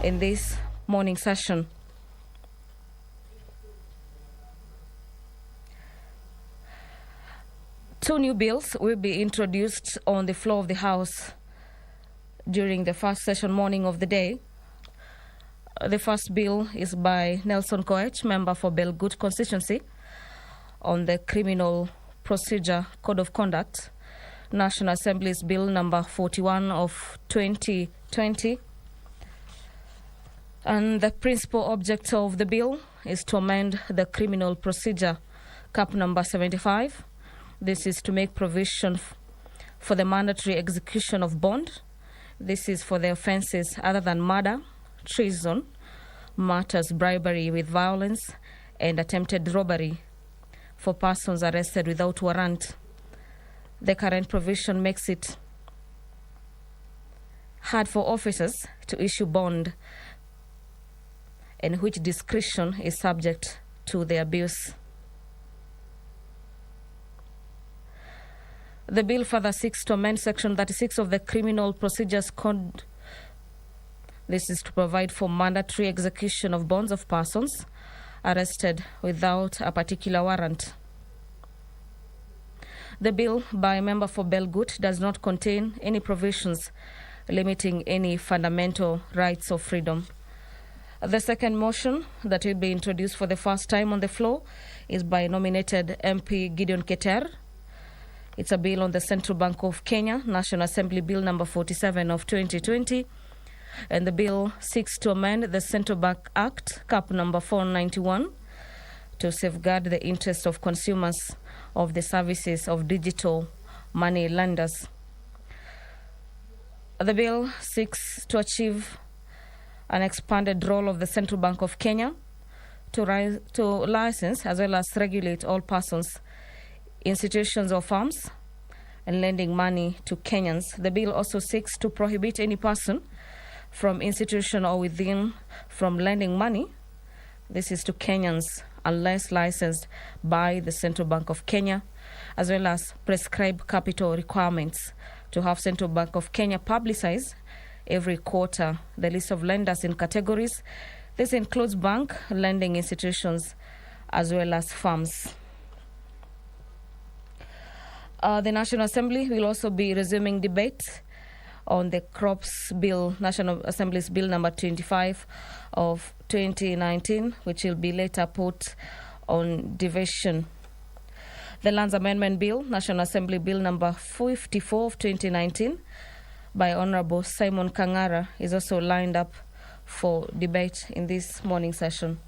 in this morning session. Two new bills will be introduced on the floor of the House during the first session morning of the day. The first bill is by Nelson Koech, member for Belgut constituency, on the Criminal Procedure Code of Conduct, National Assembly's Bill number 41 of 2020. And the principal object of the bill is to amend the Criminal Procedure Cap number 75. This is to make provision for the mandatory execution of bond. This is for the offenses other than murder, treason, murders, bribery with violence, and attempted robbery for persons arrested without warrant. The current provision makes it hard for officers to issue bond, and which discretion is subject to the abuse. The bill further seeks to amend Section 36 of the Criminal Procedures Code. This is to provide for mandatory execution of bonds of persons arrested without a particular warrant. The bill by member for Belgut does not contain any provisions limiting any fundamental rights or freedom. The second motion that will be introduced for the first time on the floor is by nominated MP Gideon Keter. It's a bill on the Central Bank of Kenya, National Assembly Bill number 47 of 2020. And the bill seeks to amend the Central Bank Act, Cap number 491, to safeguard the interests of consumers of the services of digital money lenders. The bill seeks to achieve an expanded role of the Central Bank of Kenya to license as well as regulate all persons, institutions or firms and lending money to Kenyans. The bill also seeks to prohibit any person from institution or within from lending money. This is to Kenyans unless licensed by the Central Bank of Kenya, as well as prescribe capital requirements to have Central Bank of Kenya publicize every quarter the list of lenders in categories. This includes bank, lending institutions, as well as firms. The National Assembly will also be resuming debate on the Crops Bill, National Assembly's Bill number 25 of 2019, which will be later put on division. The Lands Amendment Bill, National Assembly Bill number 54 of 2019, by Honorable Simon Kangara, is also lined up for debate in this morning session.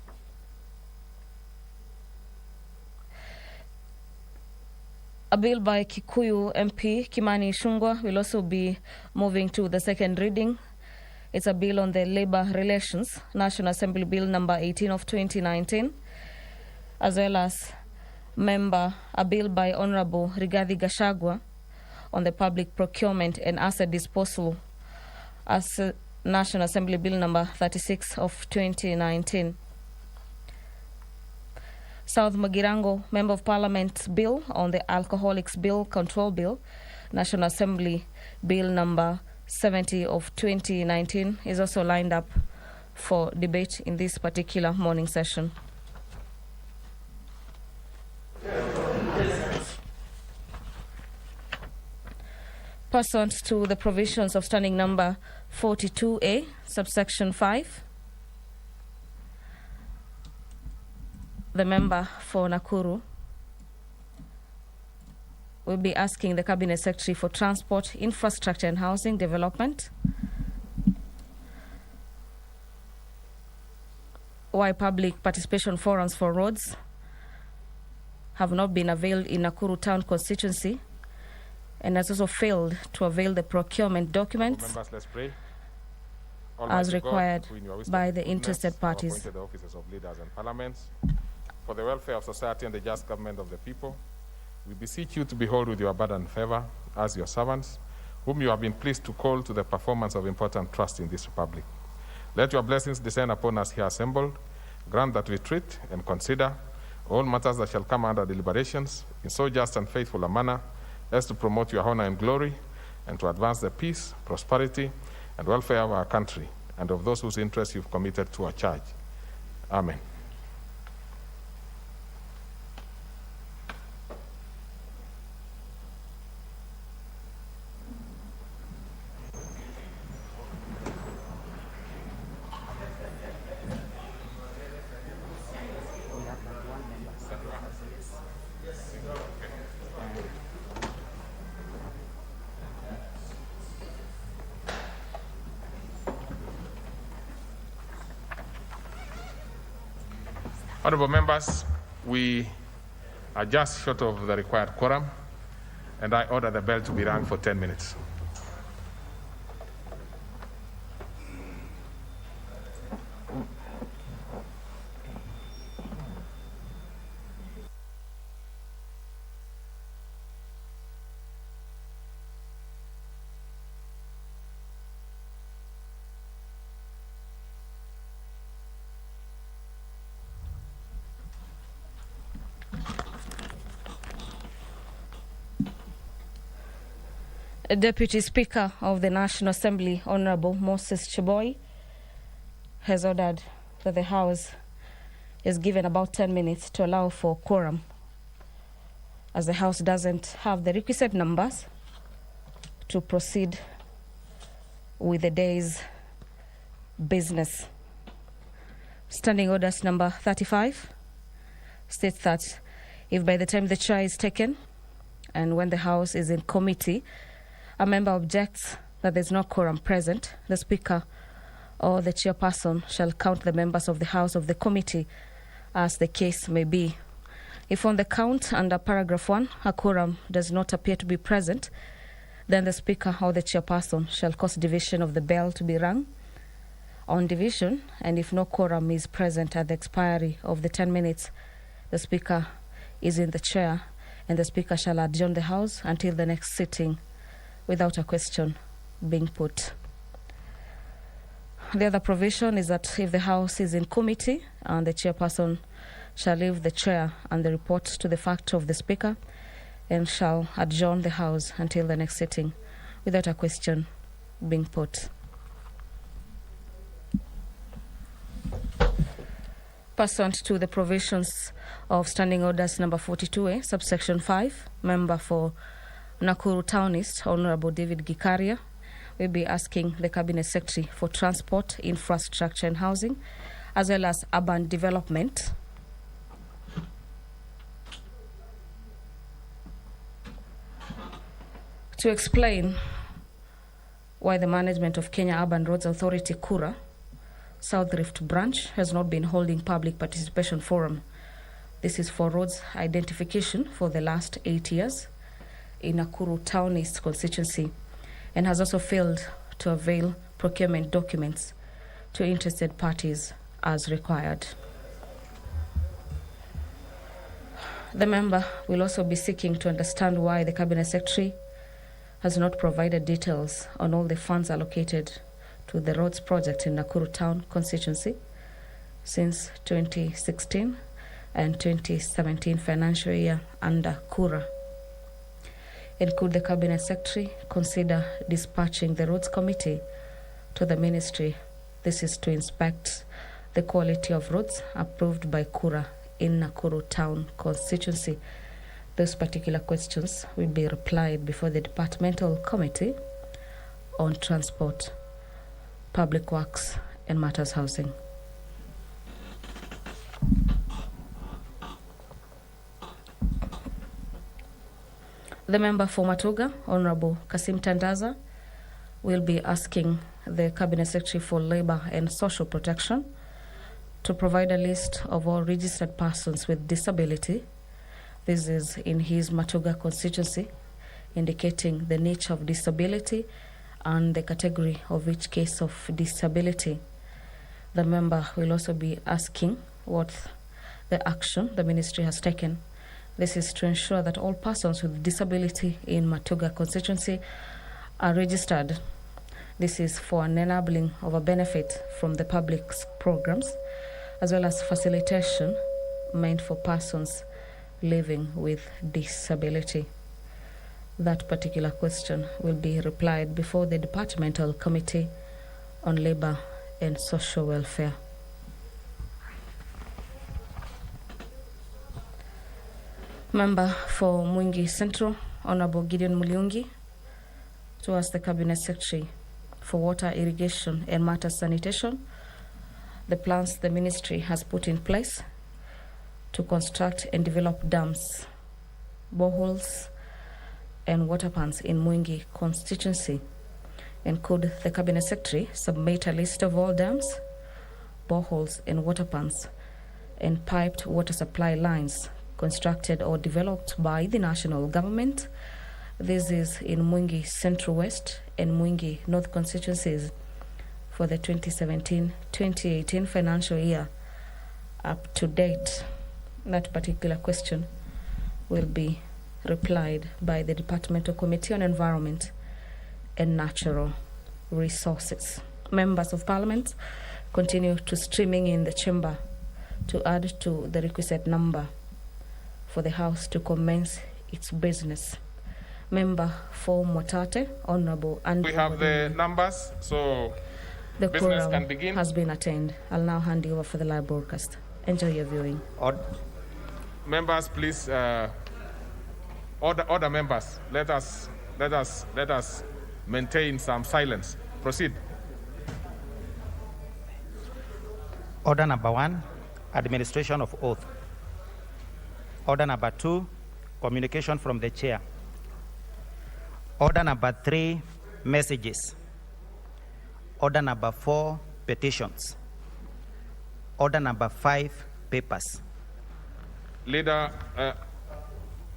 A bill by Kikuyu MP Kimani Ichung'wah will also be moving to the second reading. It's a bill on the labor relations, National Assembly Bill number 18 of 2019, as well as a bill by Honorable Rigathi Gachagua on the public procurement and asset disposal, as National Assembly Bill number 36 of 2019. South Magirango Member of Parliament bill on the Alcoholics Bill Control Bill, National Assembly Bill number 70 of 2019, is also lined up for debate in this particular morning session. Pursuant to the provisions of Standing Number 42A, subsection 5, the member for Nakuru will be asking the Cabinet Secretary for Transport, Infrastructure and Housing Development why public participation forums for roads have not been availed in Nakuru Town constituency and has also failed to avail the procurement documents members, let's pray. as required God, by the interested parties. appointed the officers of leaders and parliaments for the welfare of society and the just government of the people. We beseech you to behold with your abundant favor as your servants, whom you have been pleased to call to the performance of important trust in this republic. Let your blessings descend upon us here assembled. Grant that we treat and consider all matters that shall come under deliberations in so just and faithful a manner as to promote your honor and glory and to advance the peace, prosperity, and welfare of our country and of those whose interests you've committed to a charge. Amen. Honorable members, we are just short of the required quorum, and I order the bell to be rung for 10 minutes. Deputy Speaker of the National Assembly, Honorable Moses Cheboy, has ordered that the House is given about 10 minutes to allow for quorum, as the House doesn't have the requisite numbers to proceed with the day's business. Standing Orders number 35 states that if by the time the chair is taken and when the House is in committee, a member objects that there's no quorum present, the Speaker or the chairperson shall count the members of the House of the committee as the case may be. If on the count under paragraph 1 a quorum does not appear to be present, then the Speaker or the chairperson shall cause division of the bell to be rung. On division, and if no quorum is present at the expiry of the 10 minutes, the Speaker is in the chair, and the Speaker shall adjourn the House until the next sitting without a question being put. The other provision is that if the House is in committee, and the chairperson shall leave the chair and the report to the fact of the Speaker, and shall adjourn the House until the next sitting without a question being put. Pursuant to the provisions of Standing Orders number 42A, subsection 5, member for Nakuru Town East, Honorable David Gikaria, will be asking the Cabinet Secretary for Transport, Infrastructure and Housing, as well as Urban Development, to explain why the management of Kenya Urban Roads Authority, Kura, South Rift Branch, has not been holding public participation forum. This is for roads identification for the last 8 years in Nakuru Town East constituency, and has also failed to avail procurement documents to interested parties as required. The member will also be seeking to understand why the Cabinet Secretary has not provided details on all the funds allocated to the roads project in Nakuru Town constituency since 2016 and 2017 financial year under Kura. And could the Cabinet Secretary consider dispatching the Roads Committee to the Ministry? This is to inspect the quality of roads approved by Kura in Nakuru Town constituency. Those particular questions will be replied before the Departmental Committee on Transport, Public Works and Matters Housing. The member for Matuga, Honorable Kasim Tandaza, will be asking the Cabinet Secretary for Labour and Social Protection to provide a list of all registered persons with disability. This is in his Matuga constituency, indicating the nature of disability and the category of each case of disability. The member will also be asking what the action the ministry has taken. This is to ensure that all persons with disability in Matuga constituency are registered. This is for an enabling of a benefit from the public's programs, as well as facilitation meant for persons living with disability. That particular question will be replied before the Departmental Committee on Labour and Social Welfare. Member for Mwingi Central, Honorable Gideon Muliungi, to ask the Cabinet Secretary for Water, Irrigation and Matters Sanitation the plans the ministry has put in place to construct and develop dams, boreholes and water pans in Mwingi constituency, and could the Cabinet Secretary submit a list of all dams, boreholes and water pans and piped water supply lines constructed or developed by the national government. This is in Mwingi Central West and Mwingi North constituencies for the 2017-2018 financial year up to date. That particular question will be replied by the Departmental Committee on Environment and Natural Resources. Members of Parliament continue to streaming in the chamber to add to the requisite number for the House to commence its business. Member for Mwatate, Honorable Andrew. We have the numbers, so the business quorum can begin. has been attained. I'll now hand you over for the live broadcast. Enjoy your viewing. Members, please, order members. Let us maintain some silence. Proceed. Order number 1, administration of oath. Order number 2, communication from the chair. Order number 3, messages. Order number 4, petitions. Order number 5, papers. Leader,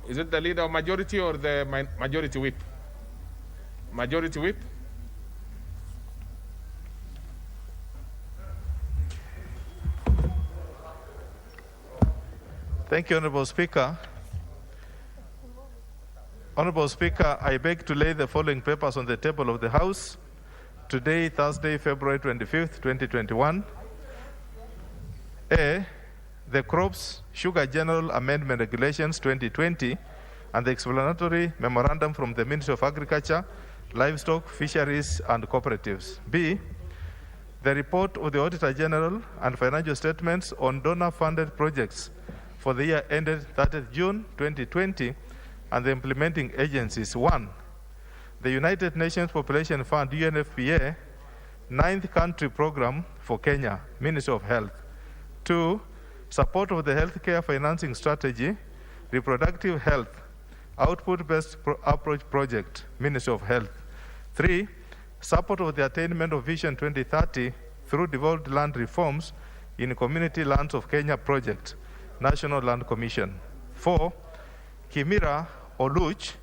is it the leader of majority or the majority whip? Majority whip? Thank you, Honorable Speaker. Honorable Speaker, I beg to lay the following papers on the table of the House today, Thursday, February 25th, 2021. A, the Crops Sugar General Amendment Regulations 2020 and the explanatory memorandum from the Ministry of Agriculture, Livestock, Fisheries and Cooperatives. B, the report of the Auditor General and financial statements on donor-funded projects for the year ended 30th June 2020 and the implementing agencies. 1, the United Nations Population Fund, UNFPA, 9th country program for Kenya, Ministry of Health. 2, support of the healthcare financing strategy, reproductive health, output-based approach project, Ministry of Health. 3, support of the attainment of Vision 2030 through devolved land reforms in community lands of Kenya project, National Land Commission. 4, Kimira Oluch,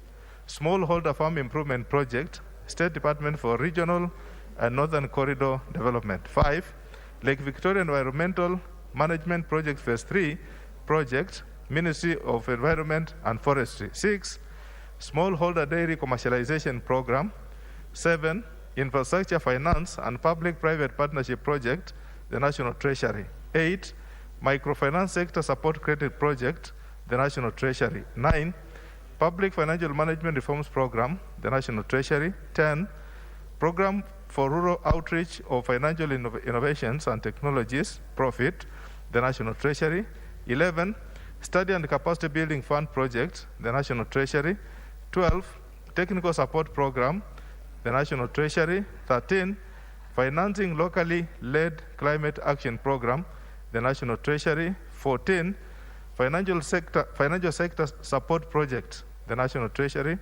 Smallholder Farm Improvement Project, State Department for Regional and Northern Corridor Development. 5, Lake Victoria Environmental Management Project Phase 3 Project, Ministry of Environment and Forestry. 6, Smallholder Dairy Commercialization Program. 7, Infrastructure Finance and Public-Private Partnership Project, the National Treasury. 8, Microfinance Sector Support Credit Project, the National Treasury. 9, Public Financial Management Reforms Program, the National Treasury. 10, Program for Rural Outreach of Financial Innovations and Technologies, Profit, the National Treasury. 11, Study and Capacity Building Fund Project, the National Treasury. 12, Technical Support Program, the National Treasury. 13, Financing Locally Led Climate Action Program, the National Treasury. 14, Financial Sector Support Project, the National Treasury.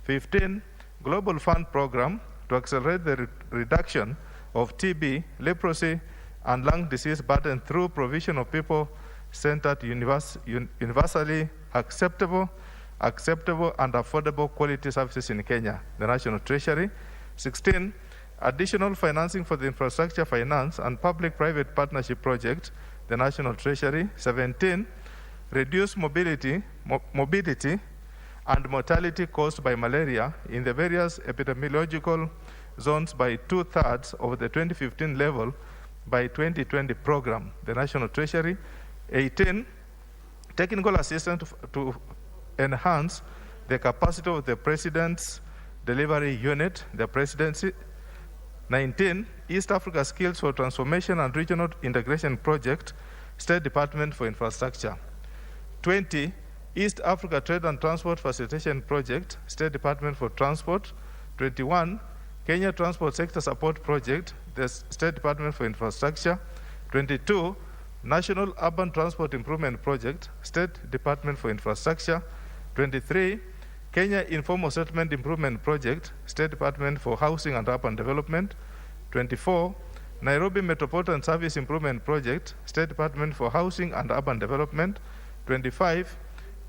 15, Global Fund Program to accelerate the reduction of TB, leprosy, and lung disease burden through provision of people-centered, universally acceptable and affordable quality services in Kenya, the National Treasury. 16, additional financing for the infrastructure finance and public-private partnership project, the National Treasury. 17, reduce morbidity and mortality caused by malaria in the various epidemiological zones by 2/3 of the 2015 level by 2020 program, the National Treasury. 18, technical assistance to enhance the capacity of the President's Delivery Unit, the Presidency, 19, East Africa Skills for Transformation and Regional Integration Project, State Department for Infrastructure. 20, East Africa Trade and Transport Facilitation Project, State Department for Transport. 21, Kenya Transport Sector Support Project, the State Department for Infrastructure. 22, National Urban Transport Improvement Project, State Department for Infrastructure. 23, Kenya Informal Settlement Improvement Project, State Department for Housing and Urban Development. 24, Nairobi Metropolitan Service Improvement Project, State Department for Housing and Urban Development. 25,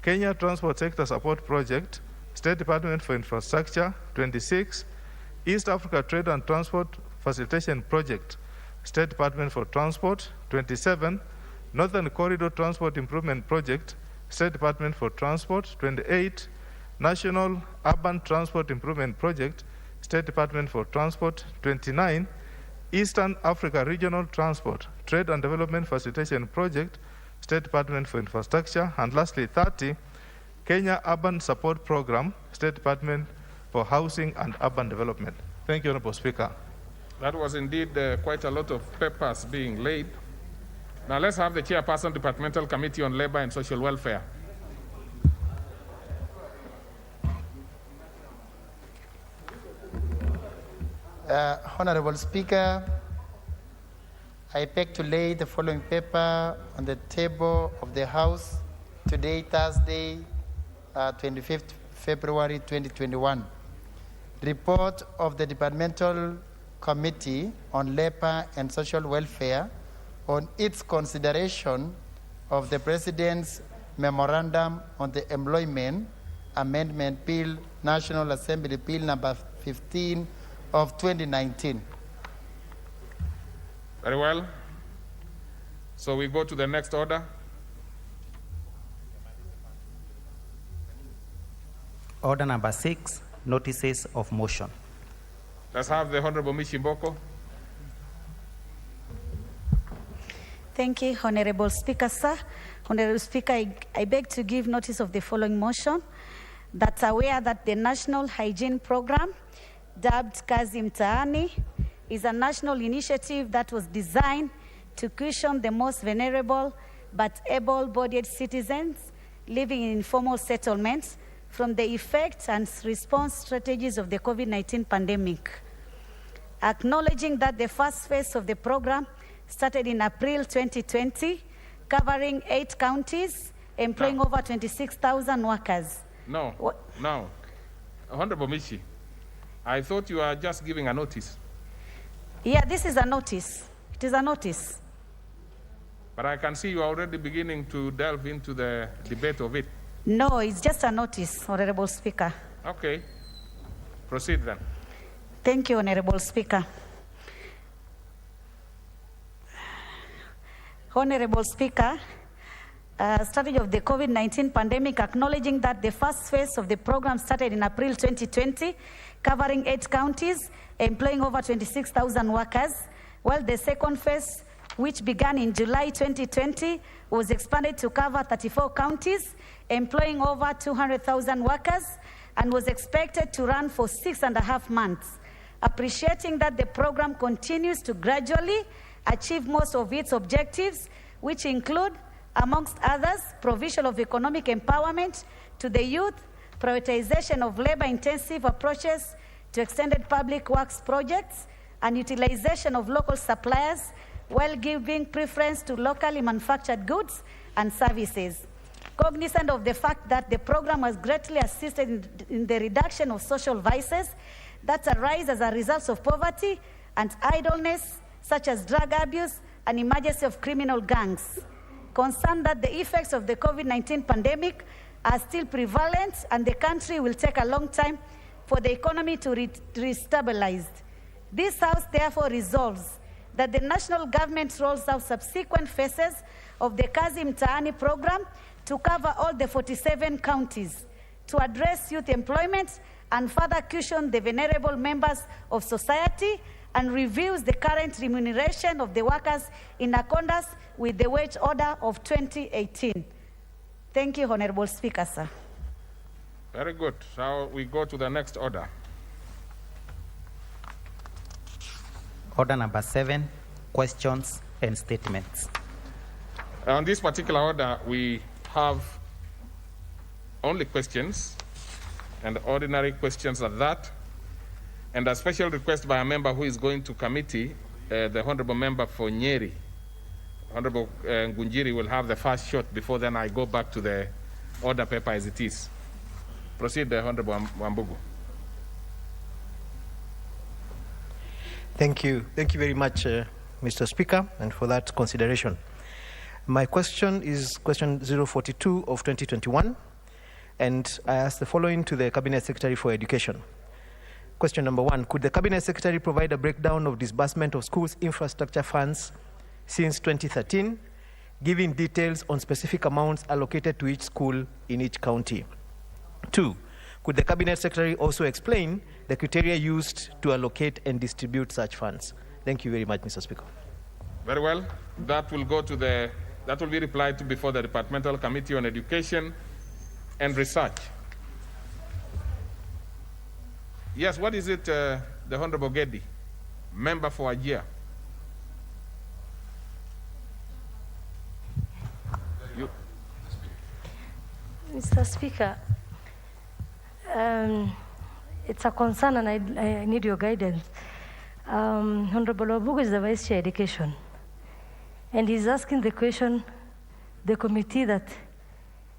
Kenya Transport Sector Support Project, State Department for Infrastructure. 26, East Africa Trade and Transport Facilitation Project, State Department for Transport. 27, Northern Corridor Transport Improvement Project, State Department for Transport. 28, National Urban Transport Improvement Project, State Department for Transport. 29, Eastern Africa Regional Transport, Trade and Development Facilitation Project, State Department for Infrastructure. And lastly, 30, Kenya Urban Support Program, State Department for Housing and Urban Development. Thank you, Honorable Speaker. That was indeed quite a lot of papers being laid. Now let's have the Chairperson, Departmental Committee on Labor and Social Welfare. Honorable Speaker, I beg to lay the following paper on the table of the House today, Thursday, 25th February 2021. Report of the Departmental Committee on Labor and Social Welfare on its consideration of the President's Memorandum on the Employment Amendment Bill, National Assembly Bill number 15 of 2019. Very well. So we go to the next order. Order number 6, notices of motion. Let's have the Honorable Mishimboko. Thank you, Honorable Speaker, sir. Honorable Speaker, I beg to give notice of the following motion. That's aware that the National Hygiene Program, dubbed Kazi Mtaani, is a national initiative that was designed to cushion the most vulnerable but able-bodied citizens living in informal settlements from the effects and response strategies of the COVID-19 pandemic. Acknowledging that the first phase of the program started in April 2020, covering 8 counties, employing over 26,000 workers. No. Honorable Mishi, I thought you were just giving a notice. Yeah, this is a notice. It is a notice. But I can see you are already beginning to delve into the debate of it. No, it's just a notice, Honorable Speaker. Okay. Proceed then. Thank you, Honorable Speaker. Honorable Speaker, strategy of the COVID-19 pandemic, acknowledging that the first phase of the program started in April 2020, covering 8 counties, employing over 26,000 workers, while the second phase, which began in July 2020, was expanded to cover 34 counties, employing over 200,000 workers, and was expected to run for 6.5 months. Appreciating that the program continues to gradually achieve most of its objectives, which include, amongst others, provision of economic empowerment to the youth, prioritization of labor-intensive approaches to extended public works projects, and utilization of local suppliers while giving preference to locally manufactured goods and services. Cognizant of the fact that the program has greatly assisted in the reduction of social vices that arise as a result of poverty and idleness, such as drug abuse and emergence of criminal gangs. Concerned that the effects of the COVID-19 pandemic are still prevalent and the country will take a long time for the economy to restabilize. This House therefore resolves that the national government rolls out subsequent phases of the Kazi Mtaani program to cover all the 47 counties to address youth employment and further cushion the vulnerable members of society, and reviews the current remuneration of the workers in accordance with the wage order of 2018. Thank you, Honorable Speaker, sir. Very good. Now we go to the next order. Order number 7, questions and statements. On this particular order, we have only questions, and ordinary questions at that, and a special request by a member who is going to committee, the Honorable Member for Nyeri. Honorable Ngunjiri will have the first shot before then I go back to the order paper as it is. Proceed, Honorable Wambugu. Thank you. Thank you very much, Mr. Speaker, and for that consideration. My question is question 042 of 2021, and I ask the following to the Cabinet Secretary for Education. Question number 1, could the Cabinet Secretary provide a breakdown of disbursement of schools infrastructure funds since 2013, giving details on specific amounts allocated to each school in each county? 2, could the Cabinet Secretary also explain the criteria used to allocate and distribute such funds? Thank you very much, Mr. Speaker. Very well. That will go to that will be replied to before the Departmental Committee on Education and Research. Yes, what is it, the Honorable Gedi, member for Ajia? Mr. Speaker, it's a concern and I need your guidance. Honorable Wabugu is the Vice Chair Education, and he's asking the question, the committee that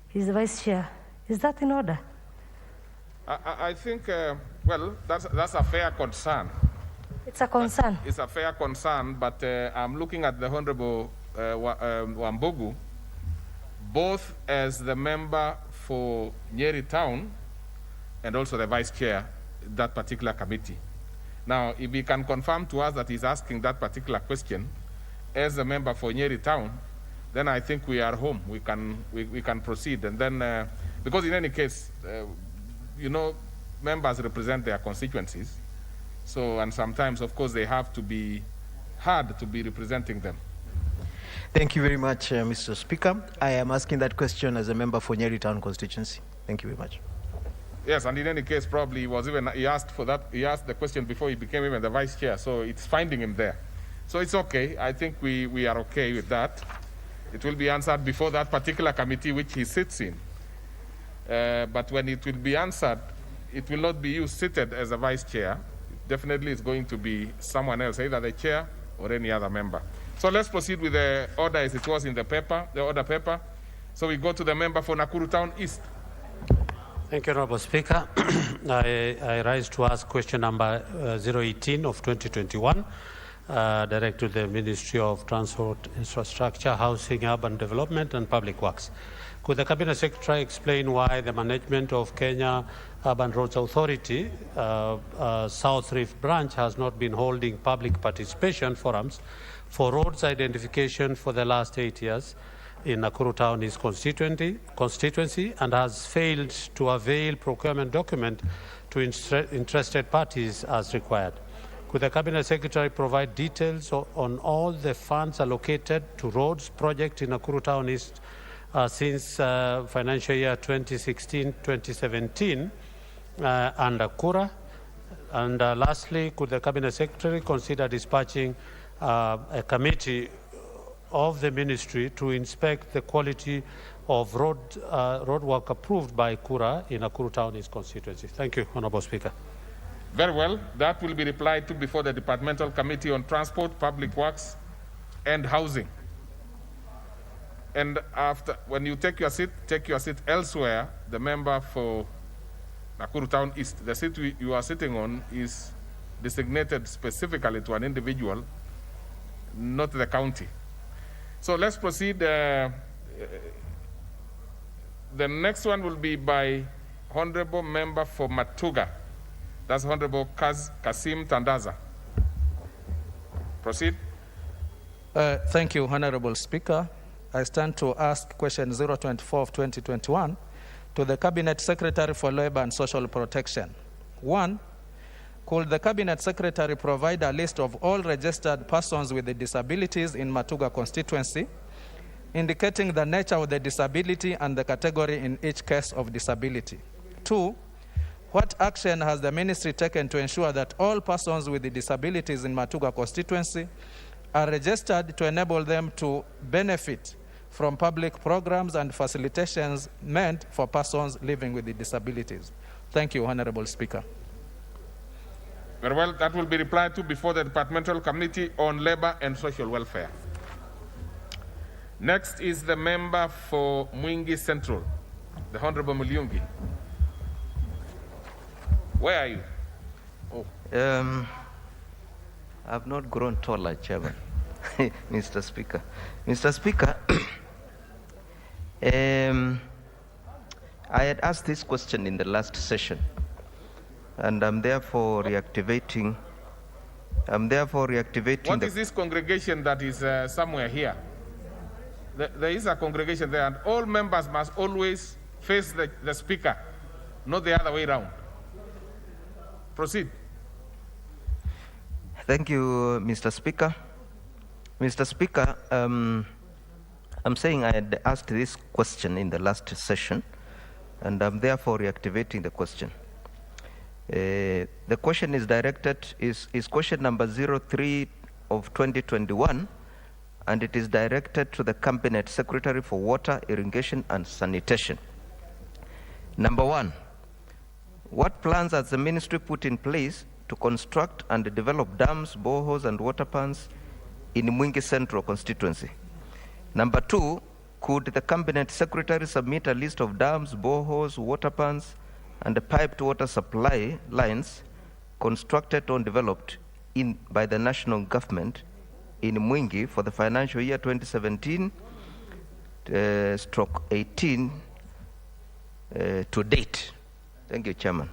he's the Vice Chair. Is that in order? I think, well, that's a fair concern. It's a concern. It's a fair concern, but I'm looking at the Honorable Wambugu, both as the member for Nyeri Town and also the Vice Chair, that particular committee. Now, if he can confirm to us that he's asking that particular question as a member for Nyeri Town, then I think we are home. We can proceed. And then, because in any case, you know, members represent their constituencies. So, and sometimes, of course, they have to be hard to be representing them. Thank you very much, Mr. Speaker. I am asking that question as a member for Nyeri Town constituency. Thank you very much. Yes, and in any case, probably he asked for that. He asked the question before he became even the Vice Chair, so it's finding him there. So it's okay. I think we are okay with that. It will be answered before that particular committee which he sits in. But when it will be answered, it will not be you seated as a Vice Chair. Definitely it's going to be someone else, either the Chair or any other member. So let's proceed with the order as it was in the paper, the order paper. So we go to the member for Nakuru Town East. Thank you, Honorable Speaker. I rise to ask question number 018 of 2021, direct to the Ministry of Transport, Infrastructure, Housing, Urban Development and Public Works. Could the Cabinet Secretary explain why the management of Kenya Urban Roads Authority, South Rift Branch, has not been holding public participation forums for roads identification for the last 8 years in Nakuru Town East constituency and has failed to avail procurement document to interested parties as required? Could the Cabinet Secretary provide details on all the funds allocated to roads project in Nakuru Town East since financial year 2016-2017 under Kura? And lastly, could the Cabinet Secretary consider dispatching a committee of the ministry to inspect the quality of road work approved by Kura in Nakuru Town East constituency? Thank you, Honourable Speaker. Very well. That will be replied to before the Departmental Committee on Transport, Public Works and Housing. And after, when you take your seat elsewhere. The member for Nakuru Town East, the seat you are sitting on is designated specifically to an individual, not the county. So let's proceed. The next one will be by Honorable Member for Matuga. That's Honorable Kasim Tandaza. Proceed. Thank you, Honorable Speaker. I stand to ask question 024 of 2021 to the Cabinet Secretary for Labor and Social Protection. 1, could the Cabinet Secretary provide a list of all registered persons with disabilities in Matuga constituency, indicating the nature of the disability and the category in each case of disability? 2, What action has the ministry taken to ensure that all persons with disabilities in Matuga constituency are registered to enable them to benefit from public programs and facilitations meant for persons living with disabilities? Thank you, Honorable Speaker. Very well, that will be replied to before the Departmental Committee on Labor and Social Welfare. Next is the member for Mwingi Central, the Honorable Mulyungi. Where are you? Oh. I've not grown taller, Chairman. Mr. Speaker. Mr. Speaker, I had asked this question in the last session, and I'm therefore reactivating. What is this congregation that is somewhere here? There is a congregation there, and all members must always face the speaker, not the other way around. Proceed. Thank you, Mr. Speaker. Mr. Speaker, I'm saying I had asked this question in the last session, and I'm therefore reactivating the question. The question is is question number 03 of 2021, and it is directed to the Cabinet Secretary for Water, Irrigation and Sanitation. Number 1, what plans has the ministry put in place to construct and develop dams, boreholes and water pans in Mwingi Central constituency? Number 2, could the Cabinet Secretary submit a list of dams, boreholes, water pans and piped water supply lines constructed or developed by the national government in Mwingi for the financial year 2017/18 to date? Thank you, Chairman.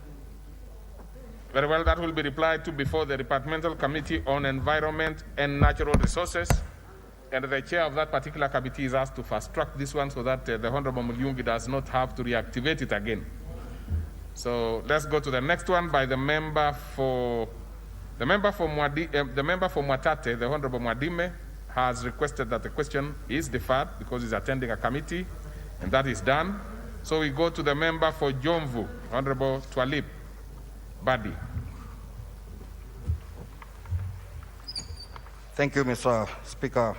Very well, that will be replied to before the Departmental Committee on Environment and Natural Resources. And the chair of that particular committee is asked to fast track this one so that the Honorable Mulyungi does not have to reactivate it again. So let's go to the next one by the member for Mwatate, the Honorable Mwadime, has requested that the question is deferred because he's attending a committee, and that is done. So we go to the member for Jomvu, Honorable Twalib Badi. Thank you, Mr. Speaker.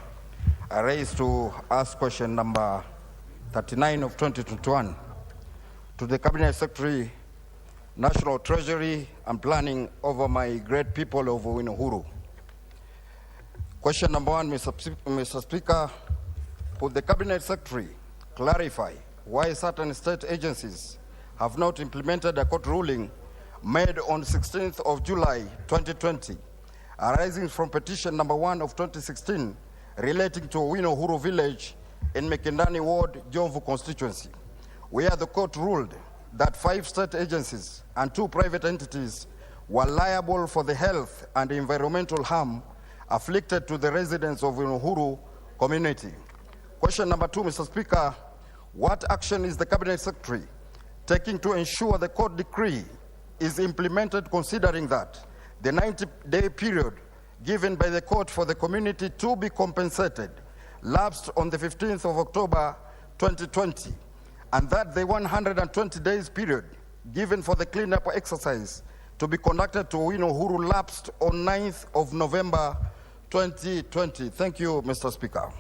I raise to ask question number 39 of 2021 to the Cabinet Secretary, National Treasury and Planning over my great people of Winohuru. Question number 1, Mr. Speaker, would the Cabinet Secretary clarify why certain state agencies have not implemented a court ruling made on 16th of July 2020, arising from petition number 1 of 2016 relating to Winohuru village in Mekindani Ward, Jomvu constituency, where the court ruled that 5 state agencies and 2 private entities were liable for the health and environmental harm afflicted to the residents of Winohuru community. Question number 2, Mr. Speaker, what action is the Cabinet Secretary taking to ensure the court decree is implemented, considering that the 90-day period given by the court for the community to be compensated lapsed on the 15th of October 2020, and that the 120 days period given for the cleanup exercise to be conducted to Winohuru lapsed on 9th of November 2020. Thank you, Mr. Speaker.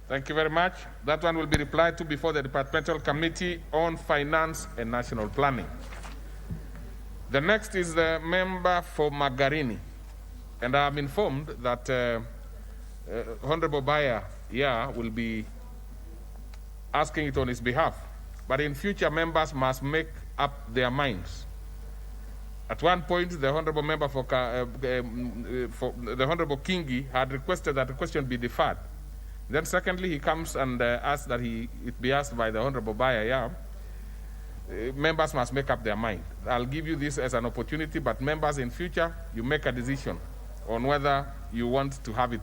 Thank you very much. That one will be replied to before the Departmental Committee on Finance and National Planning. The next is the member for Magarini. And I'm informed that Honorable Baya will be asking it on his behalf. But in future, members must make up their minds. At one point, the Honorable Member for the Honorable Kingi had requested that the question be deferred. Then secondly, he comes and asks that it be asked by the Honorable Baya. Members must make up their mind. I'll give you this as an opportunity, but members in future, you make a decision on whether you want to have it.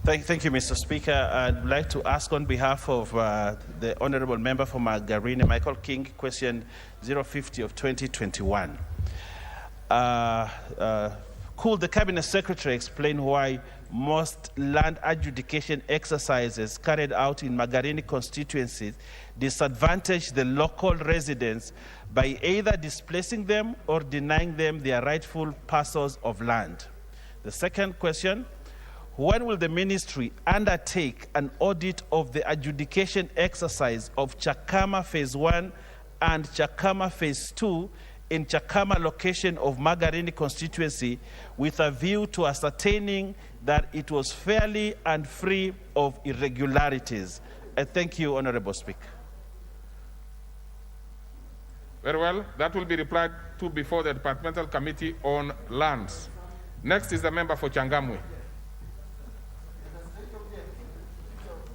Thank you, Mr. Speaker. I'd like to ask on behalf of the Honorable Member for Margarine, Michael King, question 050 of 2021. Could the Cabinet Secretary explain why most land adjudication exercises carried out in Magarini constituencies disadvantage the local residents by either displacing them or denying them their rightful parcels of land? The second question, when will the ministry undertake an audit of the adjudication exercise of Chakama Phase 1 and Chakama Phase 2 in Chakama location of Magarini constituency with a view to ascertaining that it was fairly and free of irregularities? I thank you, Honorable Speaker. Very well. That will be replied to before the Departmental Committee on Lands. Next is the member for Changamwe.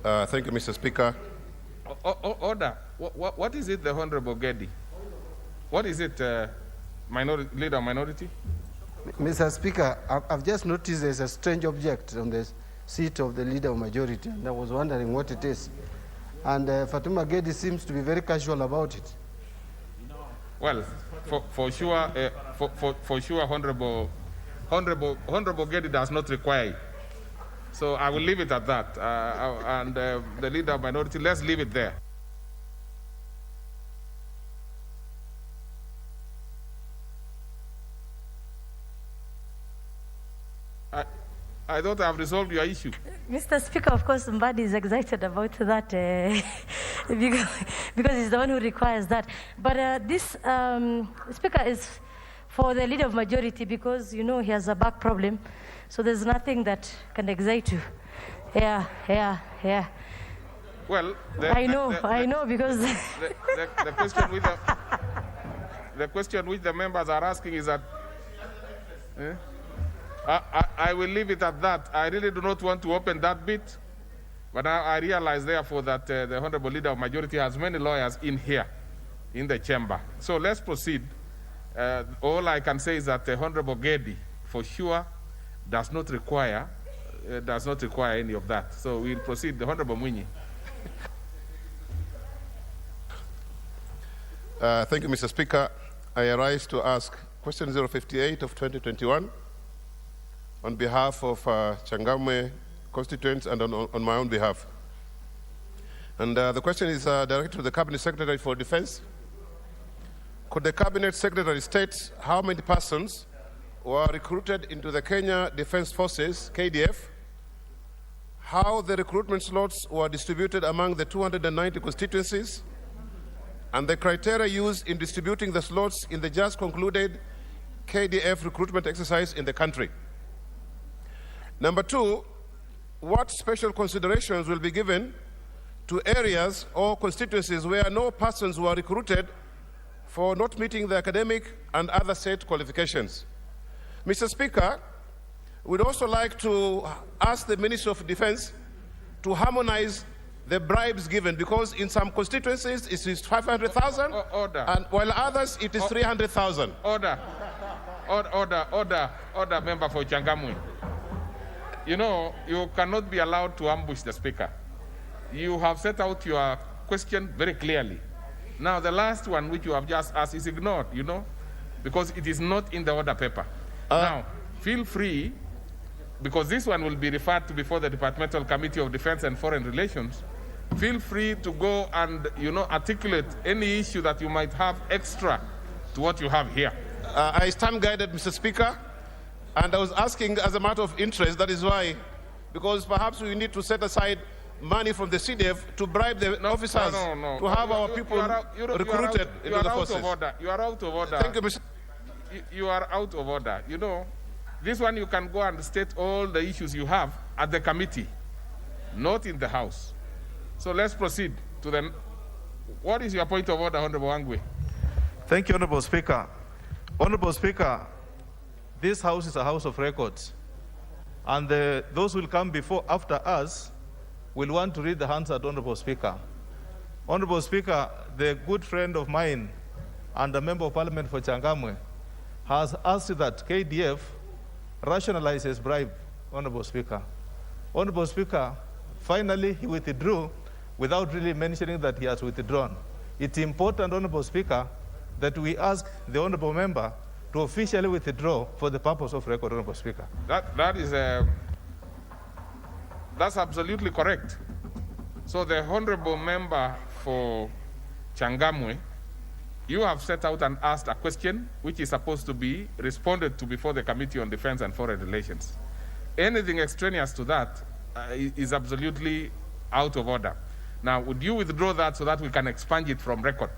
Thank you, Mr. Speaker. Order. What is it, the Honorable Gedi? What is it, Leader Minority? Mr. Speaker, I've just noticed there's a strange object on the seat of the Leader of Majority, and I was wondering what it is. And Fatuma Gedi seems to be very casual about it. Well, for sure, Honorable Gedi does not require it. So I will leave it at that. And the Leader of Minority, let's leave it there. I thought I've resolved your issue. Mr. Speaker, of course, Mbadi is excited about that because he's the one who requires that. But this, Speaker, is for the Leader of Majority because, you know, he has a back problem. So there's nothing that can excite you. Yeah. Well, I know because the question which the members are asking is that I will leave it at that. I really do not want to open that bit, but I realize therefore that the Honorable Leader of Majority has many lawyers in here, in the chamber. So let's proceed. All I can say is that the Honorable Gedi, for sure, does not require any of that. So we'll proceed. The Honorable Mwinyi. Thank you, Mr. Speaker. I arise to ask question 058 of 2021 on behalf of Changamwe constituents and on my own behalf. And the question is directed to the Cabinet Secretary for Defense. Could the Cabinet Secretary state how many persons were recruited into the Kenya Defense Forces, KDF, how the recruitment slots were distributed among the 290 constituencies, and the criteria used in distributing the slots in the just concluded KDF recruitment exercise in the country? Number two, what special considerations will be given to areas or constituencies where no persons were recruited for not meeting the academic and other set qualifications? Mr. Speaker, we'd also like to ask the Ministry of Defense to harmonize the bribes given, because in some constituencies it is 500,000, and while others it is 300,000. Order, member for Changamwe. You know, you cannot be allowed to ambush the Speaker. You have set out your question very clearly. Now, the last one, which you have just asked, is ignored, you know, because it is not in the order paper. Now, feel free, because this one will be referred to before the Departmental Committee of Defense and Foreign Relations. Feel free to go and, you know, articulate any issue that you might have extra to what you have here. I stand guided, Mr. Speaker. And I was asking as a matter of interest, that is why, because perhaps we need to set aside money from the CDF to bribe the officers to have our people recruited into the forces. You are out of order. Thank you, Mr. You are out of order. You know, this one you can go and state all the issues you have at the committee, not in the House. So let's proceed to the... What is your point of order, Honorable Wangwe? Thank you, Honorable Speaker. Honorable Speaker, this House is a House of records, and those who will come after us will want to read the answer to Honorable Speaker. Honorable Speaker, the good friend of mine and a member of Parliament for Changamwe has asked that KDF rationalizes bribe, Honorable Speaker. Honorable Speaker, finally he withdrew without really mentioning that he has withdrawn. It's important, Honorable Speaker, that we ask the Honorable Member to officially withdraw for the purpose of record, Honorable Speaker. That's absolutely correct. So the honorable member for Changamwe, you have set out and asked a question which is supposed to be responded to before the Committee on Defense and Foreign Relations. Anything extraneous to that is absolutely out of order. Now, would you withdraw that so that we can expunge it from record?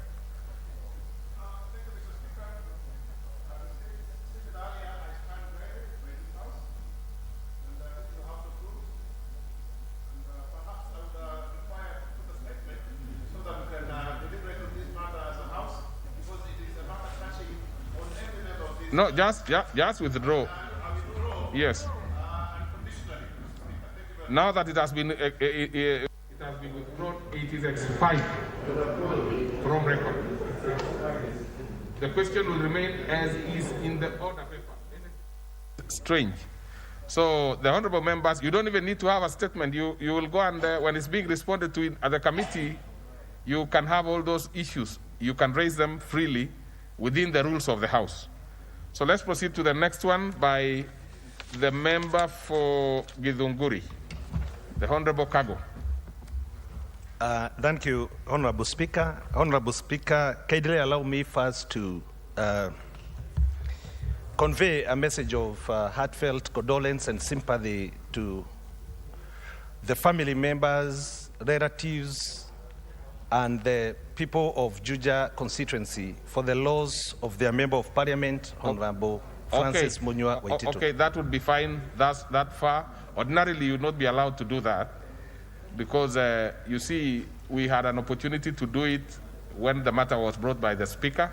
No, just withdraw. Yes. Now that it has been withdrawn, it is expired from record. The question will remain as is in the order paper. Strange. So the honorable members, you don't even need to have a statement. You will go and when it's being responded to at the committee, you can have all those issues. You can raise them freely within the rules of the House. So let's proceed to the next one by the member for Githunguri, the Honorable Kago. Thank you, Honorable Speaker. Honorable Speaker, kindly allow me first to convey a message of heartfelt condolence and sympathy to the family members, relatives, and the people of Juja constituency for the loss of their Member of Parliament, Honorable Francis Munywa Waitito. Okay, that would be fine. That's that far. Ordinarily, you would not be allowed to do that because, you see, we had an opportunity to do it when the matter was brought by the Speaker.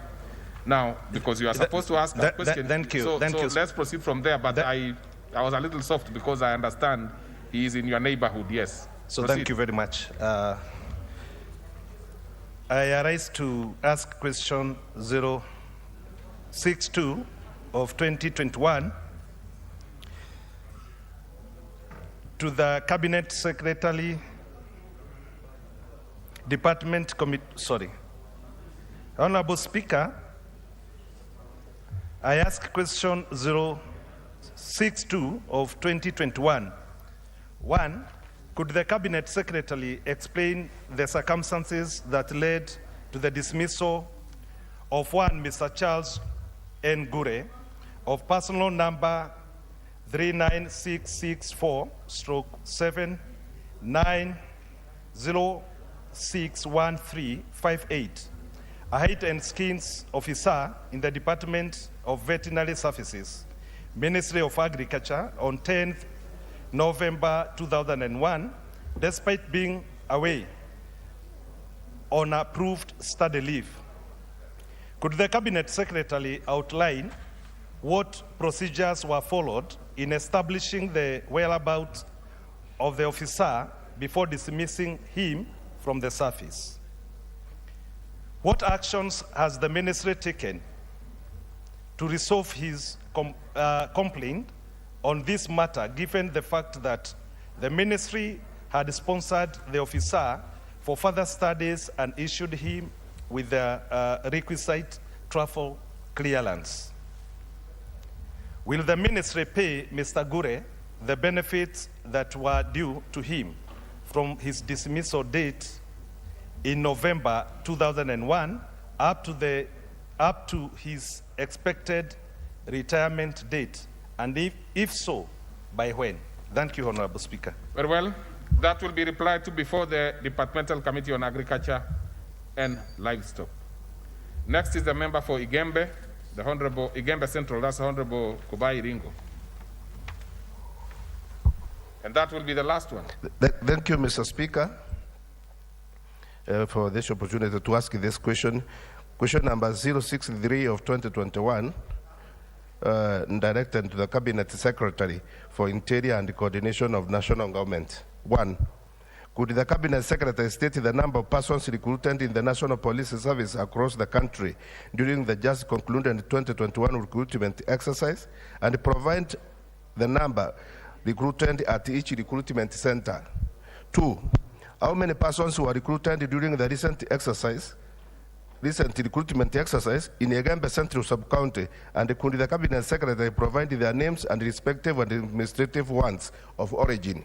Now, because you are supposed to ask that question, thank you. So Thank you. let's proceed from there. But I was a little soft because I understand he is in your neighborhood, yes. So Proceed. thank you very much. I arise to ask question 062 of 2021 to the Cabinet Secretary, Department Committee, Honorable Speaker, I ask question 062 of 2021. One, could the Cabinet Secretary explain the circumstances that led to the dismissal of one Mr. Charles N. Gure of personal number 39664/79061358, a height and skins officer in the Department of Veterinary Services, Ministry of Agriculture, on 10th November 2001, despite being away on approved study leave. Could the Cabinet Secretary outline what procedures were followed in establishing the whereabouts of the officer before dismissing him from the service? What actions has the ministry taken to resolve his complaint on this matter, given the fact that the ministry had sponsored the officer for further studies and issued him with the requisite travel clearance? Will the ministry pay Mr. Gure the benefits that were due to him from his dismissal date in November 2001 up to his expected retirement date? And if so, by when? Thank you, Honorable Speaker. Very well. That will be replied to before the Departmental Committee on Agriculture and Livestock. Next is the member for Igembe, the Honorable Igembe Central, that's Honorable Kubai Ringo. And that will be the last one. Thank you, Mr. Speaker, for this opportunity to ask this question. Question number 063 of 2021, directed to the Cabinet Secretary for Interior and Coordination of National Government. One, could the Cabinet Secretary state the number of persons recruited in the National Police Service across the country during the just concluded 2021 recruitment exercise and provide the number recruited at each recruitment center? Two, how many persons were recruited during the recent exercise? recent recruitment exercise in Egembe Central Sub-County, and could the Cabinet Secretary provide their names and respective and administrative ones of origin?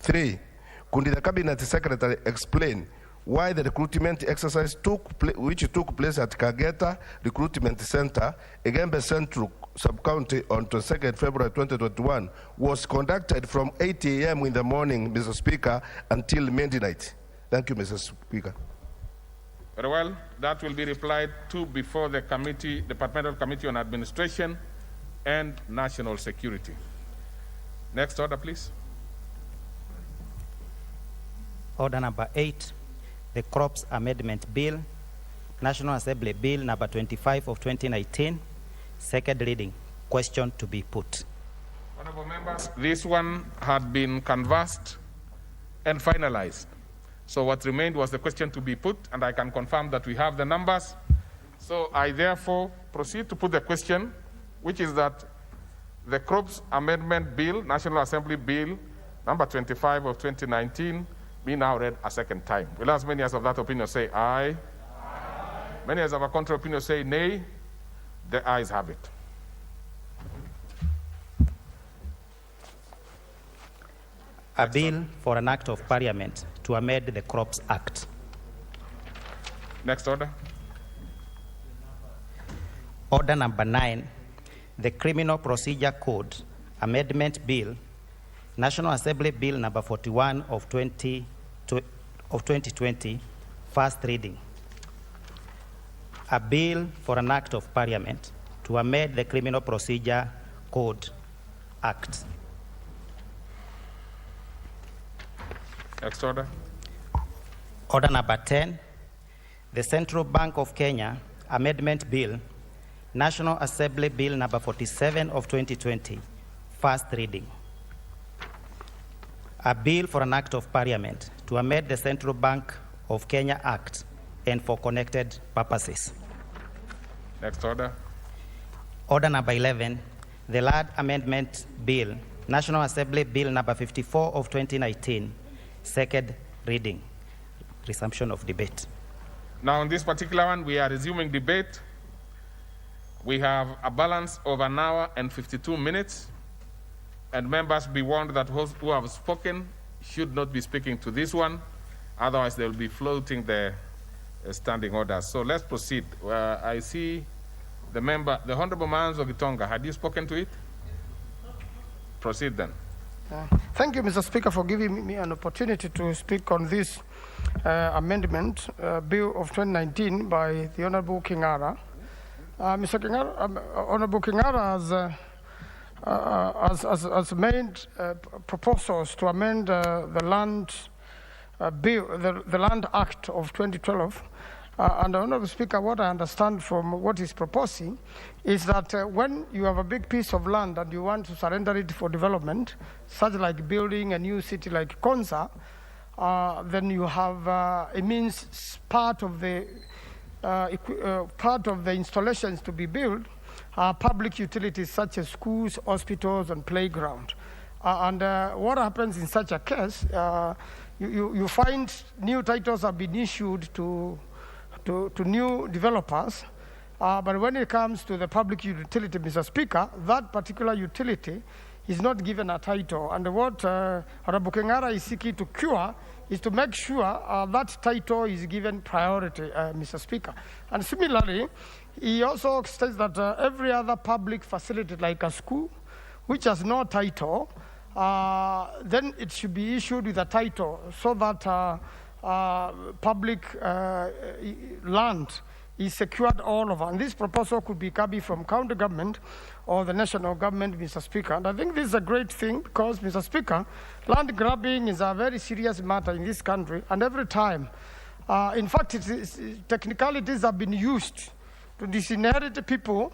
3, could the Cabinet Secretary explain why the recruitment exercise which took place at Kageta Recruitment Center, Egembe Central Sub-County on 22nd February 2021 was conducted from 8 a.m. in the morning, Mr. Speaker, until midnight? Thank you, Mr. Speaker. Very well. That will be replied to before the Departmental Committee on Administration and National Security. Next order, please. Order number 8, the Crops Amendment Bill, National Assembly Bill number 25 of 2019, second reading. Question to be put. Honorable members, this one had been canvassed and finalized. So what remained was the question to be put, and I can confirm that we have the numbers. So I therefore proceed to put the question, which is that the Crops Amendment Bill, National Assembly Bill number 25 of 2019, be now read a second time. Will as many as of that opinion say aye? Aye. Many as of a contrary opinion say nay? The ayes have it. A bill for an act of parliament to amend the Crops Act. Next order. Order number 9, the Criminal Procedure Code Amendment Bill, National Assembly Bill number 41 of 2020, first reading. A bill for an act of parliament to amend the Criminal Procedure Code Act. Next order. Order number 10, the Central Bank of Kenya Amendment Bill, National Assembly Bill number 47 of 2020, first reading. A bill for an act of parliament to amend the Central Bank of Kenya Act and for connected purposes. Next order. Order number 11, the Land Amendment Bill, National Assembly Bill number 54 of 2019, second reading. Resumption of debate. Now, on this particular one, we are resuming debate. We have a balance of 1 hour and 52 minutes. And members be warned that who have spoken should not be speaking to this one. Otherwise, they will be floating the standing orders. So let's proceed. I see the Honorable Manzo Gitonga. Had you spoken to it? Proceed then. Thank you, Mr. Speaker, for giving me an opportunity to speak on this amendment bill of 2019 by the Honorable Kingara. Mr. Kingara, Honorable Kingara has made proposals to amend the Land Bill, the Land Act of 2012. And Honorable Speaker, what I understand from what he's proposing is that when you have a big piece of land and you want to surrender it for development, such like building a new city like Konza, then you have it means part of the installations to be built are public utilities such as schools, hospitals, and playground. And what happens in such a case? You find new titles have been issued to new developers, but when it comes to the public utility, Mr. Speaker, that particular utility is not given a title. And what Honorable Kingara is seeking to cure is to make sure that title is given priority, Mr. Speaker. And similarly, he also states that every other public facility, like a school, which has no title, then it should be issued with a title so that public land is secured all over. And this proposal could be coming from county government or the national government, Mr. Speaker. And I think this is a great thing because, Mr. Speaker, land grabbing is a very serious matter in this country. And every time, in fact, technicalities have been used to disinherit people,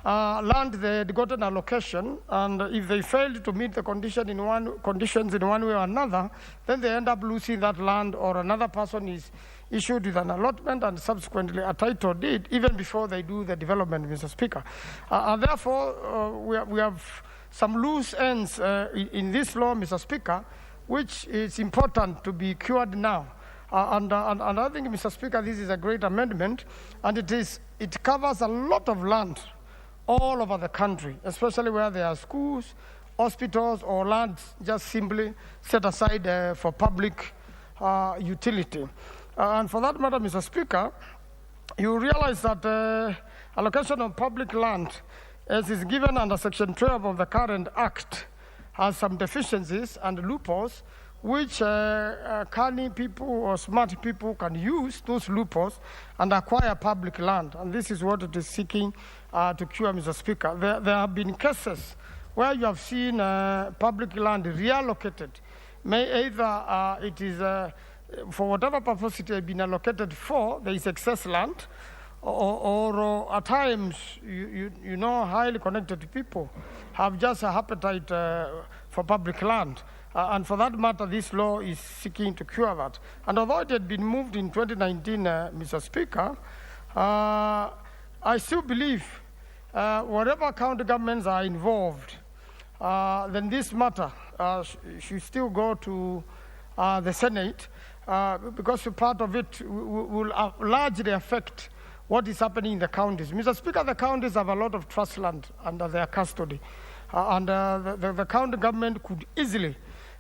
land they had gotten allocation, and if they failed to meet the conditions in one way or another, then they end up losing that land, or another person is issued with an allotment and subsequently a title deed even before they do the development, Mr. Speaker. And therefore, we have some loose ends in this law, Mr. Speaker, which is important to be cured now. And I think, Mr. Speaker, this is a great amendment, and it covers a lot of land all over the country, especially where there are schools, hospitals, or lands just simply set aside for public utility. And for that matter, Mr. Speaker, you realize that allocation of public land, as is given under Section 12 of the current Act, has some deficiencies and loopholes, which canny people or smart people can use those loopholes and acquire public land. And this is what it is seeking to cure, Mr. Speaker. There have been cases where you have seen public land reallocated. Either it is, for whatever purpose it has been allocated for, there is excess land, or at times, you know, highly connected people have just a appetite for public land. And for that matter, this law is seeking to cure that. And although it had been moved in 2019, Mr. Speaker, I still believe wherever county governments are involved, then this matter should still go to the Senate, because part of it will largely affect what is happening in the counties. Mr. Speaker, the counties have a lot of trust land under their custody. And the county government could easily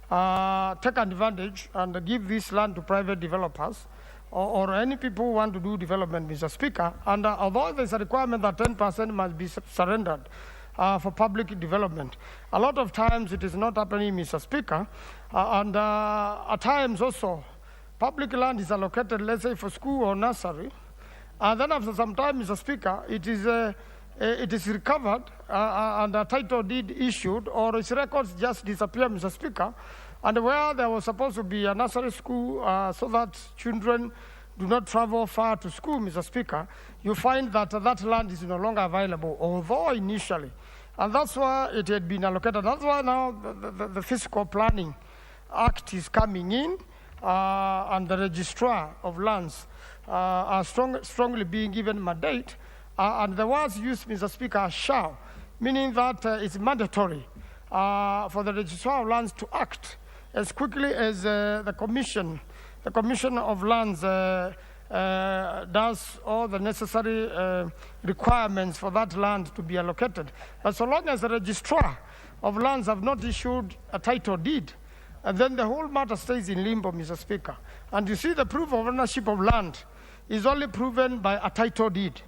take advantage and give this land to private developers or any people who want to do development, Mr. Speaker. And although there's a requirement that 10% must be surrendered for public development, a lot of times it is not happening, Mr. Speaker. And at times also, public land is allocated, let's say, for school or nursery. And then after some time, Mr. Speaker, it is recovered and a title deed issued, or its records just disappear, Mr. Speaker. And where there was supposed to be a nursery school so that children do not travel far to school, Mr. Speaker, you find that that land is no longer available, although initially. And that's why it had been allocated. That's why now the Fiscal Planning Act is coming in, and the registrar of lands are strongly being given mandate. And the words used, Mr. Speaker, are shall, meaning that it's mandatory for the registrar of lands to act as quickly as the Commission of Lands does all the necessary requirements for that land to be allocated. But so long as the registrar of lands have not issued a title deed, and then the whole matter stays in limbo, Mr. Speaker. And you see, the proof of ownership of land is only proven by a title deed.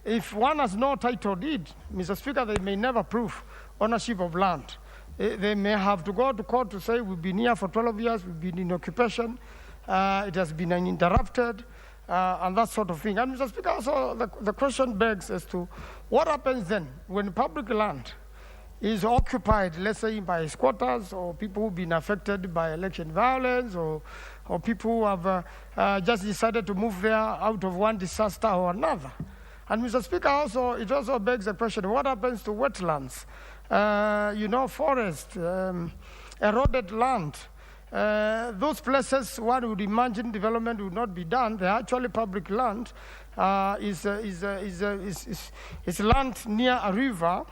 If one has no title deed, Mr. Speaker, they may never prove ownership of land. They may have to go to court to say, we've been here for 12 years, we've been in occupation, it has been uninterrupted, and that sort of thing. And Mr. Speaker, also the question begs as to what happens then when public land is occupied, let's say, by squatters or people who've been affected by election violence, or people who have just decided to move there out of one disaster or another. And Mr. Speaker, also, it also begs the question, what happens to wetlands? Forest, eroded land. Those places one would imagine development would not be done. They're actually public land. Is land near a river,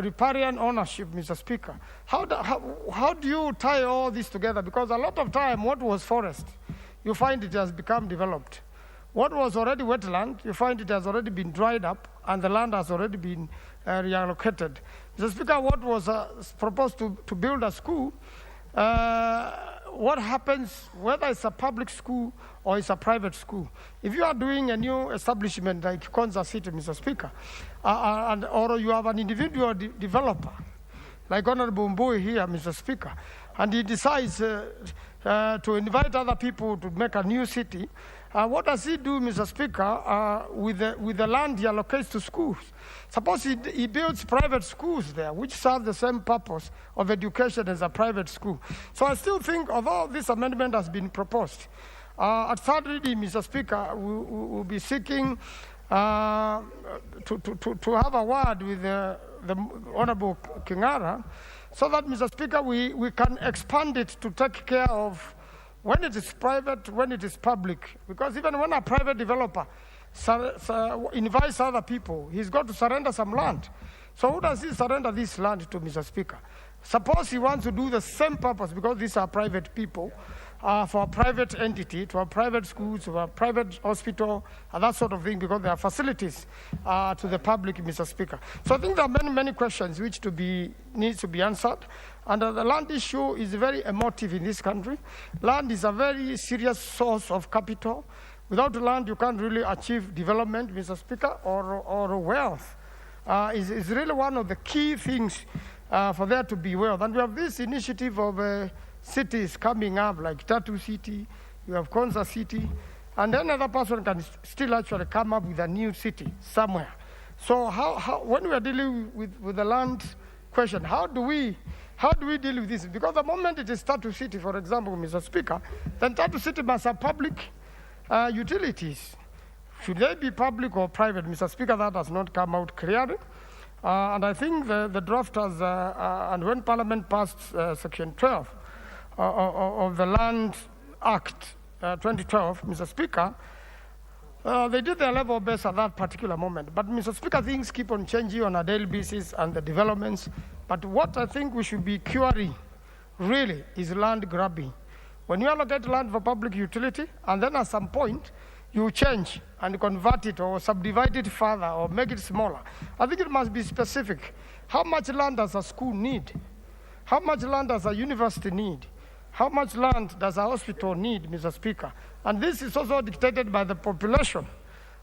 riparian ownership, Mr. Speaker. How do you tie all this together? Because a lot of time, what was forest, you find it has become developed. What was already wetland, you find it has already been dried up, and the land has already been reallocated. Mr. Speaker, what was proposed to build a school, what happens whether it's a public school or it's a private school? If you are doing a new establishment like Konza City, Mr. Speaker, or you have an individual developer, like Honorable Mbui here, Mr. Speaker, and he decides to invite other people to make a new city, what does he do, Mr. Speaker, with the land he allocates to schools? Suppose he builds private schools there, which serve the same purpose of education as a private school. So I still think, although this amendment has been proposed, at third reading, Mr. Speaker, we'll be seeking to have a word with the Honorable Kingara, so that, Mr. Speaker, we can expand it to take care of when it is private, when it is public. Because even when a private developer invites other people, he's got to surrender some land. So who does he surrender this land to, Mr. Speaker? Suppose he wants to do the same purpose, because these are private people, for a private entity, to a private school, to a private hospital, and that sort of thing, because there are facilities to the public, Mr. Speaker. So I think there are many, many questions which needs to be answered. And the land issue is very emotive in this country. Land is a very serious source of capital. Without land, you can't really achieve development, Mr. Speaker, or wealth. Is really one of the key things for there to be wealth. And we have this initiative of cities coming up, like Tatu City, you have Konza City, and then another person can still actually come up with a new city somewhere. So when we are dealing with the land question, how do we deal with this? Because the moment it is Tatu City, for example, Mr. Speaker, then Tatu City must have public utilities. Should they be public or private? Mr. Speaker, that has not come out clearly. And I think the drafters, and when Parliament passed Section 12 of the Land Act 2012, Mr. Speaker, they did their level best at that particular moment. But, Mr. Speaker, things keep on changing on a daily basis and the developments. But what I think we should be curing, really, is land grabbing. When you allocate land for public utility, and then at some point, you change and convert it or subdivide it further or make it smaller, I think it must be specific. How much land does a school need? How much land does a university need? How much land does a hospital need, Mr. Speaker? And this is also dictated by the population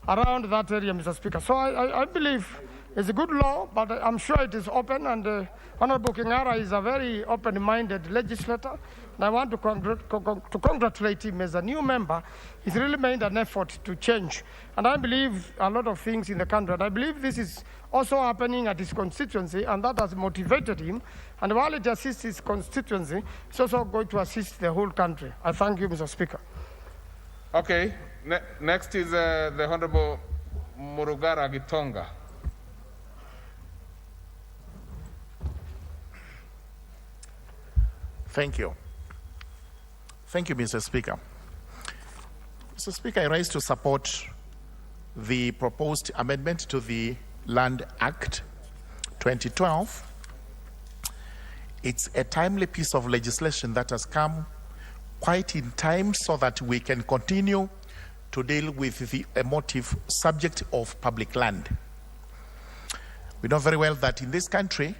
around that area, Mr. Speaker. So I believe it's a good law, but I'm sure it is open, and Honorable Kingara is a very open-minded legislator, and I want to congratulate him as a new member. He's really made an effort to change, and I believe a lot of things in the country, and I believe this is also happening at his constituency, and that has motivated him, and while it assists his constituency, it's also going to assist the whole country. I thank you, Mr. Speaker. Okay, next is the Honorable Murugara Gitonga. Thank you. Thank you, Mr. Speaker. Mr. Speaker, I rise to support the proposed amendment to the Land Act 2012. It's a timely piece of legislation that has come quite in time so that we can continue to deal with the emotive subject of public land. We know very well that in this country,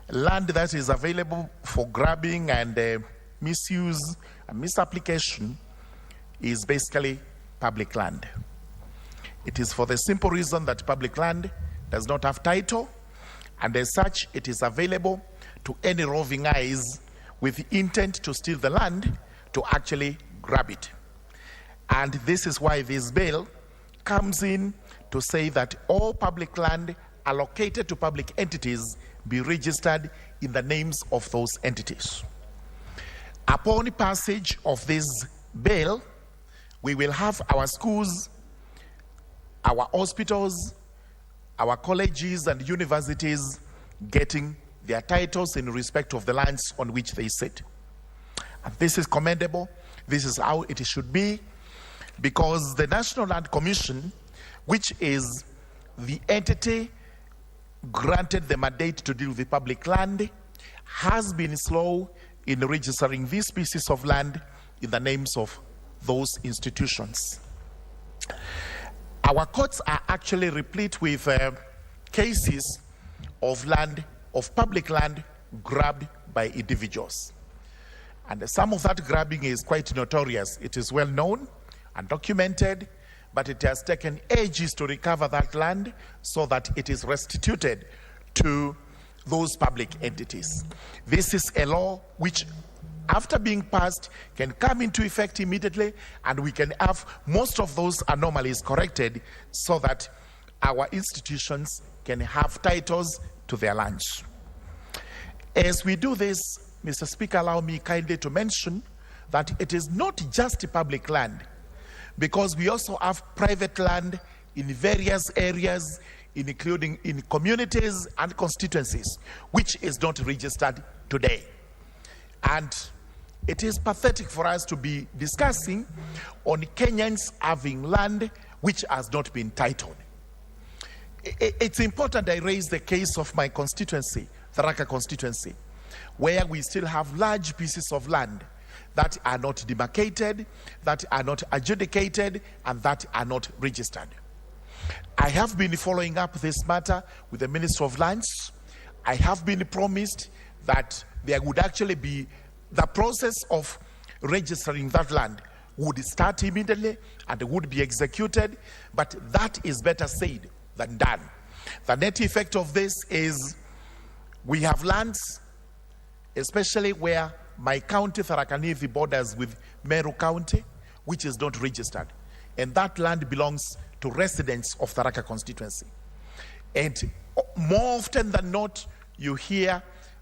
land that is available for grabbing and misuse and misapplication is basically public land. It is for the simple reason that public land does not have title, and as such, it is available to any roving eyes with the intent to steal the land to actually grab it. And this is why this bill comes in to say that all public land allocated to public entities be registered in the names of those entities. Upon passage of this bill, we will have our schools, our hospitals, our colleges and universities getting their titles in respect of the lands on which they sit. And this is commendable. This is how it should be, because the National Land Commission, which is the entity granted the mandate to deal with public land, has been slow in registering these pieces of land in the names of those institutions. Our courts are actually replete with cases of public land grabbed by individuals. And some of that grabbing is quite notorious. It is well known and documented, but it has taken ages to recover that land so that it is restituted to those public entities. This is a law which, after being passed, can come into effect immediately, and we can have most of those anomalies corrected so that our institutions can have titles to their lands. As we do this, Mr. Speaker, allow me kindly to mention that it is not just public land, because we also have private land in various areas, including in communities and constituencies, which is not registered today. And it is pathetic for us to be discussing on Kenyans having land which has not been titled. It's important I raise the case of my constituency, Tharaka constituency, where we still have large pieces of land that are not demarcated, that are not adjudicated, and that are not registered. I have been following up this matter with the Minister of Lands. I have been promised that there would actually be the process of registering that land would start immediately and would be executed, but that is better said than done. The net effect of this is we have lands, especially where my county, Tharaka Nithi, borders with Meru County, which is not registered. And that land belongs to residents of Tharaka constituency. And more often than not, you hear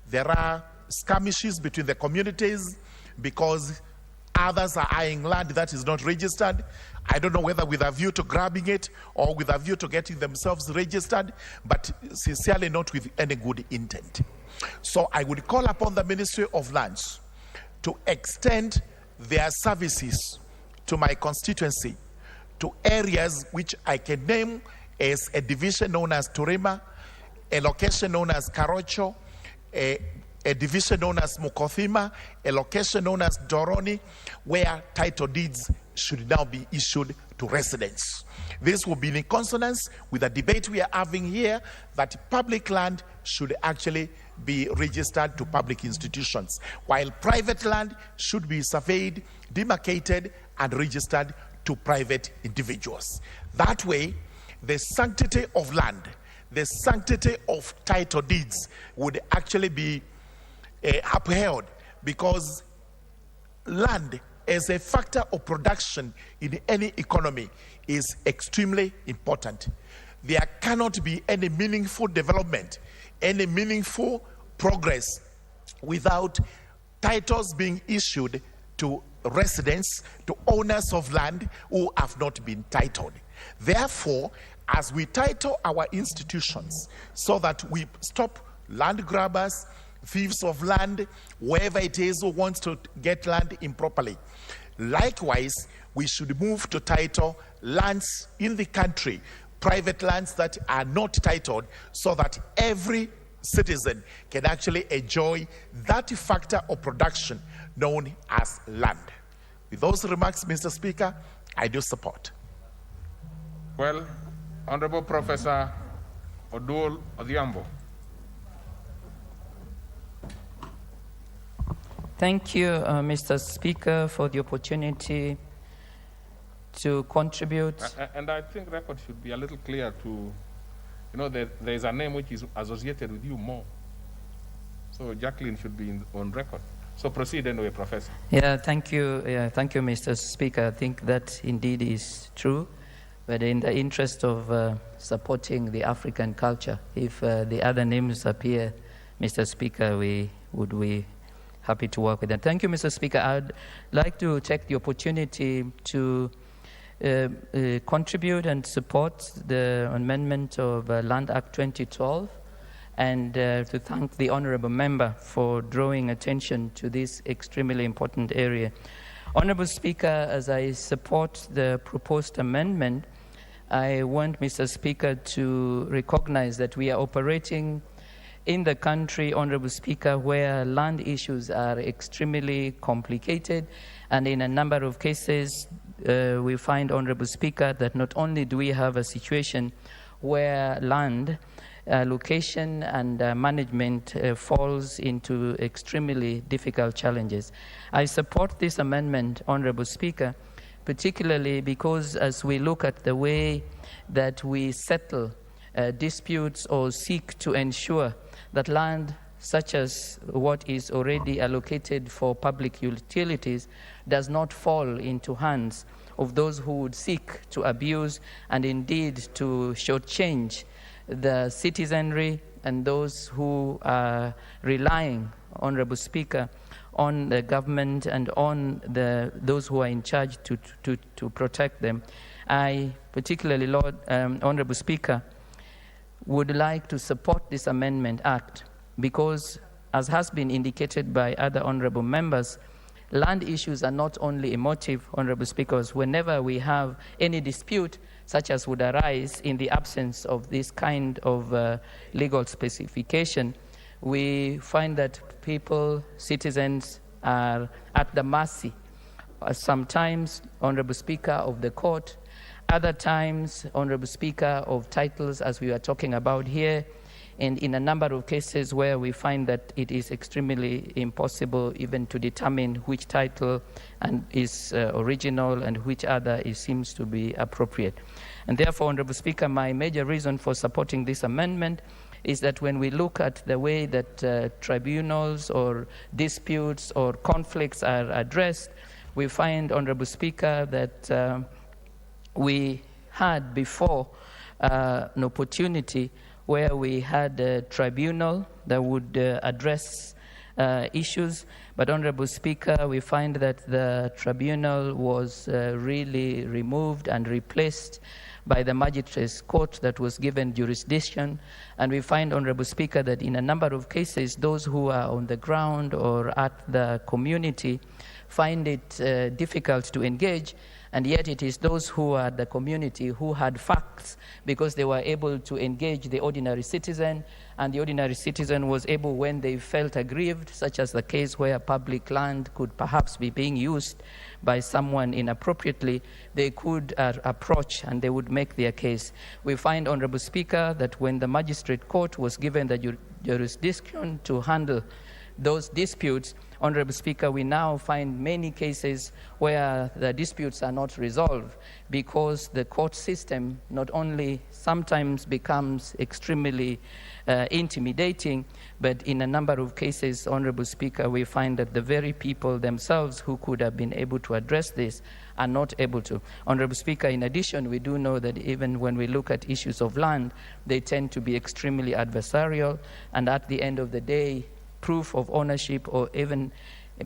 there are skirmishes between the communities because others are eyeing land that is not registered. I don't know whether with a view to grabbing it or with a view to getting themselves registered, but sincerely not with any good intent. So I would call upon the Ministry of Lands to extend their services to my constituency, to areas which I can name as a division known as Turima, a location known as Karocho, a division known as Mukothima, a location known as Doroni, where title deeds should now be issued to residents. This will be in consonance with the debate we are having here that public land should actually be registered to public institutions, while private land should be surveyed, demarcated, and registered to private individuals. That way, the sanctity of land, the sanctity of title deeds would actually be upheld, because land as a factor of production in any economy is extremely important. There cannot be any meaningful development, any meaningful progress without titles being issued to residents, to owners of land who have not been titled. Therefore, as we title our institutions so that we stop land grabbers, thieves of land, whoever it is who wants to get land improperly. Likewise, we should move to title lands in the country, private lands that are not titled, so that every citizen can actually enjoy that factor of production known as land. With those remarks, Mr. Speaker, I do support. Well, Honorable Professor Odul Odhiambo. Thank you, Mr. Speaker, for the opportunity to contribute. And I think record should be a little clear to, there is a name which is associated with you more. So Jacqueline should be on record. So proceed anyway, Professor. Yeah, thank you. Yeah, thank you, Mr. Speaker. I think that indeed is true. But in the interest of supporting the African culture, if the other names appear, Mr. Speaker, we would be happy to work with them. Thank you, Mr. Speaker. I'd like to take the opportunity to contribute and support the amendment of Land Act 2012 and to thank the Honourable Member for drawing attention to this extremely important area. Honourable Speaker, as I support the proposed amendment, I want, Mr. Speaker, to recognize that we are operating in the country, Honourable Speaker, where land issues are extremely complicated, and in a number of cases we find, Honourable Speaker, that not only do we have a situation where land location and management falls into extremely difficult challenges. I support this amendment, Honourable Speaker, particularly because as we look at the way that we settle disputes or seek to ensure that land such as what is already allocated for public utilities does not fall into hands of those who would seek to abuse and indeed to shortchange the citizenry and those who are relying, Honourable Speaker, on the government and on those who are in charge to protect them. I particularly, Honourable Speaker, would like to support this Amendment Act because, as has been indicated by other honourable members, land issues are not only emotive, Honourable Speakers. Whenever we have any dispute such as would arise in the absence of this kind of legal specification, we find that people, citizens, are at the mercy, sometimes, Honorable Speaker, of the court, other times, Honorable Speaker, of titles, as we are talking about here, and in a number of cases where we find that it is extremely impossible even to determine which title is original and which other seems to be appropriate. And therefore, Honorable Speaker, my major reason for supporting this amendment is that when we look at the way that tribunals or disputes or conflicts are addressed, we find, Honorable Speaker, that we had before an opportunity where we had a tribunal that would address issues. But, Honorable Speaker, we find that the tribunal was really removed and replaced by the magistrates court that was given jurisdiction. And we find, Honorable Speaker, that in a number of cases, those who are on the ground or at the community find it difficult to engage, and yet it is those who are the community who had facts because they were able to engage the ordinary citizen, and the ordinary citizen was able, when they felt aggrieved, such as the case where public land could perhaps be being used by someone inappropriately, they could approach and they would make their case. We find, Honorable Speaker, that when the magistrate court was given the jurisdiction to handle those disputes, Honorable Speaker, we now find many cases where the disputes are not resolved because the court system not only sometimes becomes extremely intimidating, but in a number of cases, Honorable Speaker, we find that the very people themselves who could have been able to address this are not able to. Honorable Speaker, in addition, we do know that even when we look at issues of land, they tend to be extremely adversarial, and at the end of the day, proof of ownership or even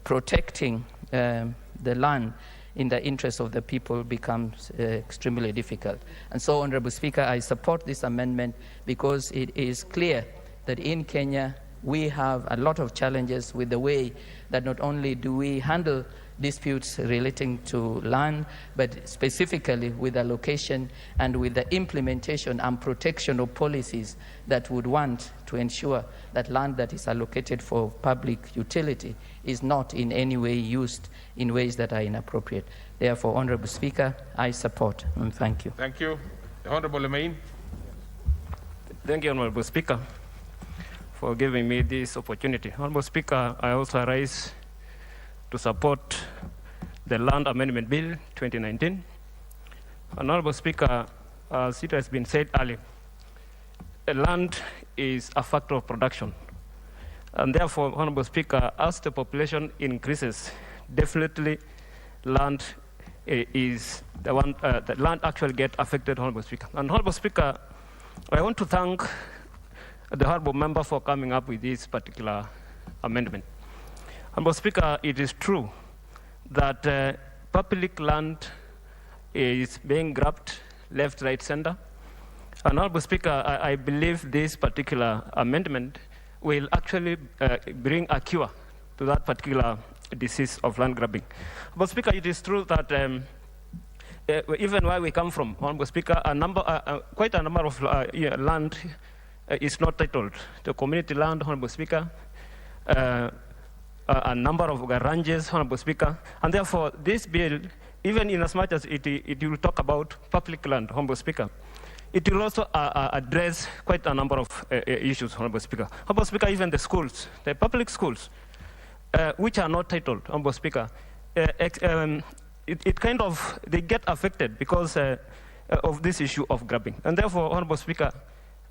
protecting the land in the interest of the people becomes extremely difficult. And so, Honorable Speaker, I support this amendment because it is clear that in Kenya we have a lot of challenges with the way that not only do we handle disputes relating to land, but specifically with allocation and with the implementation and protection of policies that would want to ensure that land that is allocated for public utility is not in any way used in ways that are inappropriate. Therefore, Honorable Speaker, I support and thank you. Thank you. The Honorable Lemain. Thank you, Honorable Speaker, for giving me this opportunity. Honorable Speaker, I also rise to support the Land Amendment Bill 2019. Honorable Speaker, as it has been said earlier, land is a factor of production. And therefore, Honorable Speaker, as the population increases, definitely land is the one, the land actually get affected, Honorable Speaker. And Honorable Speaker, I want to thank the Honorable Member for coming up with this particular amendment. Honorable Speaker, it is true that public land is being grabbed left, right, center. And Honorable Speaker, I believe this particular amendment will actually bring a cure to that particular disease of land grabbing. Honorable Speaker, it is true that even where we come from, Honorable Speaker, quite a number of land is not titled. The community land, Honorable Speaker, a number of ranches, Honorable Speaker, and therefore this bill, even in as much as it will talk about public land, Honorable Speaker, it will also address quite a number of issues, Honorable Speaker. Honorable Speaker, even the schools, the public schools, which are not titled, Honorable Speaker, it kind of, they get affected because of this issue of grabbing. And therefore, Honorable Speaker,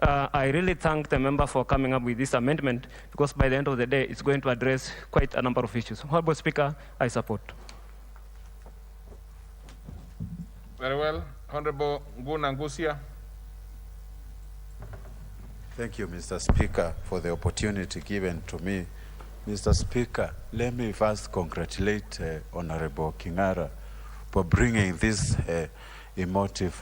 I really thank the member for coming up with this amendment because by the end of the day, it's going to address quite a number of issues. Honorable Speaker, I support. Very well. Honorable Ngusia. Thank you, Mr. Speaker, for the opportunity given to me. Mr. Speaker, let me first congratulate Honorable Kingara for bringing this emotive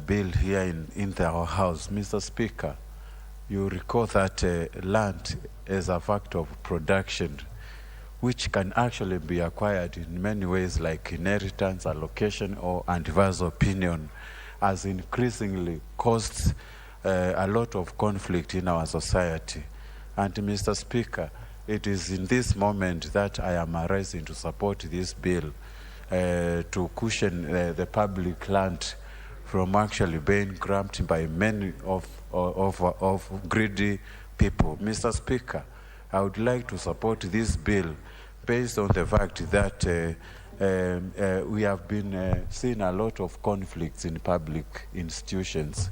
bill here in our House. Mr. Speaker, you recall that land is a factor of production which can actually be acquired in many ways like inheritance, allocation, or adverse opinion, as increasingly caused a lot of conflict in our society. And Mr. Speaker, it is in this moment that I am arising to support this bill to cushion the public land from actually being grabbed by many of greedy people. Mr. Speaker, I would like to support this bill based on the fact that we have been seeing a lot of conflicts in public institutions.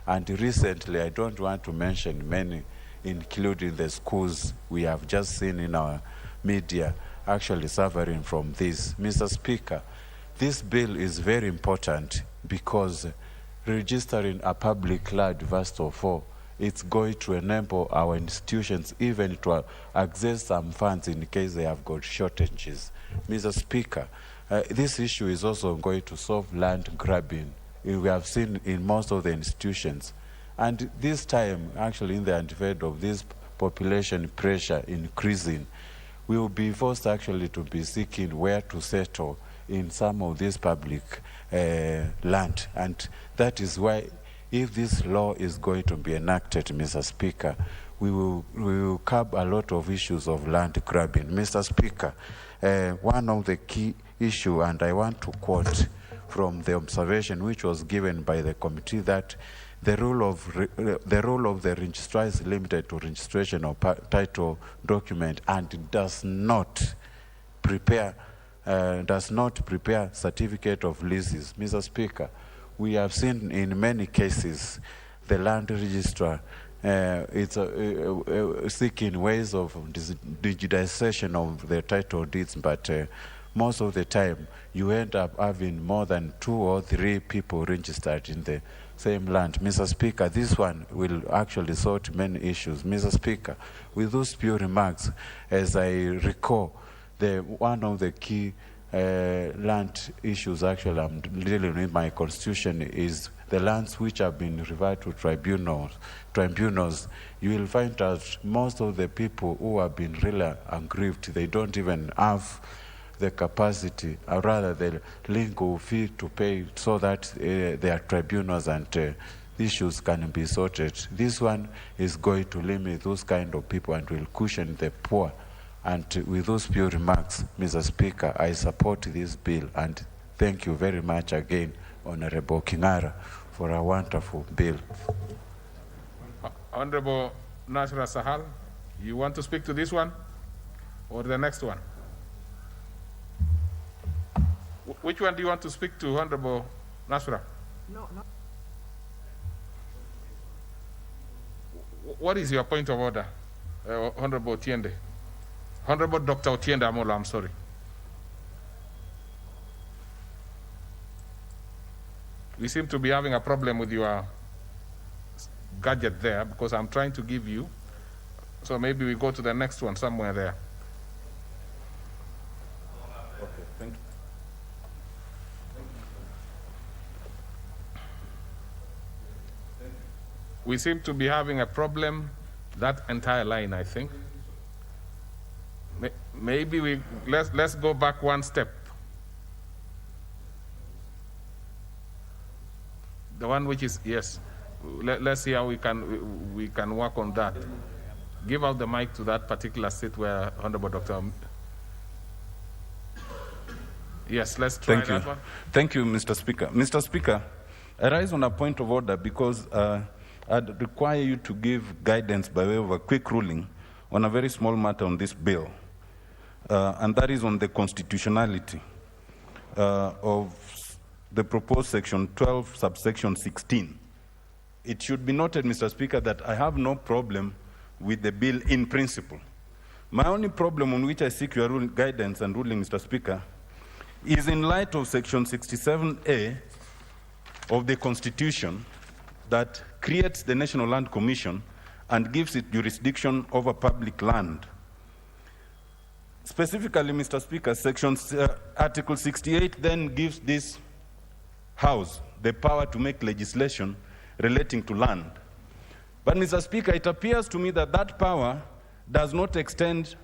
And recently, I don't want to mention many, including the schools we have just seen in our media actually suffering from this. Mr. Speaker, this bill is very important because registering a public land, first of all, it's going to enable our institutions even to access some funds in case they have got shortages. Mr. Speaker, this issue is also going to solve land grabbing. We have seen in most of the institutions. And this time, actually, in the event of this population pressure increasing, we will be forced actually to be seeking where to settle in some of this public land. And that is why, if this law is going to be enacted, Mr. Speaker, we will curb a lot of issues of land grabbing. Mr. Speaker, one of the key issues, and I want to quote from the observation which was given by the committee, that the role of the registrar is limited to registration of title document and does not prepare certificate of leases. Mr. Speaker, we have seen in many cases the land registrar seeking ways of digitization of the title deeds, but most of the time you end up having more than 2 or 3 people registered in the same land. Mr. Speaker, this one will actually sort many issues. Mr. Speaker, with those few remarks, as I recall, one of the key land issues actually I'm dealing with my constitution is the lands which have been referred to tribunals. You will find that most of the people who have been really aggrieved, they don't even have the capacity, or rather the legal fee to pay so that their tribunals and issues can be sorted. This one is going to limit those kind of people and will cushion the poor. And with those few remarks, Mr. Speaker, I support this bill, and thank you very much again, Honorable Kingara, for a wonderful bill. Honorable Nasra Sahal, you want to speak to this one or the next one? Which one do you want to speak to, Honorable Nasra? No. What is your point of order, Honorable Otiende? Honorable Dr. Otiende Amola, I'm sorry. We seem to be having a problem with your gadget there because I'm trying to give you. So maybe we go to the next one somewhere there. Okay, thank you. We seem to be having a problem, that entire line, I think. Maybe let's go back one step. The one which is, yes. Let's see how we can work on that. Give out the mic to that particular seat where Honorable Dr. Yes, let's try that one. Thank you, Mr. Speaker. Mr. Speaker, I rise on a point of order because I'd require you to give guidance by way of a quick ruling on a very small matter on this bill, and that is on the constitutionality of the proposed section 12, subsection 16. It should be noted, Mr. Speaker, that I have no problem with the bill in principle. My only problem on which I seek your guidance and ruling, Mr. Speaker, is in light of section 67A of the Constitution that creates the National Land Commission and gives it jurisdiction over public land. Specifically, Mr. Speaker, Article 68 then gives this House the power to make legislation relating to land. But, Mr. Speaker, it appears to me that that power does not extend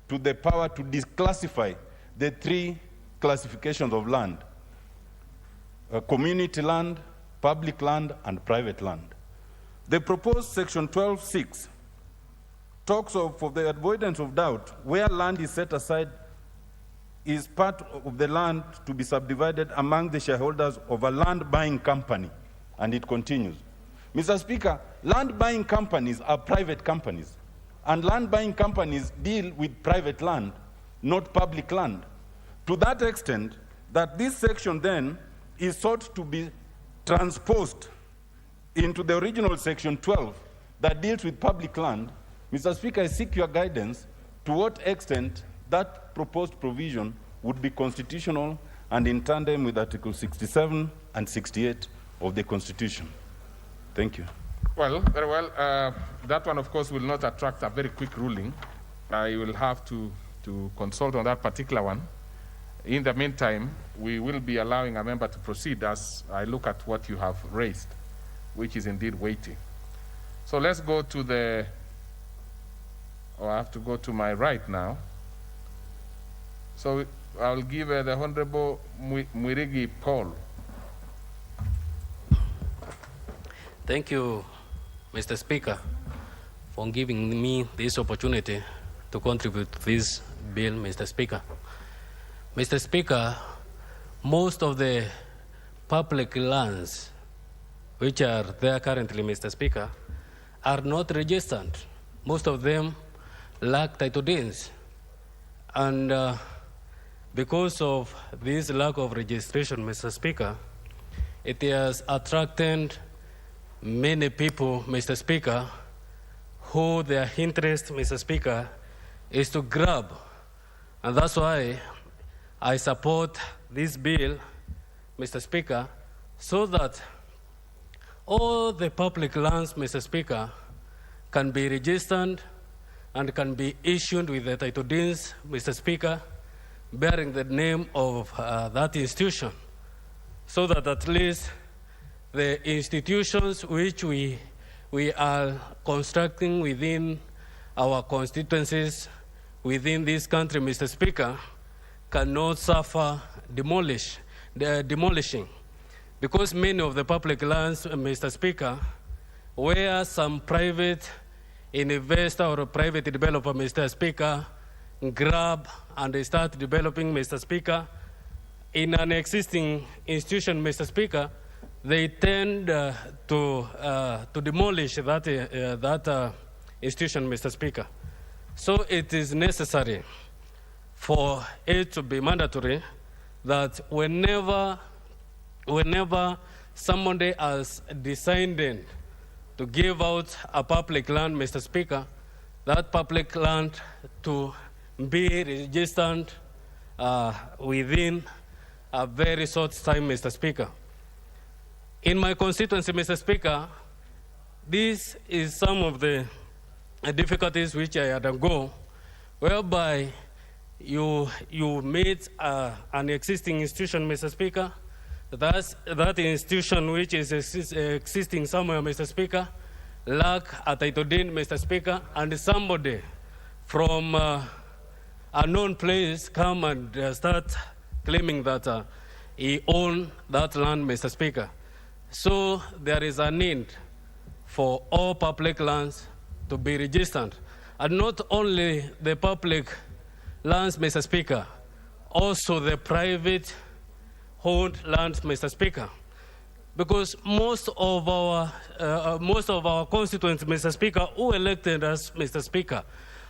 to the power to declassify the 3 classifications of land: community land, public land, and private land. The proposed section 12.6 talks of, for the avoidance of doubt, where land is set aside is part of the land to be subdivided among the shareholders of a land buying company. And it continues. Mr. Speaker, land buying companies are private companies. And land buying companies deal with private land, not public land. To that extent, that this section then is sought to be transposed into the original section 12 that deals with public land. Mr. Speaker, I seek your guidance to what extent that proposed provision would be constitutional and in tandem with Article 67 and 68 of the Constitution. Thank you. Well, very well. That one, of course, will not attract a very quick ruling. I will have to consult on that particular one. In the meantime, we will be allowing a member to proceed as I look at what you have raised, which is indeed weighty. So let's go to the, I have to go to my right now. So I'll give the Honorable Mwirigi Paul. Thank you, Mr. Speaker, for giving me this opportunity to contribute to this bill, Mr. Speaker. Mr. Speaker, most of the public lands which are there currently, Mr. Speaker, are not registered. Most of them lack title deeds. And because of this lack of registration, Mr. Speaker, it has attracted many people, Mr. Speaker, who their interest, Mr. Speaker, is to grab. And that's why I support this bill, Mr. Speaker, so that all the public lands, Mr. Speaker, can be registered and can be issued with the title deeds, Mr. Speaker, bearing the name of that institution, so that at least the institutions which we are constructing within our constituencies within this country, Mr. Speaker, cannot suffer demolishing. Because many of the public lands, Mr. Speaker, where some private investor or a private developer, Mr. Speaker, grab and they start developing, Mr. Speaker, in an existing institution, Mr. Speaker, they tend to demolish that institution, Mr. Speaker. So it is necessary for it to be mandatory that whenever somebody has decided to give out a public land, Mr. Speaker, that public land to be registered within a very short time, Mr. Speaker. In my constituency, Mr. Speaker, this is some of the difficulties which I undergo, whereby you meet an existing institution, Mr. Speaker. That institution which is existing somewhere, Mr. Speaker, lack a title deed, Mr. Speaker, and somebody from a known place come and start claiming that he owns that land, Mr. Speaker. So there is a need for all public lands to be registered. And not only the public lands, Mr. Speaker, also the private owned lands, Mr. Speaker. Because most of our constituents, Mr. Speaker, who elected us, Mr. Speaker,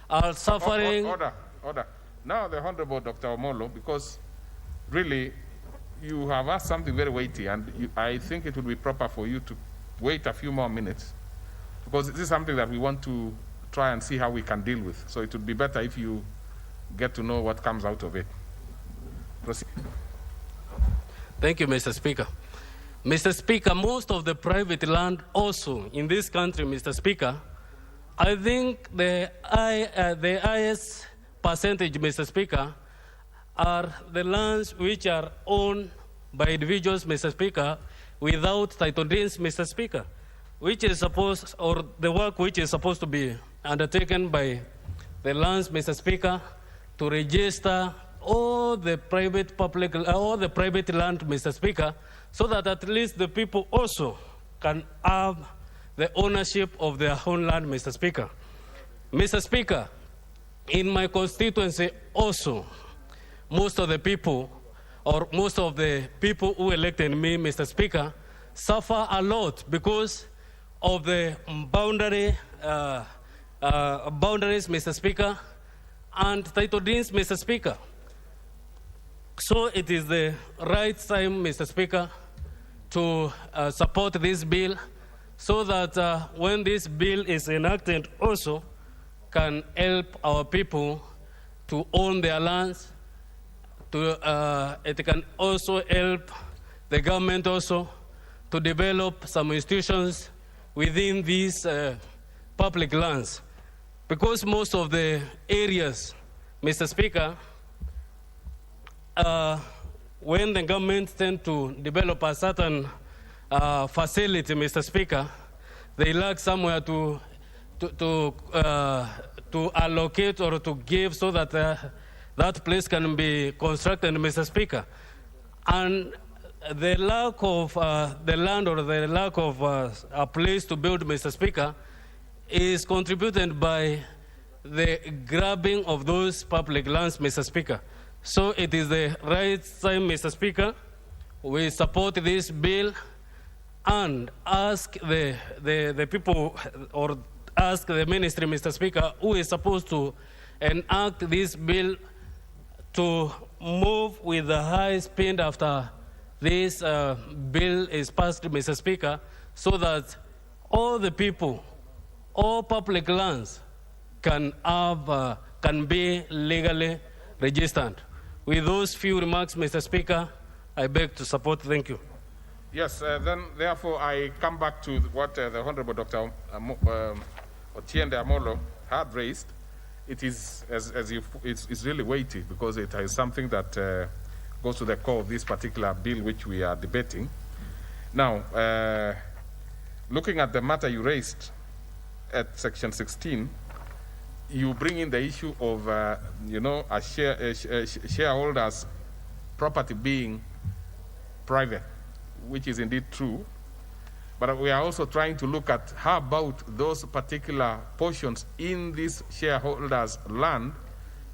are suffering. Order. Now the Honorable Dr. Omolo, because really you have asked something very weighty, and I think it would be proper for you to wait a few more minutes, because this is something that we want to try and see how we can deal with. So it would be better if you get to know what comes out of it. Proceed. Thank you, Mr. Speaker. Mr. Speaker, most of the private land also in this country, Mr. Speaker, I think the highest percentage, Mr. Speaker, are the lands which are owned by individuals, Mr. Speaker, without title deeds, Mr. Speaker, which is supposed, or the work which is supposed to be undertaken by the lands, Mr. Speaker, to register all the private land, Mr. Speaker, so that at least the people also can have the ownership of their own land, Mr. Speaker. Mr. Speaker, in my constituency also, most of the people who elected me, Mr. Speaker, suffer a lot because of the boundaries, Mr. Speaker, and title deeds, Mr. Speaker. So it is the right time, Mr. Speaker, to support this bill so that when this bill is enacted also can help our people to own their lands. It can also help the government also to develop some institutions within these public lands. Because most of the areas, Mr. Speaker, when the government tend to develop a certain facility, Mr. Speaker, they lack somewhere to allocate or to give so that that place can be constructed, Mr. Speaker. And the lack of the land or the lack of a place to build, Mr. Speaker, is contributed by the grabbing of those public lands, Mr. Speaker. So it is the right time, Mr. Speaker, we support this bill and ask the people or ask the ministry, Mr. Speaker, who is supposed to enact this bill to move with a high speed after this bill is passed, Mr. Speaker, so that all the people, all public lands can be legally registered. With those few remarks, Mr. Speaker, I beg to support. Thank you. Yes, then therefore I come back to what the Honorable Dr. Otiende Amolo had raised. It is, it's really weighty because it is something that goes to the core of this particular bill which we are debating. Now, looking at the matter you raised at section 16, you bring in the issue of, a shareholder's property being private, which is indeed true. But we are also trying to look at how about those particular portions in this shareholder's land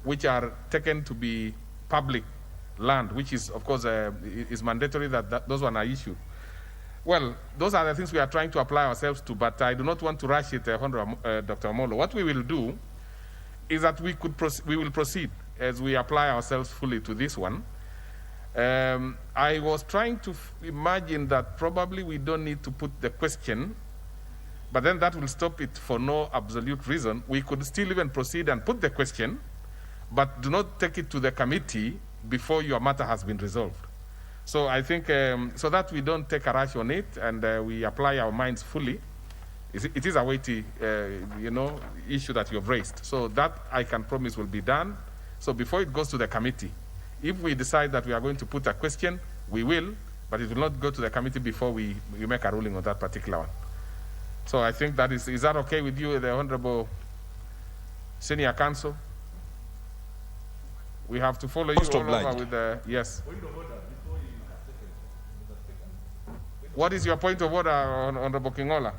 which are taken to be public land, which is, of course, is mandatory that those ones are issued. Well, those are the things we are trying to apply ourselves to, but I do not want to rush it, Dr. Amolo. What we will do is that we will proceed as we apply ourselves fully to this one. I was trying to imagine that probably we don't need to put the question, but then that will stop it for no absolute reason. We could still even proceed and put the question, but do not take it to the committee before your matter has been resolved. So I think, so that we don't take a rush on it and we apply our minds fully. It is a weighty, issue that you have raised. So that I can promise will be done. So before it goes to the committee, if we decide that we are going to put a question, we will, but it will not go to the committee before we make a ruling on that particular one. So I think that is that okay with you, the Honorable Senior Counsel? We have to follow you all over with the, yes. What is your point of order, Honorable Kingola?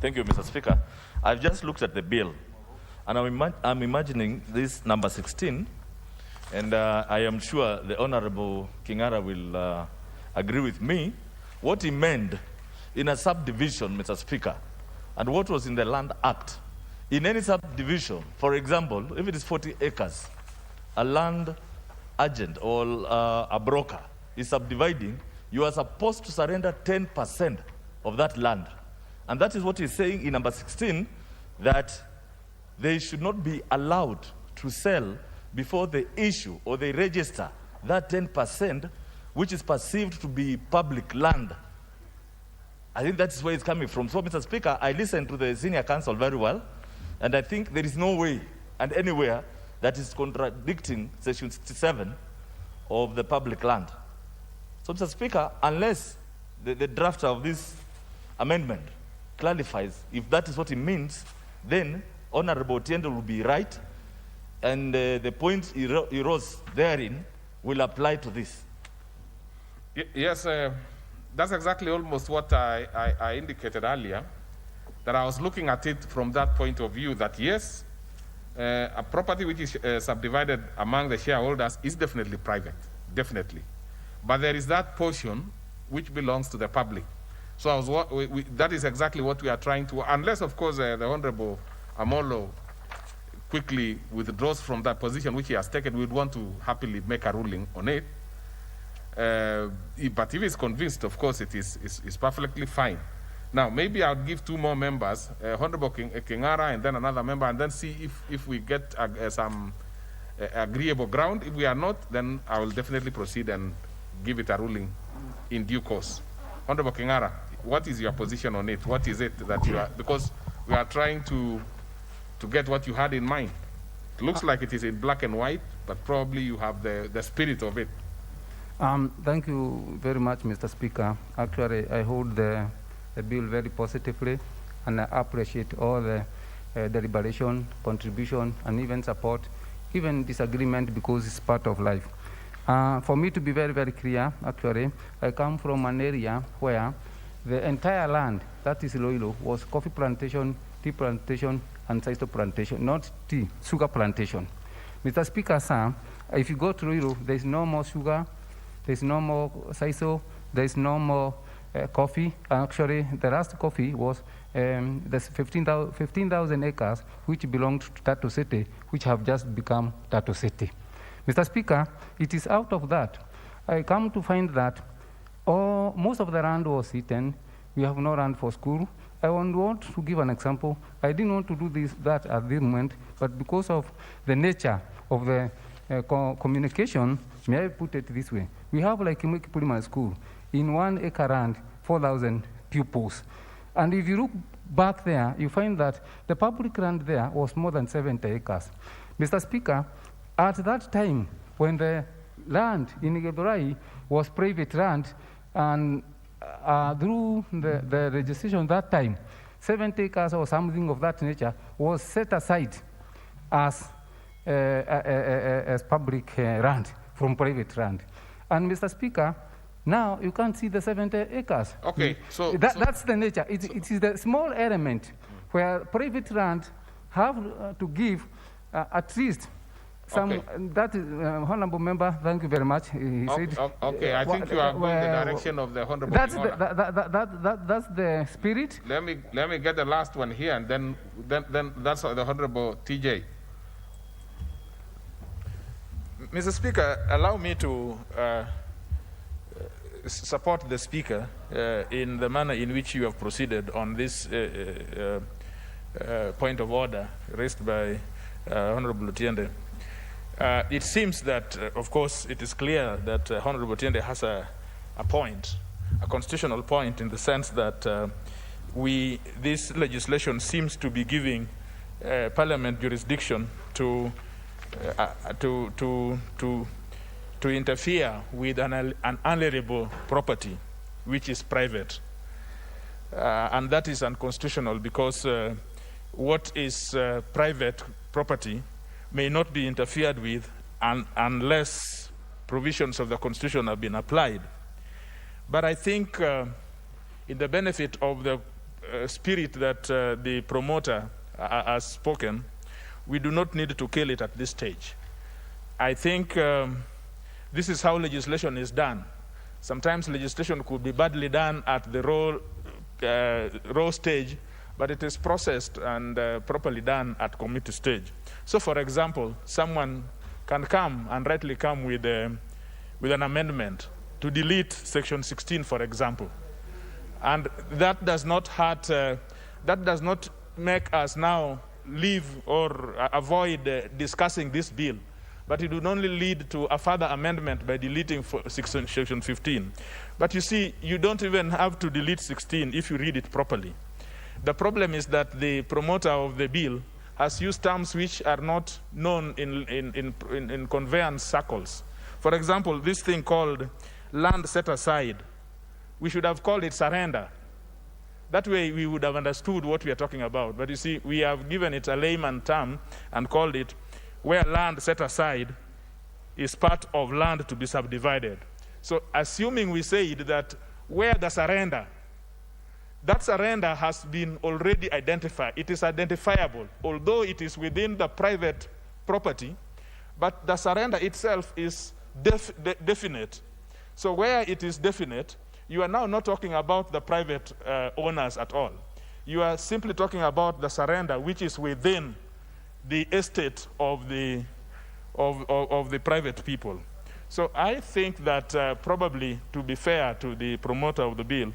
Thank you, Mr. Speaker. I've just looked at the bill, and I'm imagining this number 16, and I am sure the Honorable Kingara will agree with me. What he meant in a subdivision, Mr. Speaker, and what was in the Land Act. In any subdivision, for example, if it is 40 acres, a land agent or a broker is subdividing, you are supposed to surrender 10% of that land. And that is what he's saying in number 16, that they should not be allowed to sell before they issue or they register that 10%, which is perceived to be public land. I think that's where it's coming from. So, Mr. Speaker, I listened to the senior counsel very well, and I think there is no way and anywhere that is contradicting Section 67 of the public land. So, Mr. Speaker, unless the drafter of this amendment clarifies if that is what it means, then Honorable Otiende will be right, and the point he rose therein will apply to this. Yes, that's exactly almost what I indicated earlier. that I was looking at it from that point of view that yes, a property which is subdivided among the shareholders is definitely private, definitely. But there is that portion which belongs to the public. So that is exactly what we are trying to, unless of course the Honorable Amolo quickly withdraws from that position which he has taken, we would want to happily make a ruling on it. But if he's convinced, of course, it is perfectly fine. Now, maybe I'll give two more members, Honorable Kingara and then another member, and then see if we get some agreeable ground. If we are not, then I will definitely proceed and give it a ruling in due course. Honorable Kingara, what is your position on it? What is it that you are, because we are trying to get what you had in mind. It looks like it is in black and white, but probably you have the spirit of it. Thank you very much, Mr. Speaker. Actually, I hold the bill very positively, and I appreciate all the deliberation, contribution, and even support, even disagreement, because it's part of life. For me to be very, very clear, actually, I come from an area where the entire land, that is Iloilo, was coffee plantation, tea plantation, and sisal plantation, not tea, sugar plantation. Mr. Speaker, sir, if you go to Iloilo, there's no more sugar, there's no more sisal, there's no more coffee. Actually, the last coffee was there's 15,000 acres which belonged to Tatu City, which have just become Tatu City. Mr. Speaker, it is out of that. I come to find that most of the land was eaten. We have no land for school. I want to give an example. I didn't want to do that at this moment, but because of the nature of the communication, may I put it this way. We have like Kimweki Primary School, in 1 acre land, 4,000 pupils. And if you look back there, you find that the public land there was more than 70 acres. Mr. Speaker, at that time, when the land in Igeburai was private land, and through the registration that time, 70 acres or something of that nature was set aside as public land from private land. And Mr. Speaker, now you can't see the 70 acres. Okay, so that's the nature. It is the small element where private land have to give at least some. Okay. That is, honorable member, thank you very much. He said, okay, I think you are going the direction of the honorable. That's that's the spirit. Let me get the last one here, and then that's the honorable TJ. Mr. Speaker, allow me to support the Speaker in the manner in which you have proceeded on this point of order raised by Honorable Otiende. It seems that, of course, it is clear that Honorable Otiende has a point, a constitutional point, in the sense that this legislation seems to be giving Parliament jurisdiction to interfere with an unalienable property which is private. And that is unconstitutional because what is private property may not be interfered with unless provisions of the Constitution have been applied. But I think in the benefit of the spirit that the promoter has spoken, we do not need to kill it at this stage. I think this is how legislation is done. Sometimes legislation could be badly done at the raw stage, but it is processed and properly done at committee stage. So, for example, someone can come and rightly come with an amendment to delete Section 16, for example, and that does not hurt. That does not make us now leave or avoid discussing this bill, but it would only lead to a further amendment by deleting Section 15. But you see, you don't even have to delete 16 if you read it properly. The problem is that the promoter of the bill has used terms which are not known in conveyance circles. For example, this thing called land set aside, we should have called it surrender. That way we would have understood what we are talking about. But you see, we have given it a layman term and called it where land set aside is part of land to be subdivided. So assuming we said that where the surrender that surrender has been already identified. It is identifiable, although it is within the private property, but the surrender itself is definite. So where it is definite, you are now not talking about the private owners at all. You are simply talking about the surrender, which is within the estate of the private people. So I think that probably, to be fair to the promoter of the bill,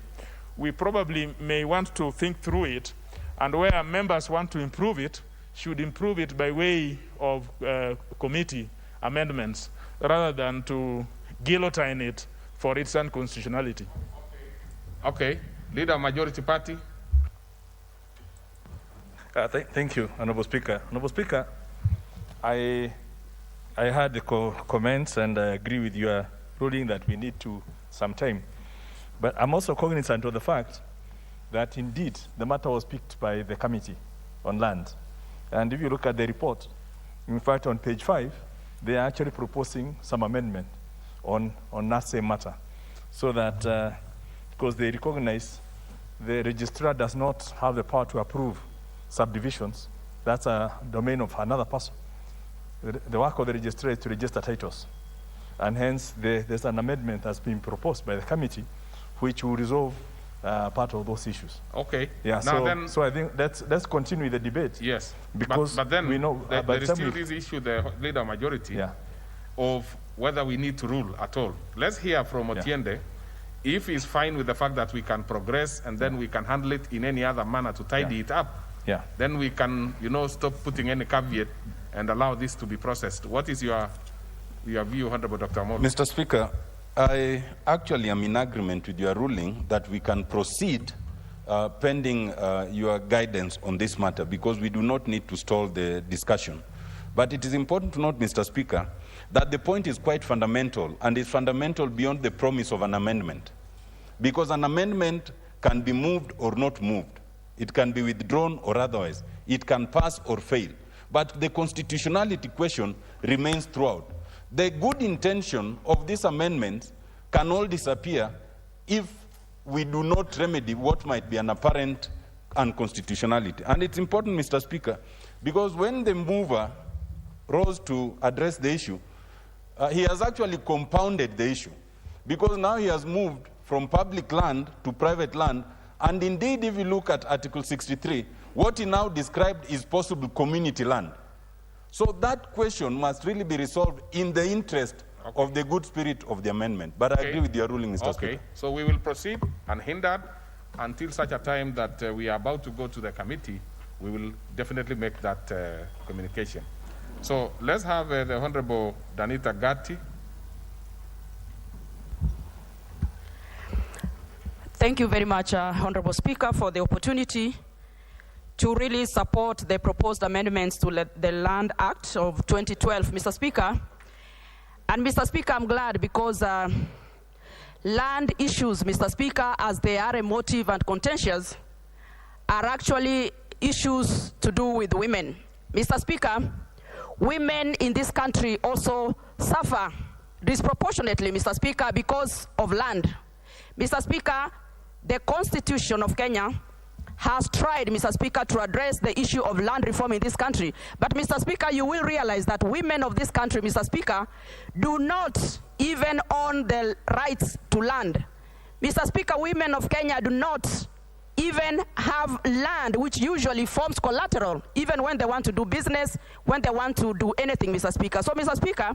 we probably may want to think through it, and where members want to improve it, should improve it by way of committee amendments, rather than to guillotine it for its unconstitutionality. Okay, Leader of Majority Party. Thank you, Honorable Speaker. Honorable Speaker, I heard the comments and I agree with your ruling that we need some time. But I'm also cognizant of the fact that indeed the matter was picked by the Committee on Land. And if you look at the report, in fact on page 5, they are actually proposing some amendment on that same matter. So that, because they recognize the registrar does not have the power to approve subdivisions, that's a domain of another person. The work of the registrar is to register titles. And hence, there's an amendment that's been proposed by the committee which will resolve part of those issues. Okay. Yeah. So I think let's continue the debate. Yes. Because but then we know there is still this issue, the leader majority, of whether we need to rule at all. Let's hear from Otiende. If he's fine with the fact that we can progress and then we can handle it in any other manner to tidy it up, then we can, stop putting any caveat and allow this to be processed. What is your view, Honorable Dr. Amolo? Mr. Speaker, I actually am in agreement with your ruling that we can proceed pending your guidance on this matter, because we do not need to stall the discussion. But it is important to note, Mr. Speaker, that the point is quite fundamental, and is fundamental beyond the promise of an amendment. Because an amendment can be moved or not moved. It can be withdrawn or otherwise. It can pass or fail. But the constitutionality question remains throughout. The good intention of this amendment can all disappear if we do not remedy what might be an apparent unconstitutionality. And it's important, Mr. Speaker, because when the mover rose to address the issue, he has actually compounded the issue, because now he has moved from public land to private land, and indeed, if you look at Article 63, what he now described is possible community land. So that question must really be resolved in the interest of the good spirit of the amendment. But I agree with your ruling, Mr. Speaker. So we will proceed unhindered until such a time that we are about to go to the committee. We will definitely make that communication. So let's have the Honorable Danita Gatti. Thank you very much, Honorable Speaker, for the opportunity to really support the proposed amendments to the Land Act of 2012, Mr. Speaker. And Mr. Speaker, I'm glad because land issues, Mr. Speaker, as they are emotive and contentious, are actually issues to do with women. Mr. Speaker, women in this country also suffer disproportionately, Mr. Speaker, because of land. Mr. Speaker, the Constitution of Kenya has tried, Mr. Speaker, to address the issue of land reform in this country. But, Mr. Speaker, you will realize that women of this country, Mr. Speaker, do not even own the rights to land. Mr. Speaker, women of Kenya do not even have land, which usually forms collateral, even when they want to do business, when they want to do anything, Mr. Speaker. So, Mr. Speaker,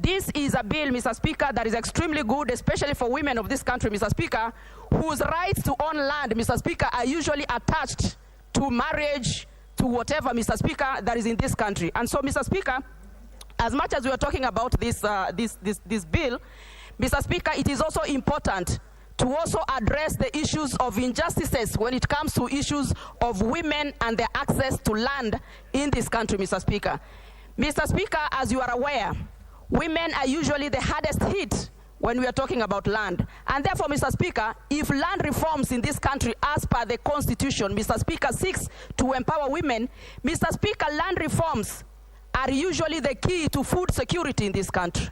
this is a bill, Mr. Speaker, that is extremely good, especially for women of this country, Mr. Speaker, whose rights to own land, Mr. Speaker, are usually attached to marriage, to whatever, Mr. Speaker, that is in this country. And so, Mr. Speaker, as much as we are talking about this bill, Mr. Speaker, it is also important to also address the issues of injustices when it comes to issues of women and their access to land in this country, Mr. Speaker. Mr. Speaker, as you are aware, women are usually the hardest hit when we are talking about land. And therefore, Mr. Speaker, if land reforms in this country as per the Constitution, Mr. Speaker, seeks to empower women, Mr. Speaker, land reforms are usually the key to food security in this country.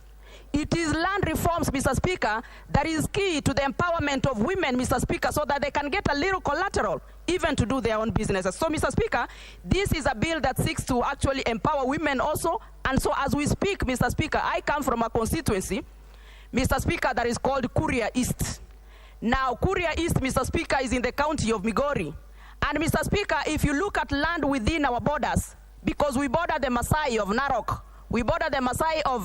It is land reforms, Mr. Speaker, that is key to the empowerment of women, Mr. Speaker, so that they can get a little collateral, even to do their own businesses. So, Mr. Speaker, this is a bill that seeks to actually empower women also. And so as we speak, Mr. Speaker, I come from a constituency, Mr. Speaker, that is called Kuria East. Now, Kuria East, Mr. Speaker, is in the county of Migori. And Mr. Speaker, if you look at land within our borders, because we border the Maasai of Narok, we border the Maasai of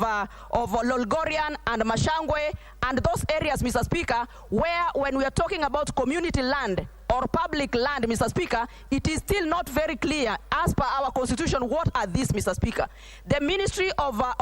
Lolgorian and Mashangwe, and those areas, Mr. Speaker, where when we are talking about community land or public land, Mr. Speaker, it is still not very clear as per our constitution what are these, Mr. Speaker. The Ministry of Lands,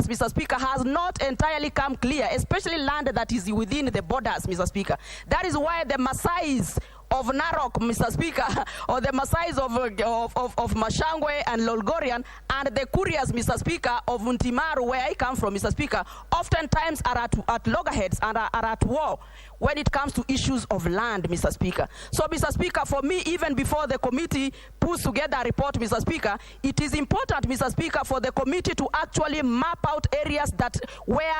Mr. Speaker, has not entirely come clear, especially land that is within the borders, Mr. Speaker. That is why the Maasais of Narok, Mr. Speaker, or the Maasais of Mashangwe and Lolgorian, and the Kurias, Mr. Speaker, of Untimaru, where I come from, Mr. Speaker, oftentimes are at loggerheads and are at war when it comes to issues of land, Mr. Speaker. So, Mr. Speaker, for me, even before the committee puts together a report, Mr. Speaker, it is important, Mr. Speaker, for the committee to actually map out areas that where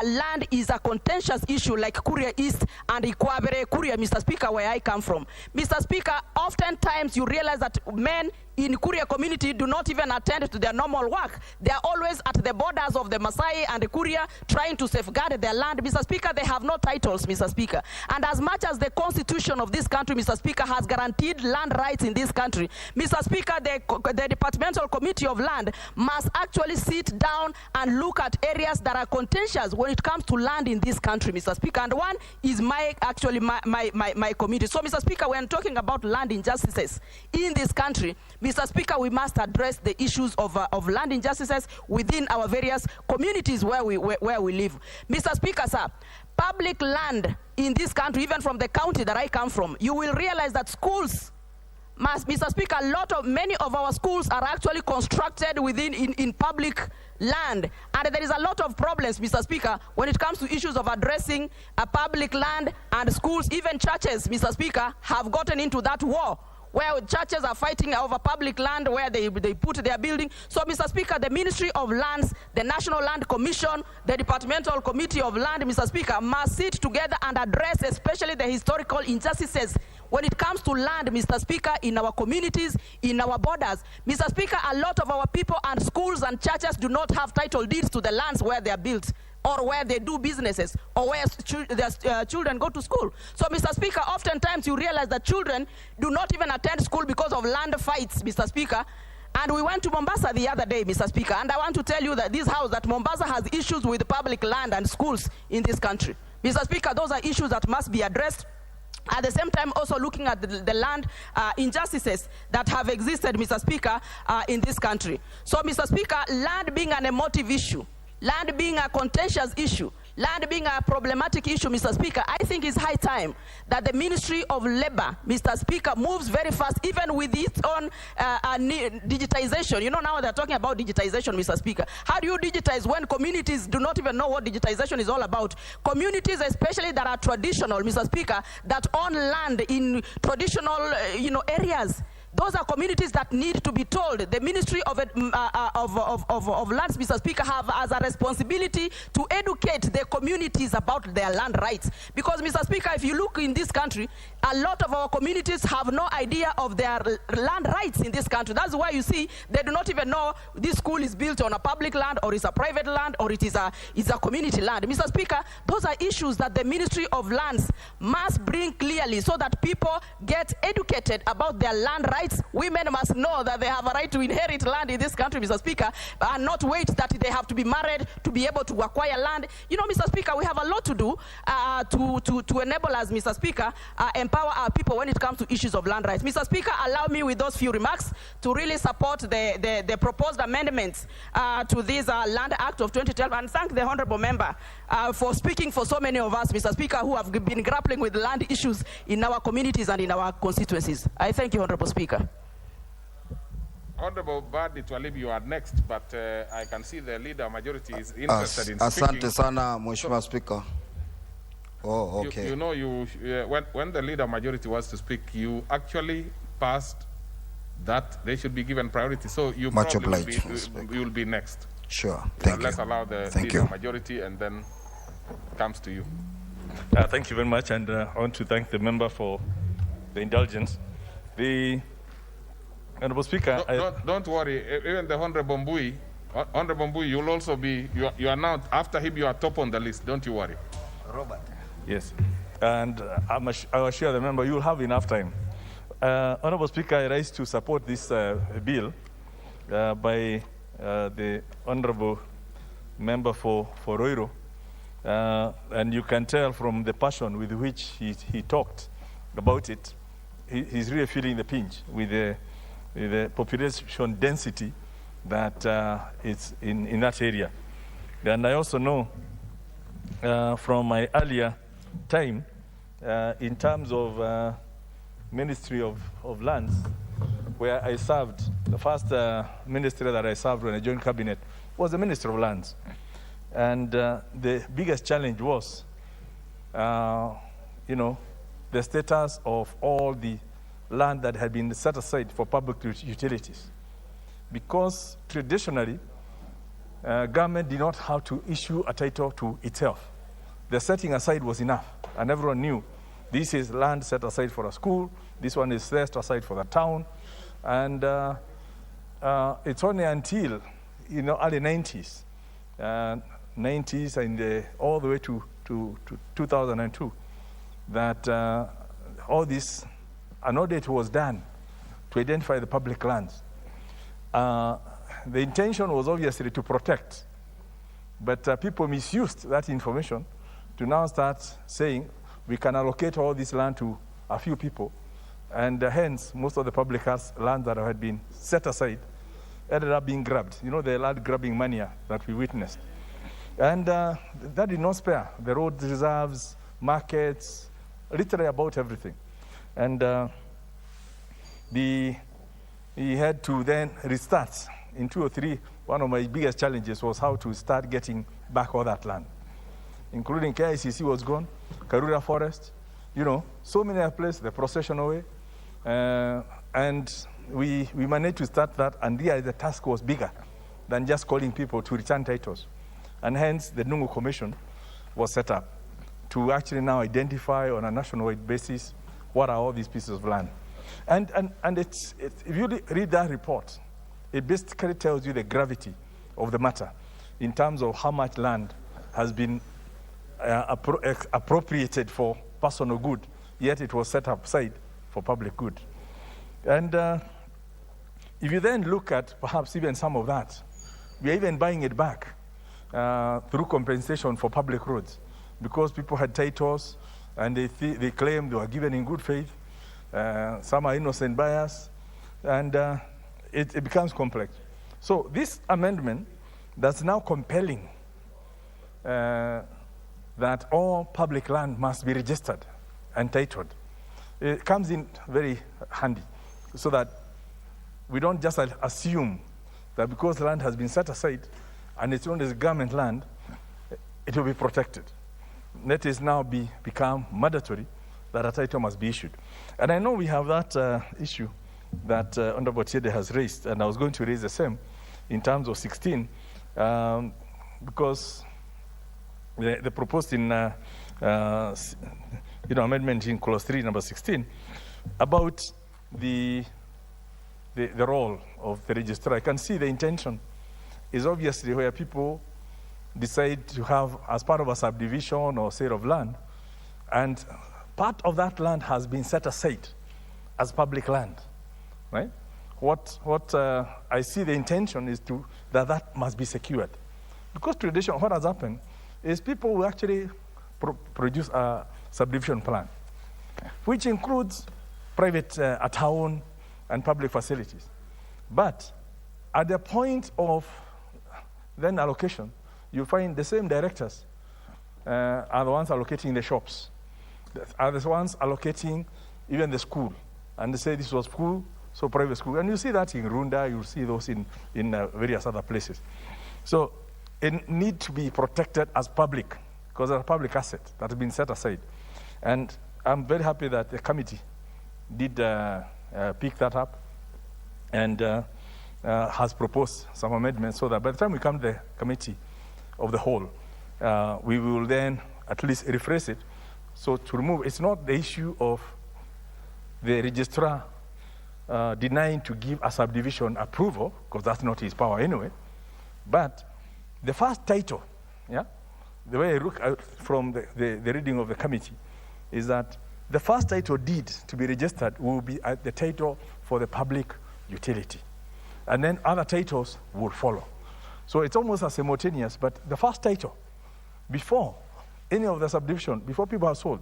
land is a contentious issue, like Kuria East and Ikwabere, Kuria, Mr. Speaker, where I come from. Mr. Speaker, oftentimes you realize that men in Kuria community do not even attend to their normal work. They are always at the borders of the Maasai and the Kuria trying to safeguard their land. Mr. Speaker, they have no titles, Mr. Speaker. And as much as the constitution of this country, Mr. Speaker, has guaranteed land rights in this country, Mr. Speaker, the Departmental Committee of Land must actually sit down and look at areas that are contentious when it comes to land in this country, Mr. Speaker. And one is my committee. So, Mr. Speaker, when talking about land injustices in this country, Mr. Speaker, we must address the issues of land injustices within our various communities where we live. Mr. Speaker, sir, public land in this country, even from the county that I come from, you will realize that schools Mr. Speaker, many of our schools are actually constructed in public land, and there is a lot of problems, Mr. Speaker, when it comes to issues of addressing public land and schools. Even churches, Mr. Speaker, have gotten into that war, where churches are fighting over public land where they put their building. So, Mr. Speaker, the Ministry of Lands, the National Land Commission, the Departmental Committee of Land, Mr. Speaker, must sit together and address especially the historical injustices when it comes to land, Mr. Speaker, in our communities, in our borders. Mr. Speaker, a lot of our people and schools and churches do not have title deeds to the lands where they are built, or where they do businesses, or where their children go to school. So, Mr. Speaker, oftentimes you realize that children do not even attend school because of land fights, Mr. Speaker. And we went to Mombasa the other day, Mr. Speaker, and I want to tell you that that Mombasa has issues with public land and schools in this country. Mr. Speaker, those are issues that must be addressed. At the same time, also looking at the land injustices that have existed, Mr. Speaker, in this country. So, Mr. Speaker, land being an emotive issue, land being a contentious issue, land being a problematic issue, Mr. Speaker, I think it's high time that the Ministry of Labor, Mr. Speaker, moves very fast, even with its own digitization. You know, now they're talking about digitization, Mr. Speaker. How do you digitize when communities do not even know what digitization is all about? Communities, especially that are traditional, Mr. Speaker, that own land in traditional, areas. Those are communities that need to be told. The Ministry of Lands, Mr. Speaker, have as a responsibility to educate the communities about their land rights. Because, Mr. Speaker, if you look in this country, a lot of our communities have no idea of their land rights in this country. That's why you see they do not even know this school is built on a public land, or it's a private land, or it's a community land. Mr. Speaker, those are issues that the Ministry of Lands must bring clearly so that people get educated about their land rights. Women must know that they have a right to inherit land in this country, Mr. Speaker, and not wait that they have to be married to be able to acquire land. You know, Mr. Speaker, we have a lot to do to enable us, Mr. Speaker, empower our people when it comes to issues of land rights. Mr. Speaker, allow me with those few remarks to really support the proposed amendments to this Land Act of 2012, and thank the Honourable Member for speaking for so many of us, Mr. Speaker, who have been grappling with land issues in our communities and in our constituencies. I thank you, Honourable Speaker. Honorable Badi Twalib, you are next, but I can see the leader majority is interested in speaking. Asante sana, Mheshimiwa Speaker. Oh, okay. You know, when the leader majority was to speak, you actually passed that they should be given priority. So you Much probably obliged, will be next. Sure. Thank Let's you. allow the Thank leader you. majority and then comes to you. Thank you very much, and I want to thank the member for the indulgence. The Honorable Speaker, Don't worry. Even the Honorable Mbui, you'll also be, you are now, after him, you are top on the list. Don't you worry. Robert. yes, and I assure the member you'll have enough time. Honorable Speaker, I rise to support this bill by the Honorable Member for Roiro. And you can tell from the passion with which he talked about it, he's really feeling the pinch with the population density that is in that area. And I also know from my earlier time, in terms of Ministry of Lands, where I served, the first ministry that I served when I joined cabinet was the Ministry of Lands. And the biggest challenge was, the status of all the land that had been set aside for public utilities. Because traditionally, government did not have to issue a title to itself. The setting aside was enough, and everyone knew this is land set aside for a school, this one is set aside for the town, and it's only until early 90s, 90s and all the way to 2002 that all this, an audit was done to identify the public lands. The intention was obviously to protect, but people misused that information to now start saying we can allocate all this land to a few people, and hence most of the public lands that had been set aside ended up being grabbed. The land grabbing mania that we witnessed. And that did not spare the road reserves, markets, literally about everything. And he had to then restart in 2 or 3. One of my biggest challenges was how to start getting back all that land, including KICC was gone, Karura Forest, so many places, the processional way. And we managed to start that, and the task was bigger than just calling people to return titles. And hence, the Nungu Commission was set up to actually now identify on a nationwide basis what are all these pieces of land. And if you read that report, it basically tells you the gravity of the matter in terms of how much land has been appropriated for personal good, yet it was set aside for public good. And if you then look at perhaps even some of that, we are even buying it back through compensation for public roads, because people had titles and they claimed they were given in good faith. Some are innocent buyers, and it becomes complex. So this amendment that's now compelling that all public land must be registered and titled, it comes in very handy, so that we don't just assume that because land has been set aside and it's known as government land, it will be protected. Let it now become mandatory that a title must be issued. And I know we have that issue that Honorable Chede has raised, and I was going to raise the same in terms of 16, because the proposed in amendment in clause 3, number 16, about the role of the registrar. I can see the intention is obviously where people decide to have, as part of a subdivision or sale of land, and part of that land has been set aside as public land, right? What I see the intention is that must be secured. Because tradition, what has happened is people will actually produce a subdivision plan, which includes private, a town, and public facilities. But at the point of then allocation, you find the same directors are the ones allocating the shops, are the ones allocating even the school. And they say this was school, so private school. And you see that in Runda, you see those in various other places. So it needs to be protected as public, because it's a public asset that has been set aside. And I'm very happy that the committee did pick that up. And has proposed some amendments so that by the time we come to the committee of the whole, we will then at least rephrase it. So to remove, it's not the issue of the registrar denying to give a subdivision approval, because that's not his power anyway, but the first title, yeah, the way I look at from the reading of the committee is that the first title deed to be registered will be the title for the public utility. And then other titles will follow. So it's almost as simultaneous, but the first title, before any of the subdivision, before people are sold,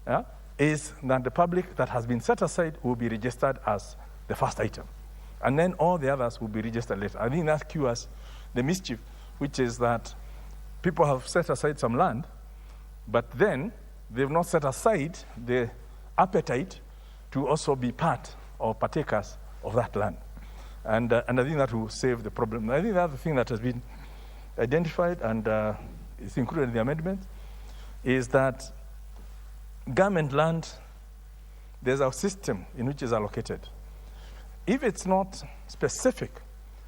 yeah, is that the public that has been set aside will be registered as the first item. And then all the others will be registered later. I think that cures the mischief, which is that people have set aside some land, but then they've not set aside the appetite to also be part or partakers of that land. And I think that will save the problem. I think the other thing that has been identified and is included in the amendment is that government land, there's a system in which it's allocated. If it's not specific,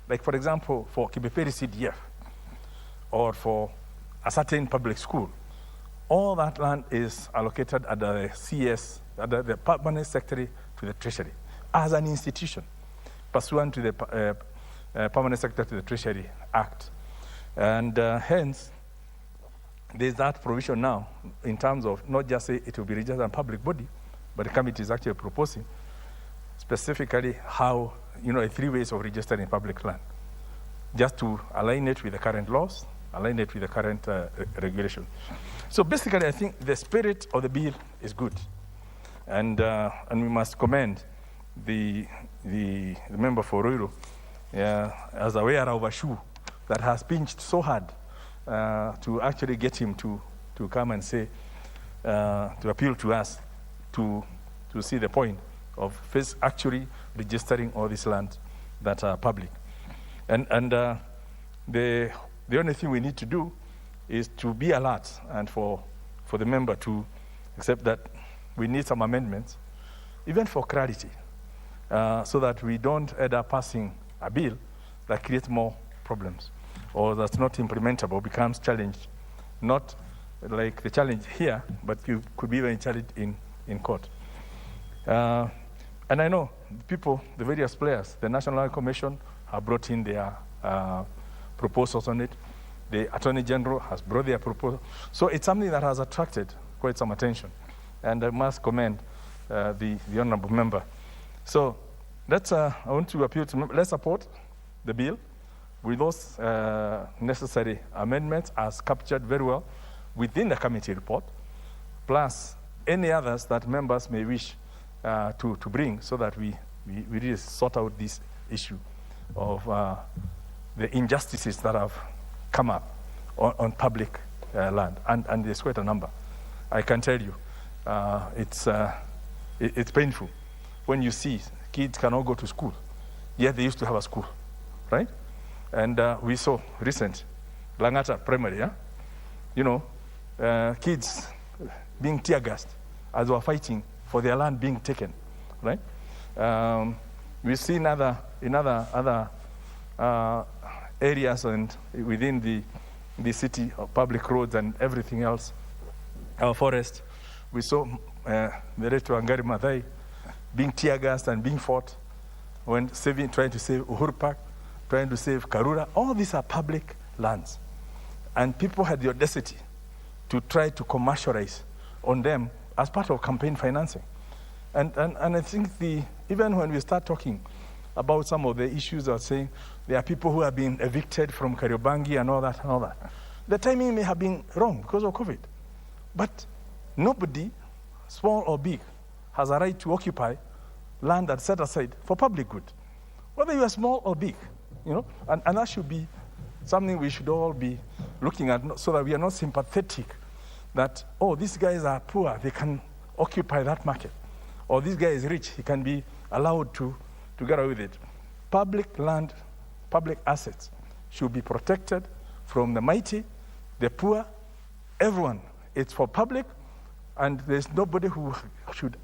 like for example, for Kibeperi CDF or for a certain public school, all that land is allocated at the CS, at the Permanent Secretary to the Treasury, as an institution, pursuant to the Permanent Secretary to the Treasury Act. And hence, there's that provision now in terms of not just say it will be registered as a public body, but the committee is actually proposing specifically how, you know, 3 ways of registering public land, just to align it with the current laws, align it with the current regulation. So basically, I think the spirit of the bill is good. And we must commend the member for Ruiru as a wearer of a shoe that has pinched so hard to actually get him to come and say, to appeal to us to see the point of first actually registering all these lands that are public. And the only thing we need to do is to be alert and for the member to accept that we need some amendments, even for clarity, so that we don't end up passing a bill that creates more problems or that's not implementable, becomes challenged, not like the challenge here, but you could be even challenged in court. And I know people, the various players, the National Land Commission have brought in their proposals on it. The Attorney General has brought their proposal. So it's something that has attracted quite some attention. And I must commend the honorable member. So I want to appeal to let's support the bill with those necessary amendments as captured very well within the committee report, plus any others that members may wish to bring so that we really sort out this issue of the injustices that have come up on public land. And there's quite a number. I can tell you, it's painful when you see kids cannot go to school, yet they used to have a school, right? And we saw recent, Langata Primary, yeah? You know, kids being tear gassed as they were fighting for their land being taken, right? We've seen in other areas and within the city of public roads and everything else, our forest. We saw the Reto Angari Maathai being tear gassed and being fought when trying to save Uhuru Park, trying to save Karura. All these are public lands. And people had the audacity to try to commercialize on them as part of campaign financing. And I think even when we start talking about some of the issues of saying there are people who have been evicted from Kariobangi and all that, the timing may have been wrong because of COVID. But nobody, small or big, has a right to occupy land that's set aside for public good, whether you are small or big, you know, and that should be something we should all be looking at so that we are not sympathetic that, oh, these guys are poor, they can occupy that market, or this guy is rich, he can be allowed to get away with it. Public land, public assets should be protected from the mighty, the poor, everyone. It's for public, and there's nobody who should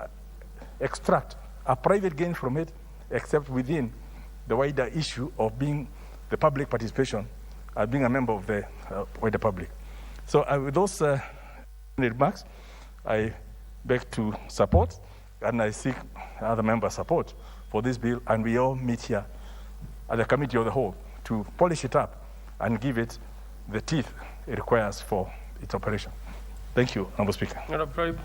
extract a private gain from it except within the wider issue of being the public participation, being a member of the wider public. So with those remarks, I beg to support, and I seek other members' support for this bill, and we all meet here at the committee of the whole to polish it up and give it the teeth it requires for its operation. Thank you, Honourable Speaker.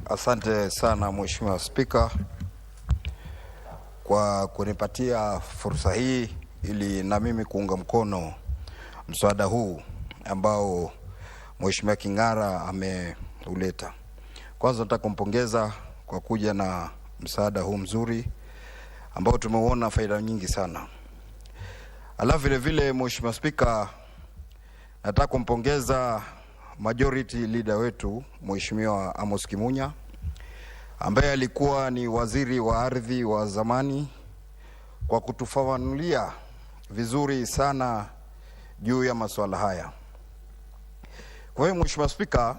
Asante sana Mheshimiwa Spika kwa kunipatia fursa hii ili na mimi kuunga mkono mswada huu ambao Mheshimiwa King'ara ameuleta. Kwanza nataka kumpongeza kwa kuja na msaada huu mzuri ambao tumeuona faida nyingi sana. Alafu vile vile Mheshimiwa Spika, nataka kumpongeza majority leader wetu Mheshimiwa Amos Kimunya ambaye alikuwa ni waziri wa ardhi wa zamani kwa kutufafanulia vizuri sana juu ya masuala haya. Kwa hiyo Mheshimiwa Spika,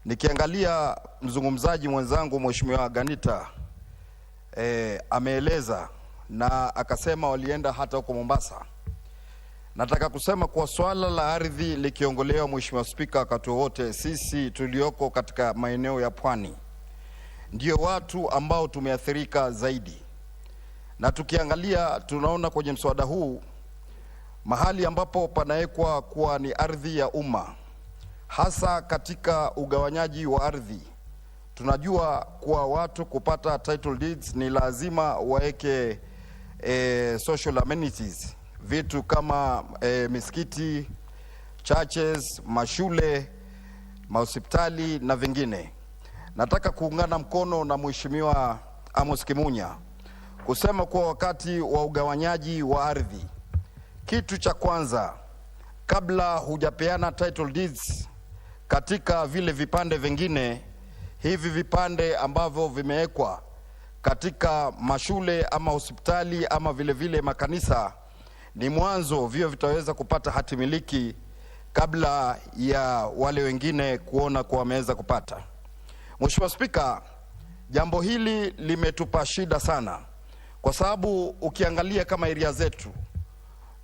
nikiangalia mzungumzaji mwenzangu Mheshimiwa Ganita ameeleza na akasema walienda hata huko Mombasa. Nataka kusema kwa swala la ardhi likiongolewa Mheshimiwa Spika, wakati wote sisi tulioko katika maeneo ya pwani ndio watu ambao tumeathirika zaidi. Na tukiangalia tunaona kwenye mswada huu mahali ambapo panawekwa kuwa ni ardhi ya umma, hasa katika ugawanyaji wa ardhi. Tunajua kuwa watu kupata title deeds ni lazima waeke social amenities, vitu kama misikiti, churches, mashule, mahospitali na vingine. Nataka kuungana mkono na Mheshimiwa Amos Kimunya kusema kuwa wakati wa ugawanyaji wa ardhi, kitu cha kwanza kabla hujapeana title deeds katika vile vipande vingine, hivi vipande ambavyo vimewekwa katika mashule ama hospitali ama vile vile makanisa, ni mwanzo vio vitaweza kupata hati miliki kabla ya wale wengine kuona kuwa wameweza kupata. Mheshimiwa Spika, jambo hili limetupa shida sana kwa sababu ukiangalia kama area zetu,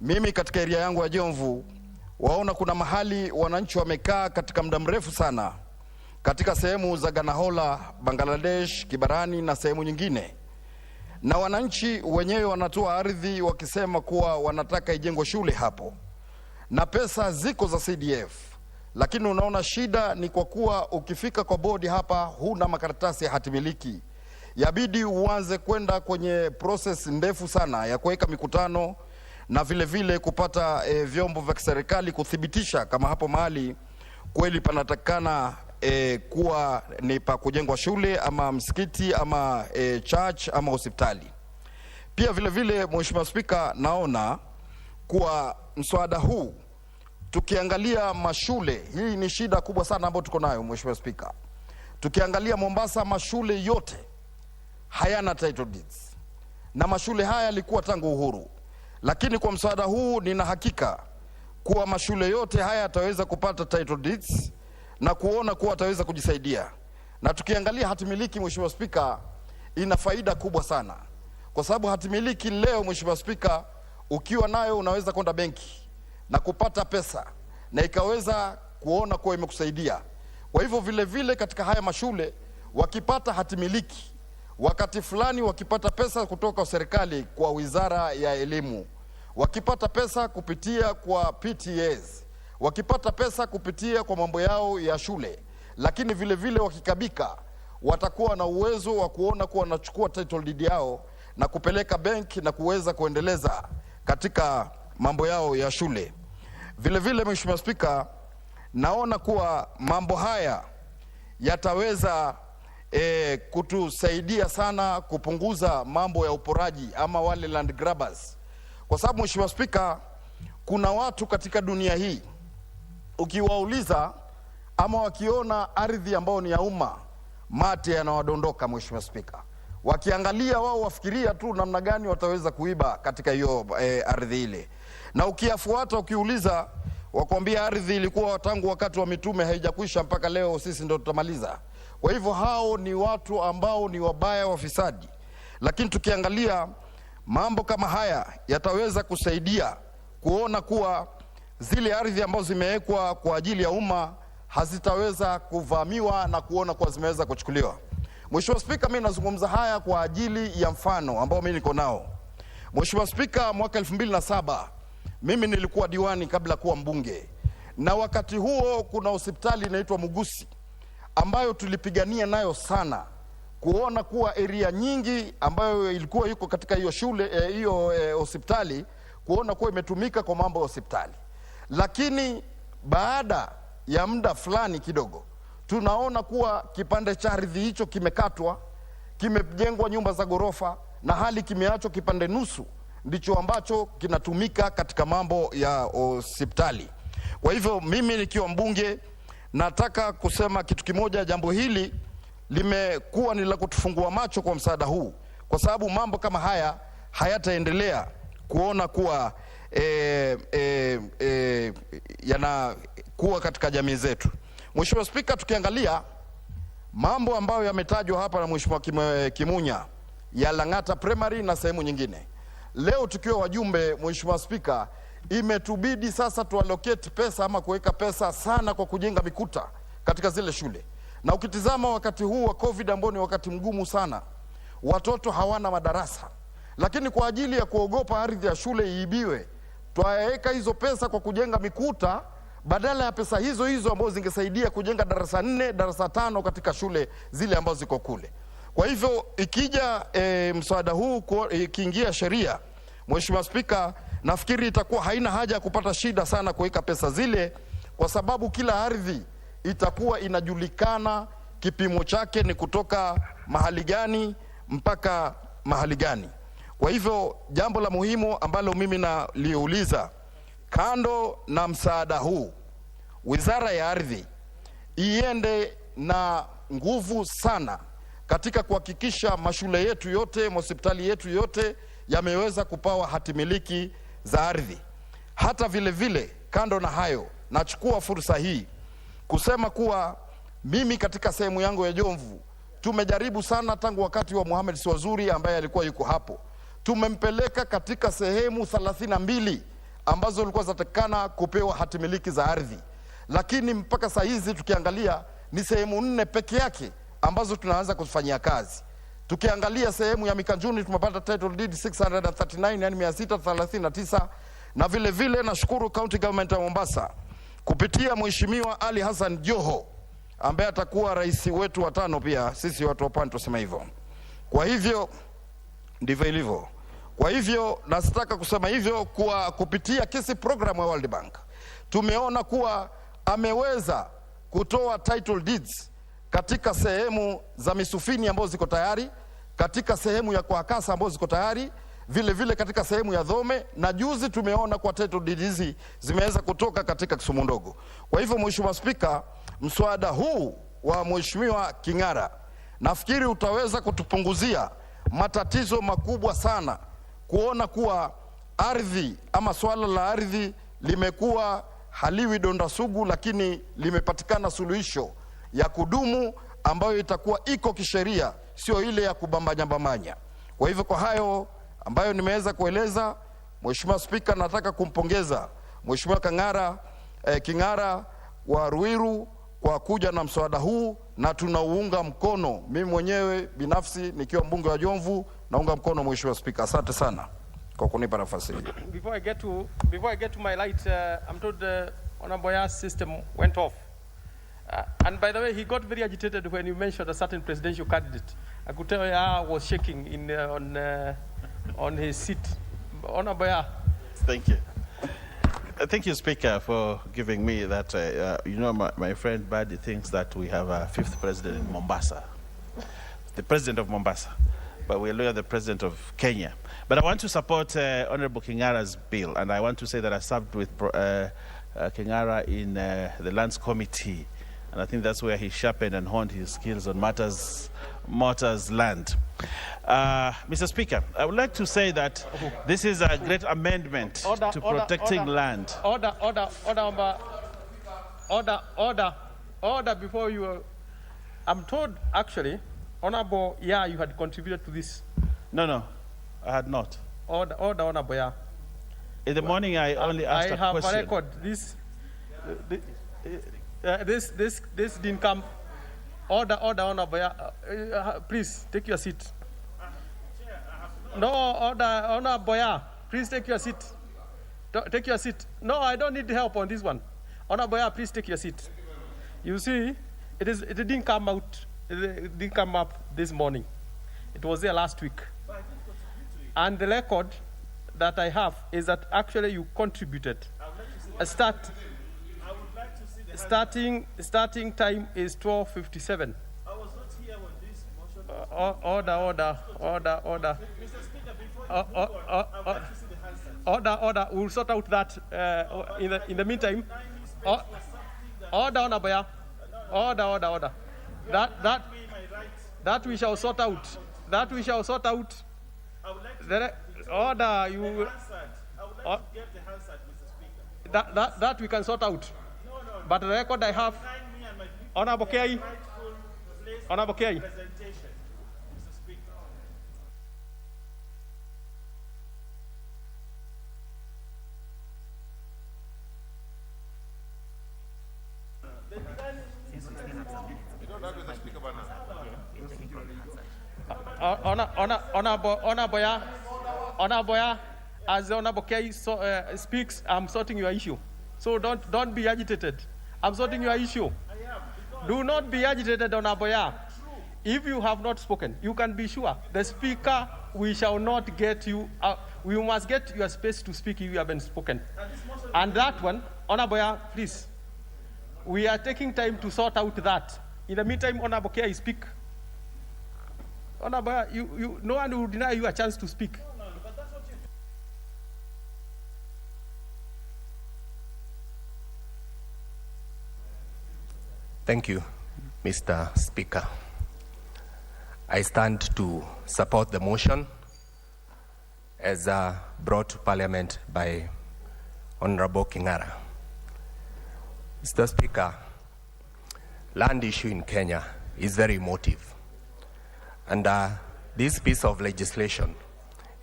mimi katika area yangu ya Jomvu, waona kuna mahali wananchi wamekaa katika muda mrefu sana katika sehemu za Ganahola, Bangladesh, Kibarani na sehemu nyingine. Na wananchi wenyewe wanatoa ardhi wakisema kuwa wanataka ijengwe shule hapo. Na pesa ziko za CDF. Lakini unaona shida ni kwa kuwa ukifika kwa bodi hapa huna makaratasi ya hatimiliki. Yabidi uanze kwenda kwenye process ndefu sana ya kuweka mikutano na vile vile kupata vyombo vya serikali kuthibitisha kama hapo mahali kweli panatakana kuwa ni pa kujengwa shule ama msikiti ama church ama hospitali. Pia vile vile Mheshimiwa Spika, naona kuwa mswada huu tukiangalia mashule, hii ni shida kubwa sana ambayo tuko nayo Mheshimiwa Spika. Tukiangalia Mombasa, mashule yote hayana title deeds. Na mashule haya yalikuwa tangu uhuru. Lakini kwa mswada huu nina hakika kuwa mashule yote haya yataweza kupata title deeds na kuona kuwa ataweza kujisaidia. Na tukiangalia hatimiliki Mheshimiwa Spika, ina faida kubwa sana. Kwa sababu hatimiliki leo Mheshimiwa Spika, ukiwa nayo unaweza kwenda benki na kupata pesa na ikaweza kuona kuwa imekusaidia. Kwa hivyo vile vile katika haya mashule wakipata hatimiliki, wakati fulani wakipata pesa kutoka kwa serikali kwa Wizara ya Elimu, wakipata pesa kupitia kwa PTAs, wakipata pesa kupitia kwa mambo yao ya shule, lakini vile vile wakikabika watakuwa na uwezo wa kuona kuwa wanachukua title deed yao na kupeleka benki na kuweza kuendeleza katika mambo yao ya shule. Vile vile Mheshimiwa Spika, naona kuwa mambo haya yataweza kutusaidia sana kupunguza mambo ya uporaji ama wale land grabbers. Kwa sababu Mheshimiwa Spika, kuna watu katika dunia hii ukiwauliza ama wakiona ardhi ambao ni ya umma, mate yanawadondoka Mheshimiwa Spika. Wakiangalia wao wafikiria tu namna gani wataweza kuiba katika hiyo ardhi ile. na ukiafuata ukiuliza wakwambia ardhi ilikuwa tangu wakati wa mitume haijakwisha mpaka leo sisi ndio tutamaliza. Kwa hivyo hao ni watu ambao ni wabaya, wafisadi. Lakini tukiangalia mambo kama haya yataweza kusaidia kuona kuwa zile ardhi ambazo zimewekwa kwa ajili ya umma hazitaweza kuvamiwa na kuona kuwa zimeweza kuchukuliwa. Mheshimiwa Spika, mimi nazungumza haya kwa ajili ya mfano ambao mimi niko nao. Mheshimiwa Spika, mwaka 2007 mimi nilikuwa diwani kabla kuwa mbunge, na wakati huo kuna hospitali inaitwa Mugusi ambayo tulipigania nayo sana kuona kuwa area nyingi ambayo ilikuwa yuko katika hiyo shule hiyo hospitali kuona kuwa imetumika kwa mambo ya hospitali. Lakini baada ya muda fulani kidogo tunaona kuwa kipande cha ardhi hicho kimekatwa, kimejengwa nyumba za gorofa na hali kimeachwa kipande nusu ndicho ambacho kinatumika katika mambo ya hospitali. Kwa hivyo mimi nikiwa mbunge nataka kusema kitu kimoja, jambo hili limekuwa ni la kutufungua macho kwa msaada huu, kwa sababu mambo kama haya hayataendelea kuona kuwa yanakuwa katika jamii zetu. Mheshimiwa Spika, tukiangalia mambo ambayo yametajwa hapa na Mheshimiwa Kimunya ya Lang'ata Primary na sehemu nyingine, leo tukiwa wajumbe, Mheshimiwa Spika, imetubidi sasa tuallocate pesa ama kuweka pesa sana kwa kujenga mikuta katika zile shule. Na ukitizama wakati huu wa COVID ambao ni wakati mgumu sana, watoto hawana madarasa, lakini kwa ajili ya kuogopa ardhi ya shule iibiwe, twaweka hizo pesa kwa kujenga mikuta badala ya pesa hizo hizo ambazo zingesaidia kujenga darasa 4, darasa 5 katika shule zile ambazo ziko kule. Kwa hivyo ikija mswada huu ikiingia sheria, Mheshimiwa Spika, nafikiri itakuwa haina haja ya kupata shida sana kuweka pesa zile, kwa sababu kila ardhi itakuwa inajulikana kipimo chake ni kutoka mahali gani mpaka mahali gani. Kwa hivyo jambo la muhimu ambalo mimi naliuliza, kando na msaada huu, Wizara ya Ardhi iende na nguvu sana katika kuhakikisha mashule yetu yote, hospitali yetu yote yameweza kupawa hatimiliki za ardhi. Hata vile vile, kando na hayo, nachukua fursa hii kusema kuwa mimi katika sehemu yangu ya Jomvu tumejaribu sana tangu wakati wa Mohamed Swazuri ambaye alikuwa yuko hapo. Tumempeleka katika sehemu 32 ambazo zilikuwa zatakana kupewa hatimiliki za ardhi, lakini mpaka saa hizi tukiangalia ni sehemu 4 peke yake ambazo tunaanza kufanyia kazi. Tukiangalia sehemu ya Mikanjuni tumepata title deed 639, yani 639, na vile vile nashukuru county government ya Mombasa kupitia Mheshimiwa Ali Hassan Joho ambaye atakuwa rais wetu wa 5 pia, sisi watu wa Pwani tusema hivyo. Kwa hivyo ndivyo ilivyo. Kwa hivyo nasitaka kusema hivyo kwa kupitia kesi program ya World Bank tumeona kuwa ameweza kutoa title deeds katika sehemu za Misufini ambazo ziko tayari, katika sehemu ya Kwakasa ambazo ziko tayari, vile vile katika sehemu ya Dhome, na juzi tumeona kwa title deeds hizi zimeweza kutoka katika Kisumu ndogo. Kwa hivyo Mheshimiwa Spika, mswada huu wa Mheshimiwa King'ara nafikiri utaweza kutupunguzia matatizo makubwa sana, kuona kuwa ardhi ama swala la ardhi limekuwa haliwi donda sugu, lakini limepatikana suluhisho ya kudumu ambayo itakuwa iko kisheria, sio ile ya kubambanya. Kwa hivyo kwa hayo ambayo nimeweza kueleza, Mheshimiwa Spika, nataka kumpongeza Mheshimiwa King'ara wa Ruiru kwa kuja na mswada huu, na tunauunga mkono. Mimi mwenyewe binafsi nikiwa mbunge wa Jomvu naunga mkono Mheshimiwa Spika. Asante sana kwa kunipa nafasi hii. Before I get to my light, I'm told Onaboya's system went off. And by the way, he got very agitated when you mentioned a certain presidential candidate. I could tell I was shaking on his seat. Onaboya. Thank you. Thank you, Speaker, for giving me that. My friend Badi thinks that we have a 5th president in Mombasa, the president of Mombasa, but we're looking at the president of Kenya. But I want to support Honorable King'ara's bill, and I want to say that I served with King'ara in the Lands Committee, and I think that's where he sharpened and honed his skills on matters Motors land. Mr. Speaker, I would like to say that this is a great amendment to protecting land. Order before you. I'm told, actually, Honorable, yeah, you had contributed to this. No, I had not. Order, Honorable, yeah. In the morning, I only asked a question. I have a record. This didn't come. Order, Honorable, yeah. Please, take your seat. No, order, Honorable, yeah. Please take your seat. Take your seat. No, I don't need help on this one. Honorable, yeah, please take your seat. You see, it didn't come out. It didn't come up this morning. It was there last week. And the record that I have is that actually you contributed. Starting time is 12:57. I was not here when this motion. Order. Mr. Speaker, before you go, Order. We'll sort out that in the meantime. Order, Honorable. Order. That we shall sort out. That we shall sort out. I would like to order. You. I would like to get the Hansard, Mr. Speaker. That we can sort out. But the record I have. Honorable Kei. Honorable Kei. Honorable, as the Honorable Kei speaks, I'm sorting your issue. So don't be agitated. I'm sorting your issue. Do not be agitated, Honorable. If you have not spoken, you can be sure the Speaker, we shall not get you. We must get your space to speak if you haven't spoken. And that one, Honorable, please. We are taking time to sort out that. In the meantime, Honorable Kei, speak. Honorable, no one will deny you a chance to speak. Thank you, Mr. Speaker. I stand to support the motion as brought to Parliament by Honorable Kingara. Mr. Speaker, land issue in Kenya is very emotive. And this piece of legislation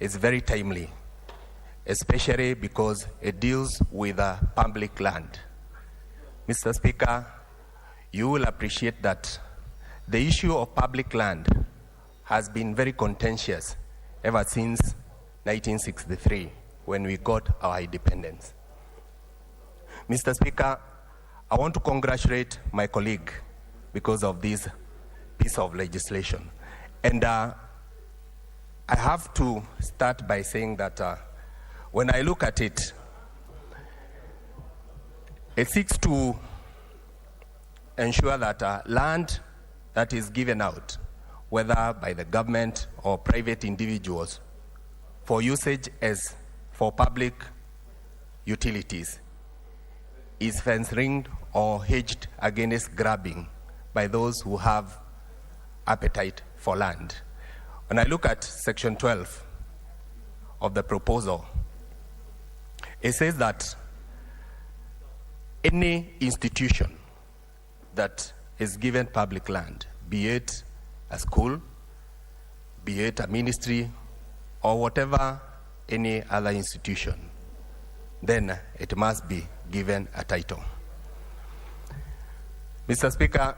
is very timely, especially because it deals with public land. Mr. Speaker, you will appreciate that the issue of public land has been very contentious ever since 1963, when we got our independence. Mr. Speaker, I want to congratulate my colleague because of this piece of legislation. And I have to start by saying that when I look at it, it seeks to ensure that land that is given out, whether by the government or private individuals, for usage as for public utilities, is fence-ringed or hedged against grabbing by those who have appetite for land. When I look at Section 12 of the proposal, it says that any institution that is given public land, be it a school, be it a ministry, or whatever, any other institution, then it must be given a title. Mr. Speaker,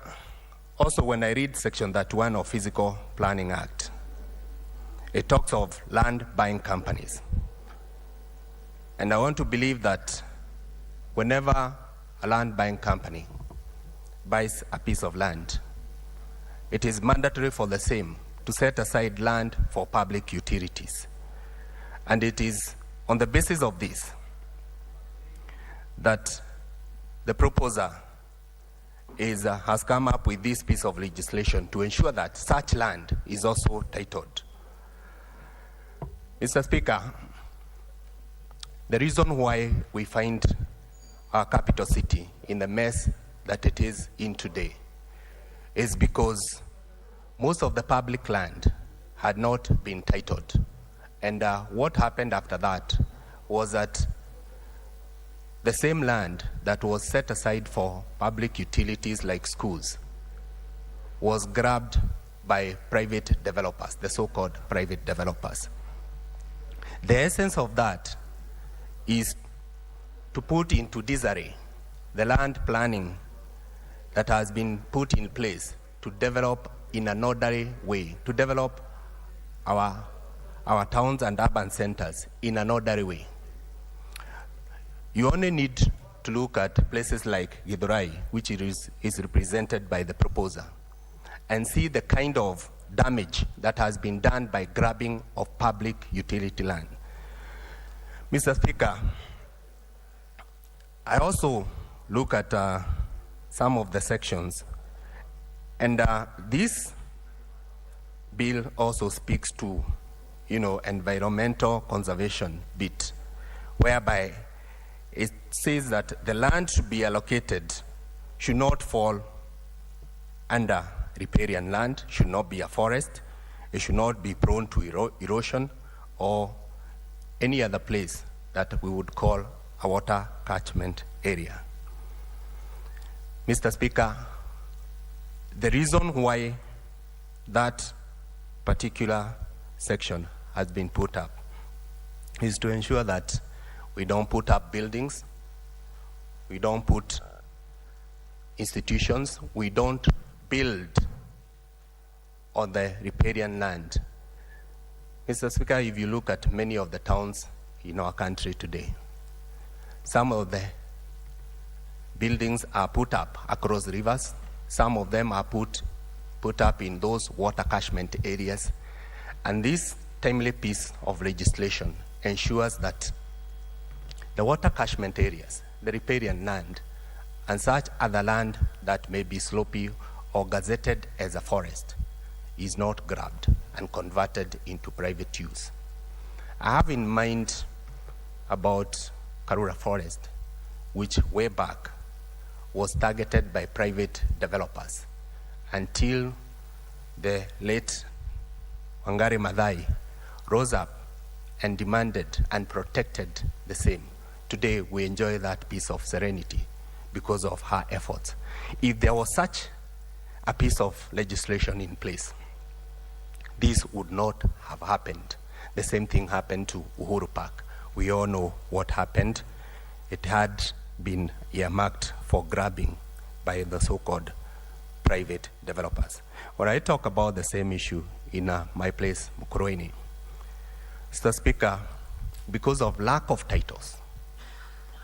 also when I read Section 31 of Physical Planning Act, it talks of land buying companies. And I want to believe that whenever a land buying company buys a piece of land, it is mandatory for the same to set aside land for public utilities. And it is on the basis of this that the proposer has come up with this piece of legislation to ensure that such land is also titled. Mr. Speaker, the reason why we find our capital city in the mess that it is in today is because most of the public land had not been titled. And what happened after that was that the same land that was set aside for public utilities like schools was grabbed by private developers, the so-called private developers. The essence of that is to put into disarray the land planning that has been put in place to develop in an orderly way, to develop our towns and urban centers in an orderly way. You only need to look at places like Githurai, which is represented by the proposer, and see the kind of damage that has been done by grabbing of public utility land. Mr. Speaker, I also look at some of the sections, and this bill also speaks to, environmental conservation bit, whereby it says that the land should be allocated, should not fall under riparian land, should not be a forest, it should not be prone to erosion or any other place that we would call a water catchment area. Mr. Speaker, the reason why that particular section has been put up is to ensure that we don't put up buildings, we don't put institutions, we don't build on the riparian land. Mr. Speaker, if you look at many of the towns in our country today, some of the buildings are put up across rivers, some of them are put up in those water catchment areas, and this timely piece of legislation ensures that the water catchment areas, the riparian land, and such other land that may be slopey or gazetted as a forest is not grabbed and converted into private use. I have in mind about Karura Forest, which way back was targeted by private developers until the late Wangari Maathai rose up and demanded and protected the same. Today we enjoy that piece of serenity because of her efforts. If there was such a piece of legislation in place, this would not have happened. The same thing happened to Uhuru Park. We all know what happened. It had been earmarked for grabbing by the so-called private developers. When I talk about the same issue in my place, Mukurweini, Mr. Speaker, because of lack of titles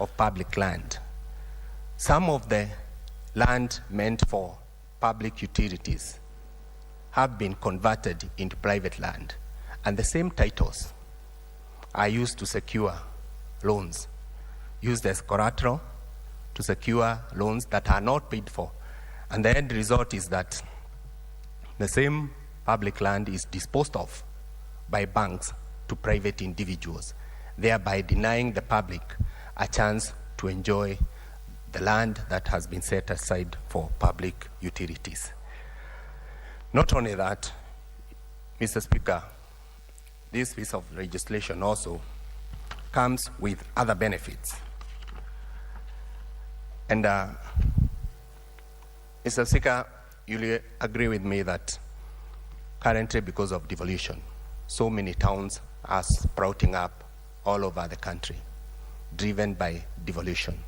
of public land, some of the land meant for public utilities have been converted into private land, and the same titles are used to secure loans, used as collateral to secure loans that are not paid for. And the end result is that the same public land is disposed of by banks to private individuals, thereby denying the public a chance to enjoy the land that has been set aside for public utilities. Not only that, Mr. Speaker, this piece of legislation also comes with other benefits. And Mr. Speaker, you'll agree with me that currently, because of devolution, so many towns are sprouting up all over the country, driven by devolution.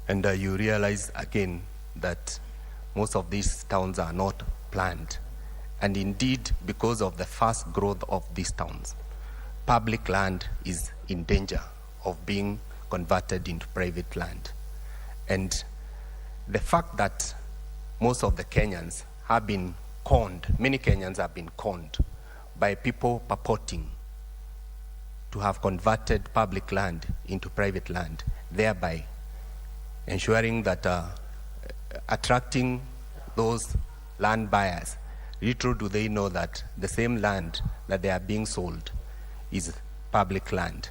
And you realize again that most of these towns are not planned. And indeed, because of the fast growth of these towns, public land is in danger of being converted into private land. And the fact that most of the Kenyans have been conned, many Kenyans have been conned by people purporting to have converted public land into private land, thereby ensuring that attracting those land buyers. Little do they know that the same land that they are being sold is public land.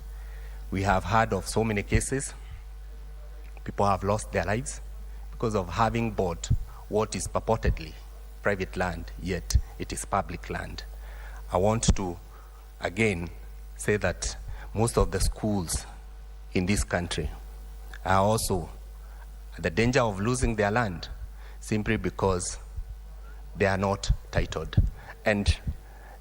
We have heard of so many cases. People have lost their lives because of having bought what is purportedly private land, yet it is public land. I want to, again, say that most of the schools in this country are also at the danger of losing their land simply because they are not titled. And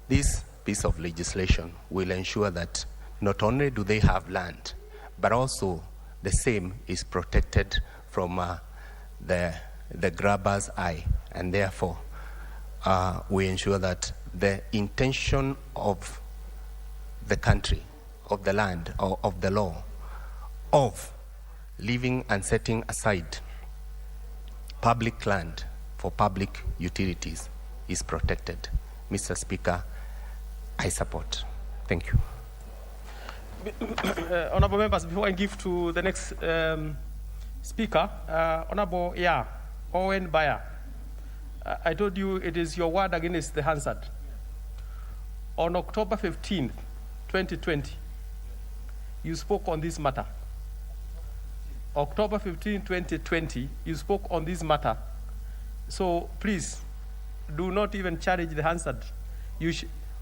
this piece of legislation will ensure that not only do they have land, but also the same is protected from the grabber's eye, and therefore we ensure that the intention of the country, of the land, or of the law, of leaving and setting aside public land for public utilities is protected. Mr. Speaker, I support. Thank you. Honorable members, before I give to the next speaker, Honorable Owen Bayer, I told you it is your word against the Hansard. On October 15, 2020, you spoke on this matter. October 15, 2020, you spoke on this matter. So please, do not even challenge the Hansard.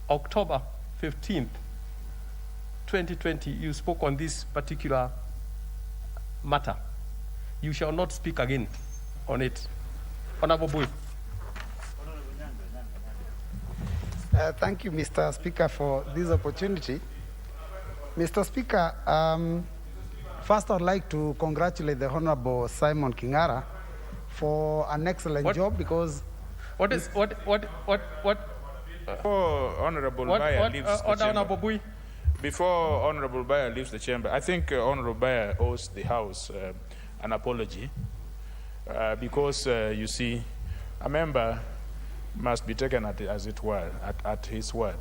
October 15, 2020, you spoke on this particular matter. You shall not speak again on it. Honorable Bui. Thank you, Mr. Speaker, for this opportunity. Mr. Speaker, first I'd like to congratulate the Honorable Simon Kingara for an excellent job, because Before Honorable Bayer leaves the chamber, before Honorable Bayer leaves the chamber, I think Honorable Bayer owes the House an apology because you see, a member must be taken at, as it were, at his word.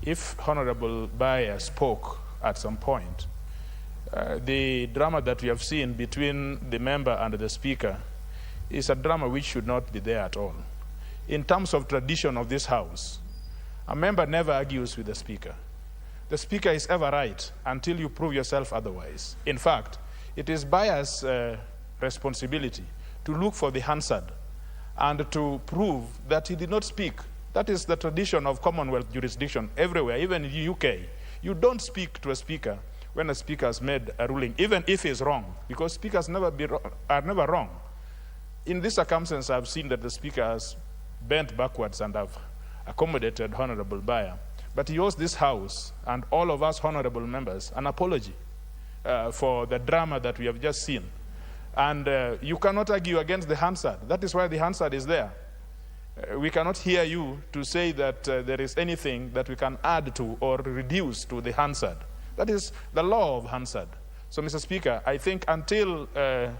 If Honorable Bayer spoke at some point, the drama that we have seen between the member and the speaker is a drama which should not be there at all. In terms of tradition of this House, a member never argues with the speaker. The speaker is ever right until you prove yourself otherwise. In fact, it is Bayer's responsibility to look for the Hansard and to prove that he did not speak. That is the tradition of Commonwealth jurisdiction everywhere, even in the UK. You don't speak to a speaker when a speaker has made a ruling, even if he's wrong, because speakers are never wrong. In this circumstance, I've seen that the speaker has bent backwards and have accommodated Honorable Bayer. But he owes this House and all of us honorable members an apology for the drama that we have just seen. And you cannot argue against the Hansard. That is why the Hansard is there. We cannot hear you to say that there is anything that we can add to or reduce to the Hansard. That is the law of Hansard. So, Mr. Speaker, I think until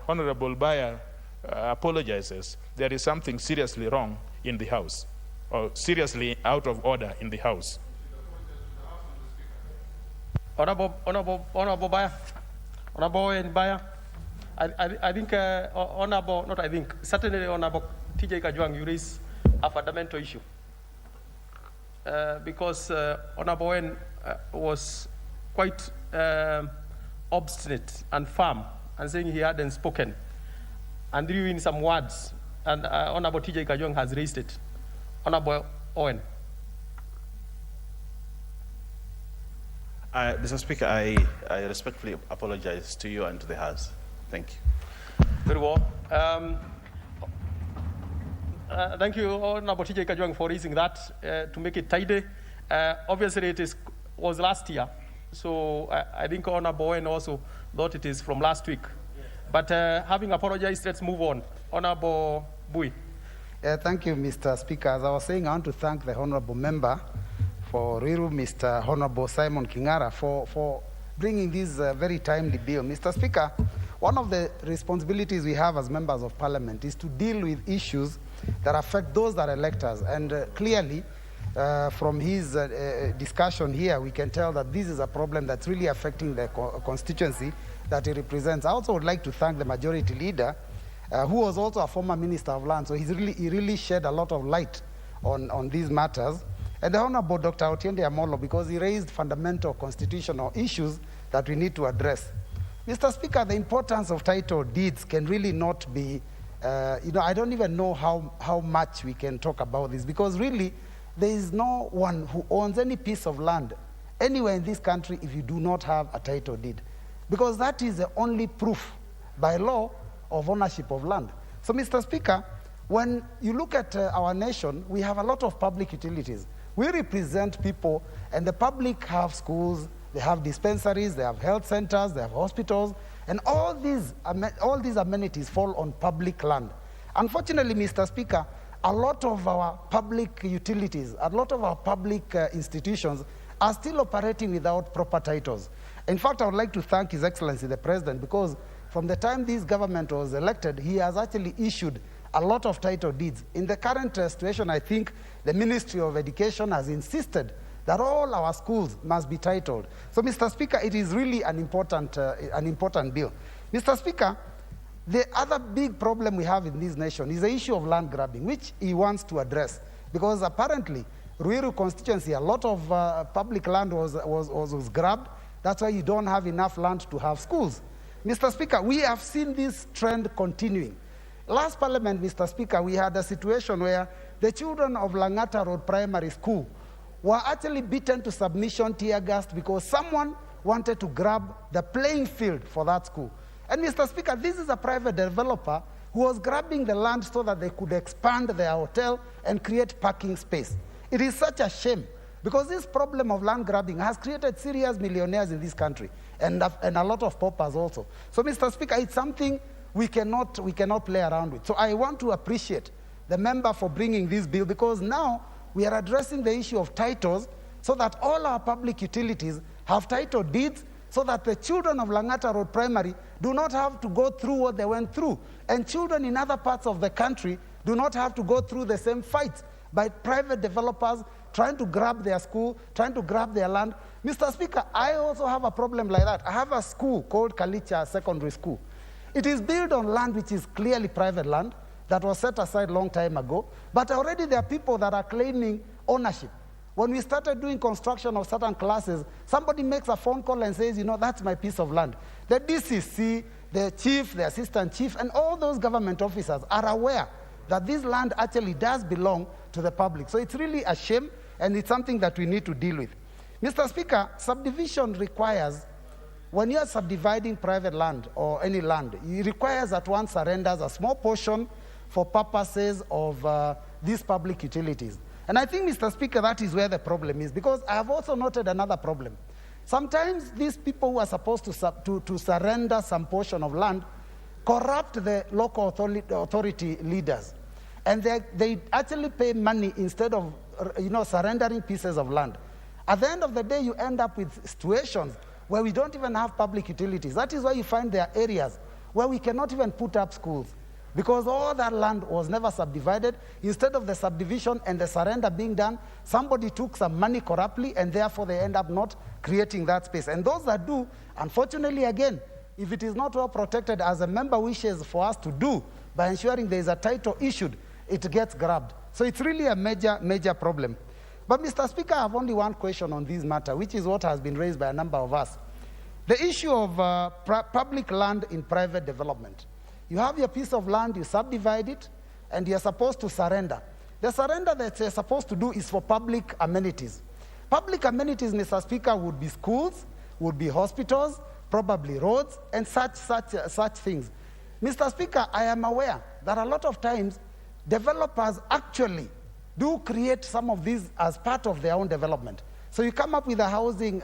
Honorable Bayer apologizes, there is something seriously wrong in the House, or seriously out of order in the House. Honorable Bayer, Honorable Bayer, I think Honorable, not I think, certainly Honorable TJ Kajwang, you raise a fundamental issue. Because Honorable N was quite obstinate and firm and saying he hadn't spoken, and drew in some words, and Honorable TJ Kajwang has raised it. Honorable Owen. Mr. Speaker, I respectfully apologize to you and to the House. Thank you. Very well. Thank you, Honorable TJ Kajwang, for raising that to make it tidy. Obviously, it was last year, so I think Honorable Owen also thought it is from last week. But having apologized, let's move on. Honorable Bui. Thank you, Mr. Speaker. As I was saying, I want to thank the honorable member for Riru, Mr. Honorable Simon Kingara, for bringing this very timely bill. Mr. Speaker, one of the responsibilities we have as members of parliament is to deal with issues that affect those that elect us. And clearly, from his discussion here, we can tell that this is a problem that's really affecting the constituency that he represents. I also would like to thank the majority leader, who was also a former minister of land. So he really shed a lot of light on these matters. And the Honorable Dr. Otiende Amolo, because he raised fundamental constitutional issues that we need to address. Mr. Speaker, the importance of title deeds can really not be I don't even know how much we can talk about this, because really there is no one who owns any piece of land anywhere in this country if you do not have a title deed, because that is the only proof by law of ownership of land. So, Mr. Speaker, when you look at our nation, we have a lot of public utilities. We represent people, and the public have schools, they have dispensaries, they have health centers, they have hospitals, and all these amenities fall on public land. Unfortunately, Mr. Speaker, a lot of our public utilities, a lot of our public institutions are still operating without proper titles. In fact, I would like to thank His Excellency the President, because from the time this government was elected, he has actually issued a lot of title deeds. In the current situation, I think the Ministry of Education has insisted that all our schools must be titled. So, Mr. Speaker, it is really an important bill. Mr. Speaker, the other big problem we have in this nation is the issue of land grabbing, which he wants to address, because apparently, Ruiru constituency, a lot of public land was grabbed. That's why you don't have enough land to have schools. Mr. Speaker, we have seen this trend continuing. Last Parliament, Mr. Speaker, we had a situation where the children of Langata Road Primary School were actually beaten to submission, tear-gassed, because someone wanted to grab the playing field for that school. And Mr. Speaker, this is a private developer who was grabbing the land so that they could expand their hotel and create parking space. It is such a shame, because this problem of land grabbing has created serious millionaires in this country, and a lot of paupers also. So, Mr. Speaker, it's something we cannot play around with. So I want to appreciate the member for bringing this bill, because now we are addressing the issue of titles so that all our public utilities have title deeds, so that the children of Langata Road Primary do not have to go through what they went through, and children in other parts of the country do not have to go through the same fights by private developers trying to grab their school, trying to grab their land. Mr. Speaker, I also have a problem like that. I have a school called Kalicha Secondary School. It is built on land which is clearly private land that was set aside a long time ago, but already there are people that are claiming ownership. When we started doing construction of certain classes, somebody makes a phone call and says, that's my piece of land. The DCC, the chief, the assistant chief, and all those government officers are aware that this land actually does belong to the public. So it's really a shame, and it's something that we need to deal with. Mr. Speaker, subdivision requires, when you're subdividing private land or any land, it requires that one surrenders a small portion for purposes of these public utilities. And I think, Mr. Speaker, that is where the problem is, because I have also noted another problem. Sometimes these people who are supposed to surrender some portion of land corrupt the local authority leaders. And they actually pay money instead of surrendering pieces of land. At the end of the day, you end up with situations where we don't even have public utilities. That is why you find there are areas where we cannot even put up schools, because all that land was never subdivided. Instead of the subdivision and the surrender being done, somebody took some money corruptly, and therefore they end up not creating that space. And those that do, unfortunately, again, if it is not well protected as a member wishes for us to do by ensuring there is a title issued, it gets grabbed. So it's really a major problem. But, Mr. Speaker, I have only one question on this matter, which is what has been raised by a number of us. The issue of public land in private development. You have your piece of land, you subdivide it, and you're supposed to surrender. The surrender that you're supposed to do is for public amenities. Public amenities, Mr. Speaker, would be schools, would be hospitals, probably roads, and such things. Mr. Speaker, I am aware that a lot of times developers actually do create some of these as part of their own development. So you come up with a housing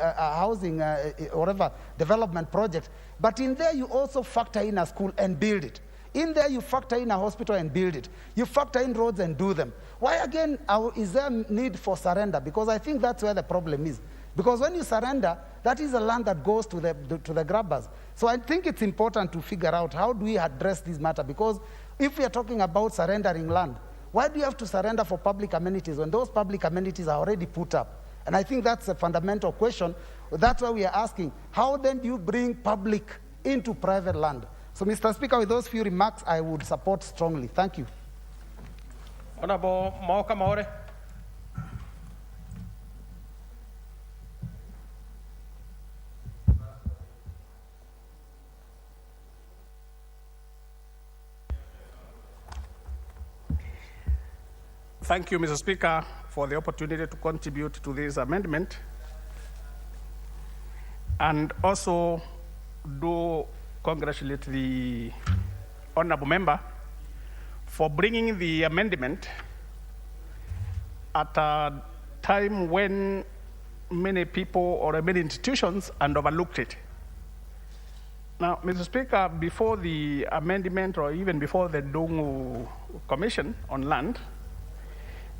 development project, but in there you also factor in a school and build it. In there you factor in a hospital and build it. You factor in roads and do them. Why again is there need for surrender? Because I think that's where the problem is. Because when you surrender, that is a land that goes to the grabbers. So I think it's important to figure out how do we address this matter, because if we are talking about surrendering land, why do you have to surrender for public amenities when those public amenities are already put up? And I think that's a fundamental question. That's why we are asking, how then do you bring public into private land? So, Mr. Speaker, with those few remarks, I would support strongly. Thank you. Honorable Maoka Maore. Thank you, Mr. Speaker, for the opportunity to contribute to this amendment. And also do congratulate the honorable member for bringing the amendment at a time when many people or many institutions had overlooked it. Now, Mr. Speaker, before the amendment or even before the Dongo Commission on Land,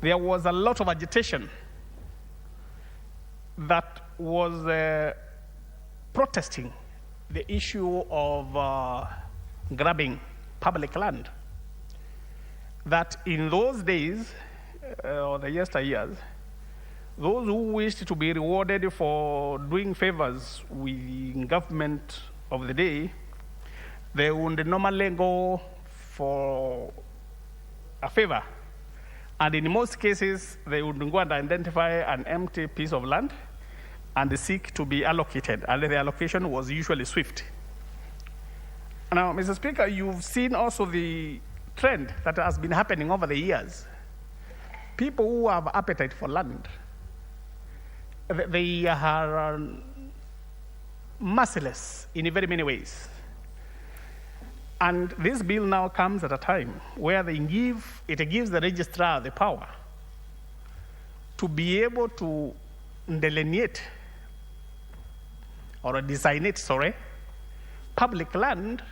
there was a lot of agitation that was protesting the issue of grabbing public land. That in those days, or the yesteryears, those who wished to be rewarded for doing favors with government of the day, they would normally go for a favor. And in most cases, they would go and identify an empty piece of land and seek to be allocated. And the allocation was usually swift. Now, Mr. Speaker, you've seen also the trend that has been happening over the years. People who have appetite for land, they are merciless in very many ways. And this bill now comes at a time where it gives the registrar the power to be able to delineate or designate, public land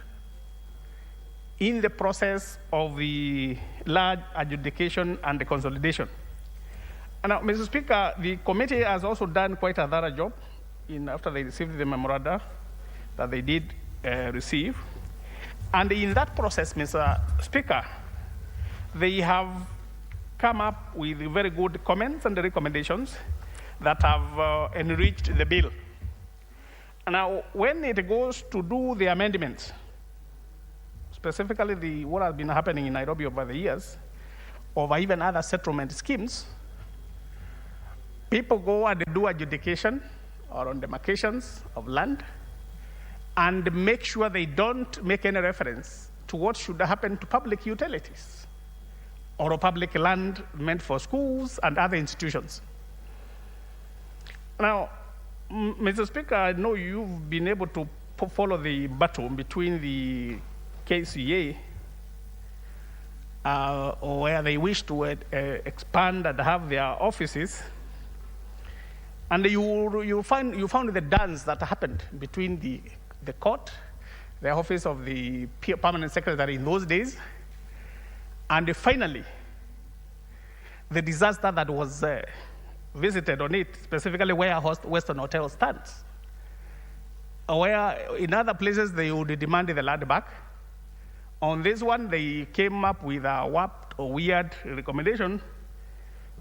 in the process of the large adjudication and the consolidation. And now, Mr. Speaker, the committee has also done quite a thorough job after they received the memoranda that they did receive. And in that process, Mr. Speaker, they have come up with very good comments and recommendations that have enriched the bill. Now, when it goes to do the amendments, specifically what has been happening in Nairobi over the years, or even other settlement schemes, people go and do adjudication or on demarcations of land and make sure they don't make any reference to what should happen to public utilities or public land meant for schools and other institutions. Now, Mr. Speaker, I know you've been able to follow the battle between the KCA, where they wish to expand and have their offices, and you found the dance that happened between the court, the office of the permanent secretary in those days, and finally the disaster that was visited on it, specifically where Western Hotel stands, where in other places they would demand the land back. On this one, they came up with a warped or weird recommendation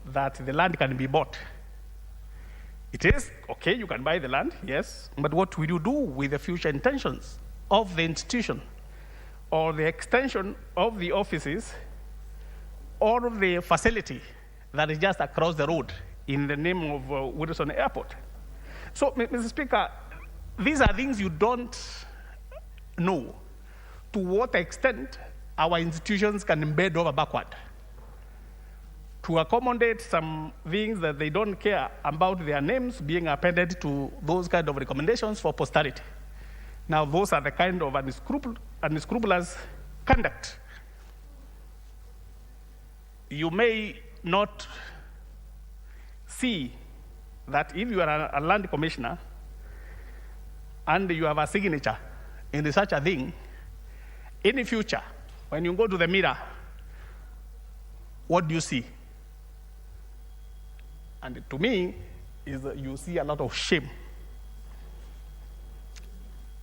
that the land can be bought. It is, okay, you can buy the land, yes, but what will you do with the future intentions of the institution or the extension of the offices or the facility that is just across the road in the name of Wilson Airport? So, Mr. Speaker, these are things you don't know to what extent our institutions can bend over backward to accommodate some things that they don't care about their names being appended to those kind of recommendations for posterity. Now, those are the kind of unscrupulous conduct. You may not see that if you are a land commissioner and you have a signature in such a thing, in the future, when you go to the mirror, what do you see? And to me, is that you see a lot of shame.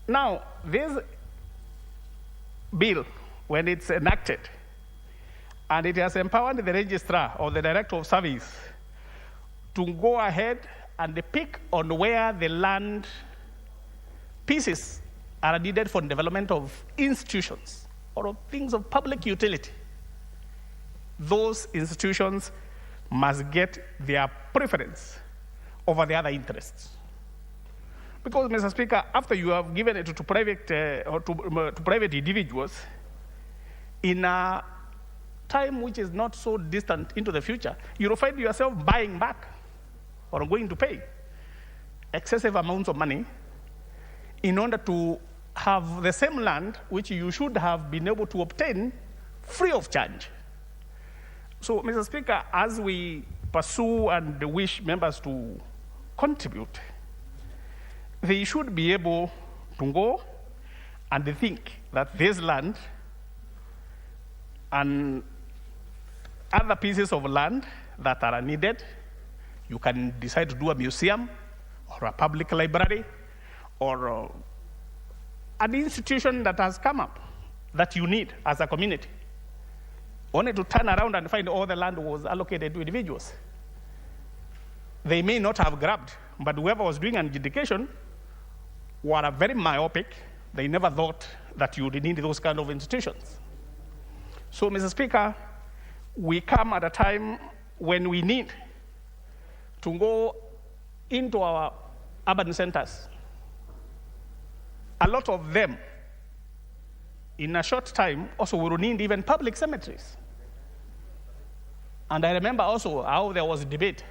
Now, this bill, when it's enacted, and it has empowered the registrar or the director of service to go ahead and pick on where the land pieces are needed for development of institutions or of things of public utility. Those institutions must get their preference over the other interests. Because, Mr. Speaker, after you have given it to private or to private individuals, in a time which is not so distant into the future, you'll find yourself buying back or going to pay excessive amounts of money in order to have the same land which you should have been able to obtain free of charge. So, Mr. Speaker, as we pursue and wish members to contribute, they should be able to go and think that this land and other pieces of land that are needed, you can decide to do a museum or a public library or an institution that has come up that you need as a community, only to turn around and find all the land was allocated to individuals. They may not have grabbed, but whoever was doing an adjudication were very myopic. They never thought that you would need those kind of institutions. So, Mr. Speaker, we come at a time when we need to go into our urban centers. A lot of them, in a short time, also will need even public cemeteries. And I remember also how there was a debate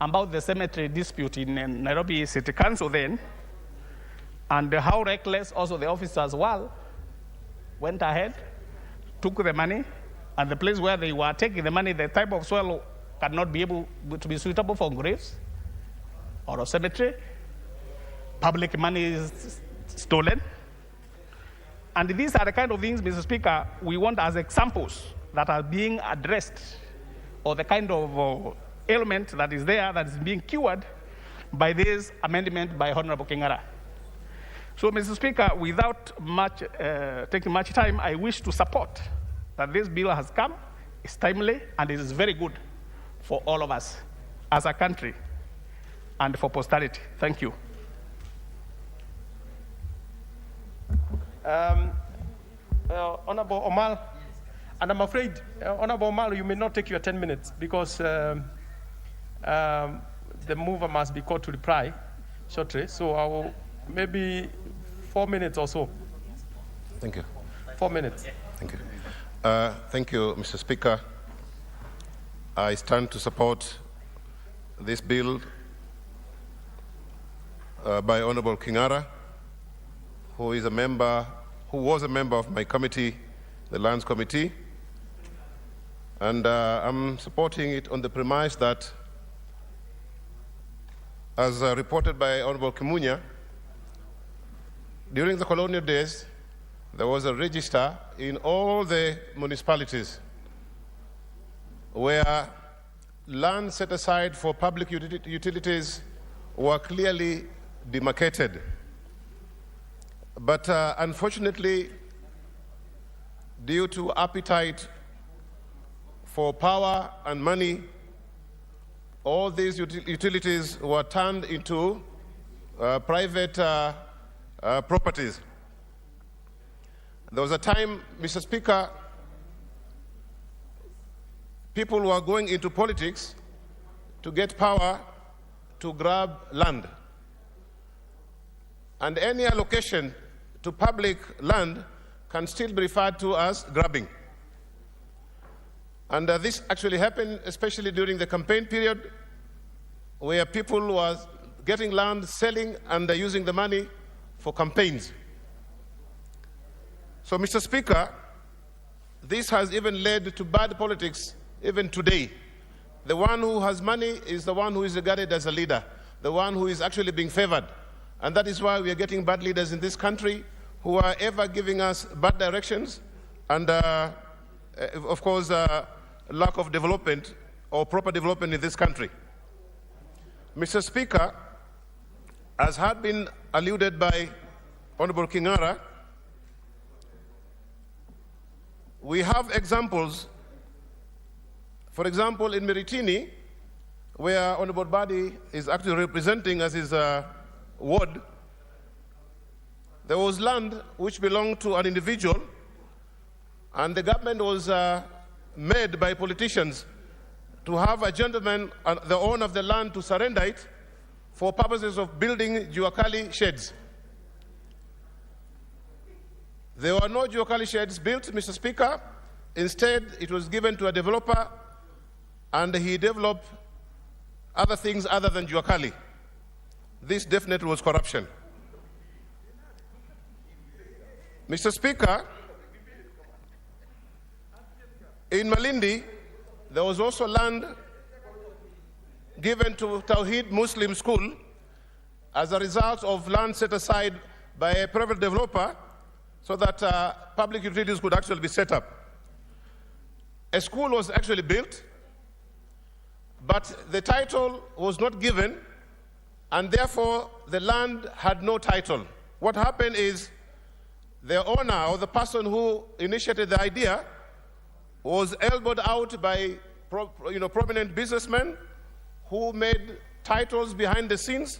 about the cemetery dispute in Nairobi City Council then, and how reckless also the officers went ahead, took the money, and the place where they were taking the money, the type of soil cannot be able to be suitable for graves or a cemetery. Public money is stolen. And these are the kind of things, Mr. Speaker, we want as examples that are being addressed, or the kind of ailment that is there that is being cured by this amendment by Honorable Kingara. So, Mr. Speaker, without taking much time, I wish to support that this bill has come, it's timely, and it is very good for all of us as a country and for posterity. Thank you. Honorable Omal, and I'm afraid, Honorable Omal, you may not take your 10 minutes because the mover must be called to reply shortly. So I will maybe 4 minutes or so. Thank you. 4 minutes. Thank you. Thank you, Mr. Speaker. I stand to support this bill by Honorable Kingara, who was a member of my committee, the Lands Committee, and I'm supporting it on the premise that, as reported by Honorable Kimunya, during the colonial days, there was a register in all the municipalities where land set aside for public utilities were clearly demarcated. But unfortunately, due to appetite for power and money, all these utilities were turned into private properties. There was a time, Mr. Speaker, people were going into politics to get power to grab land. And any allocation to public land can still be referred to as grabbing. And this actually happened especially during the campaign period, where people were getting land, selling, and using the money for campaigns. So, Mr. Speaker, this has even led to bad politics even today. The one who has money is the one who is regarded as a leader, the one who is actually being favored. And that is why we are getting bad leaders in this country who are ever giving us bad directions and, of course, lack of development or proper development in this country. Mr. Speaker, as had been alluded by Honorable Kingara, we have examples. For example, in Meritini, where Honorable Badi is actually representing as his ward, there was land which belonged to an individual, and the government was made by politicians to have a gentleman, the owner of the land, to surrender it for purposes of building Juakali sheds. There were no Juakali sheds built, Mr. Speaker, Instead, it was given to a developer, and he developed other things other than Juakali. This definitely was corruption. Mr. Speaker, in Malindi, there was also land given to Tawhid Muslim School as a result of land set aside by a private developer so that public utilities could actually be set up. A school was actually built, but the title was not given, and therefore the land had no title. What happened is the owner, or the person who initiated the idea, was elbowed out by prominent businessmen who made titles behind the scenes,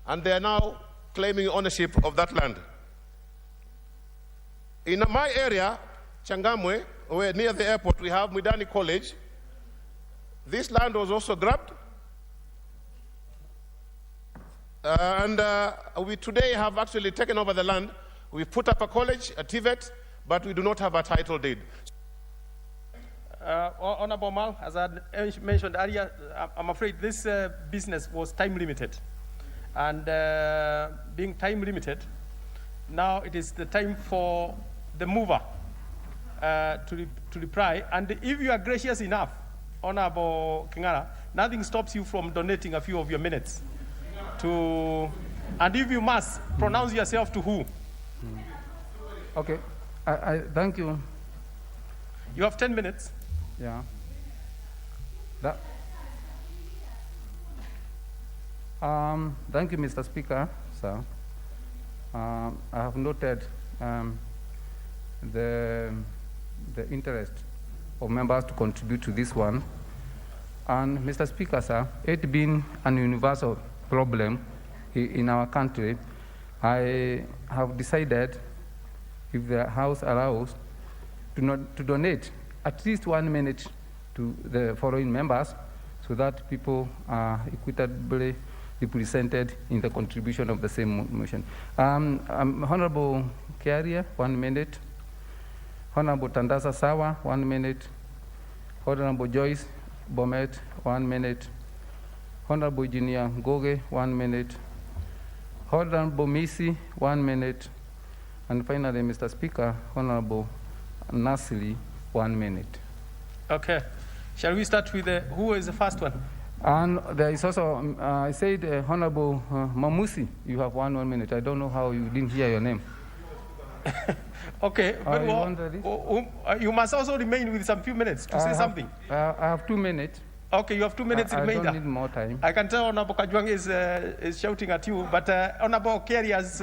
and they are now claiming ownership of that land. In my area, Changamwe, where near the airport, we have Midani College. This land was also grabbed. We today have actually taken over the land. We put up a college, a TVET, but we do not have a title deed. Honorable Mal, as I mentioned earlier, I'm afraid this business was time limited. And being time limited, now it is the time for the mover to reply. And if you are gracious enough, Honorable Kingara, nothing stops you from donating a few of your minutes to, and if you must, pronounce yourself to who? Okay, I thank you. You have 10 minutes. Yeah. Thank you, Mr. Speaker, sir. I have noted the interest of members to contribute to this one. And Mr. Speaker, sir, it being an universal problem in our country, I have decided, if the House allows, to donate at least 1 minute to the following members so that people are equitably represented in the contribution of the same motion. Honorable Kiaria, 1 minute. Honorable Tandasa Sawa, 1 minute. Honorable Joyce Bomet, 1 minute. Honorable Engineer Goge, 1 minute. Honorable Misi, 1 minute. And finally, Mr. Speaker, Honorable Nasili, 1 minute. Okay. Shall we start with who is the first one? And there is also, I said, Honorable Mamusi, you have 1 minute. I don't know how you didn't hear your name. Okay, but you must also remain with some few minutes to say something. I have 2 minutes. Okay, you have 2 minutes remainder. I don't need more time. I can tell Honorable Kajwang is shouting at you, but Honorable Kerry has...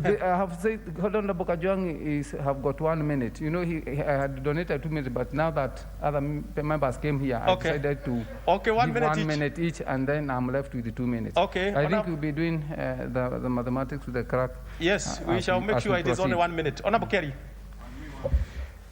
I have said Honorable Kajwang have got 1 minute. You know, I had donated 2 minutes, but now that other members came here, I decided to give 1 minute each, and then I'm left with the 2 minutes. Okay. I think we'll be doing the mathematics with the crack. Yes, we shall make sure it is only 1 minute. Honorable Kerry.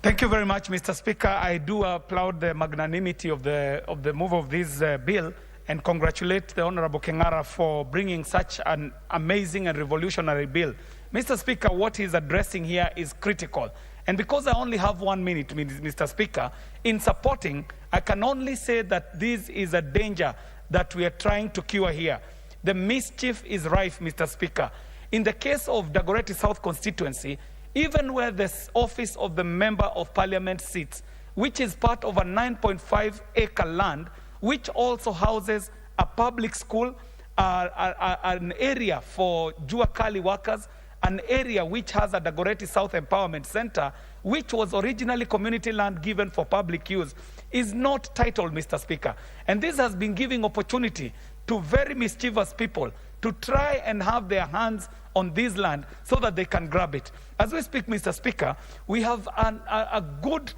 Thank you very much, Mr. Speaker. I do applaud the magnanimity of the move of this bill and congratulate the Honorable Kingara for bringing such an amazing and revolutionary bill. Mr. Speaker, what he's addressing here is critical. And because I only have 1 minute, Mr. Speaker, in supporting, I can only say that this is a danger that we are trying to cure here. The mischief is rife, Mr. Speaker. In the case of Dagoretti South constituency, even where the office of the Member of Parliament sits, which is part of a 9.5-acre land, which also houses a public school, an area for Juakali workers, an area which has a Dagoretti South Empowerment Center, which was originally community land given for public use, is not titled, Mr. Speaker. And this has been giving opportunity to very mischievous people to try and have their hands on this land so that they can grab it. As we speak, Mr. Speaker, we have a good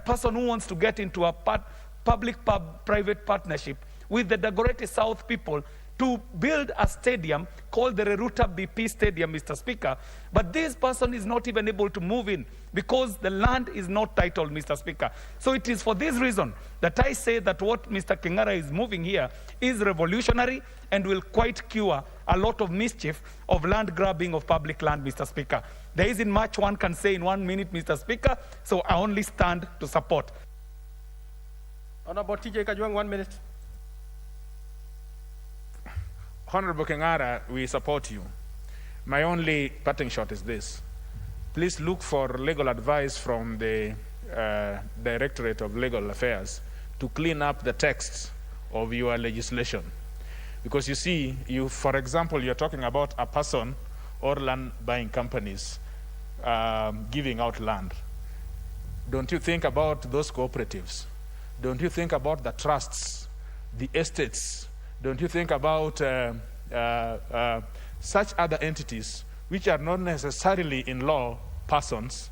person who wants to get into a public-private partnership with the Dagoretti South people to build a stadium called the Reruta BP Stadium, Mr. Speaker. But this person is not even able to move in because the land is not titled, Mr. Speaker. So it is for this reason that I say that what Mr. Kingara is moving here is revolutionary and will quite cure a lot of mischief of land grabbing of public land, Mr. Speaker. There isn't much one can say in 1 minute, Mr. Speaker, so I only stand to support. Honorable TJ Kajwang, 1 minute. Honorable Kingara, we support you. My only parting shot is this. Please look for legal advice from the Directorate of Legal Affairs to clean up the text of your legislation. Because you see, for example, you're talking about a person or land buying companies giving out land. Don't you think about those cooperatives? Don't you think about the trusts, the estates? Don't you think about such other entities which are not necessarily in law persons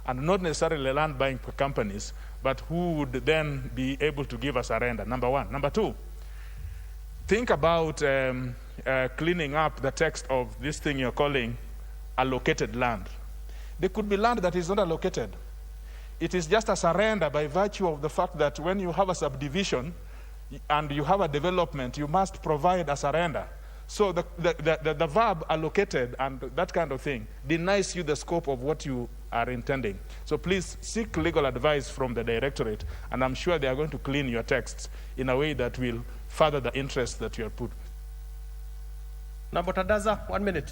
and not necessarily land buying companies, but who would then be able to give a surrender, number one. Number two, think about cleaning up the text of this thing you're calling allocated land. There could be land that is not allocated. It is just a surrender by virtue of the fact that when you have a subdivision and you have a development, you must provide a surrender. So the verb allocated and that kind of thing denies you the scope of what you are intending. So please seek legal advice from the Directorate, and I'm sure they are going to clean your texts in a way that will further the interest that you are put. Number Tadaza, 1 minute.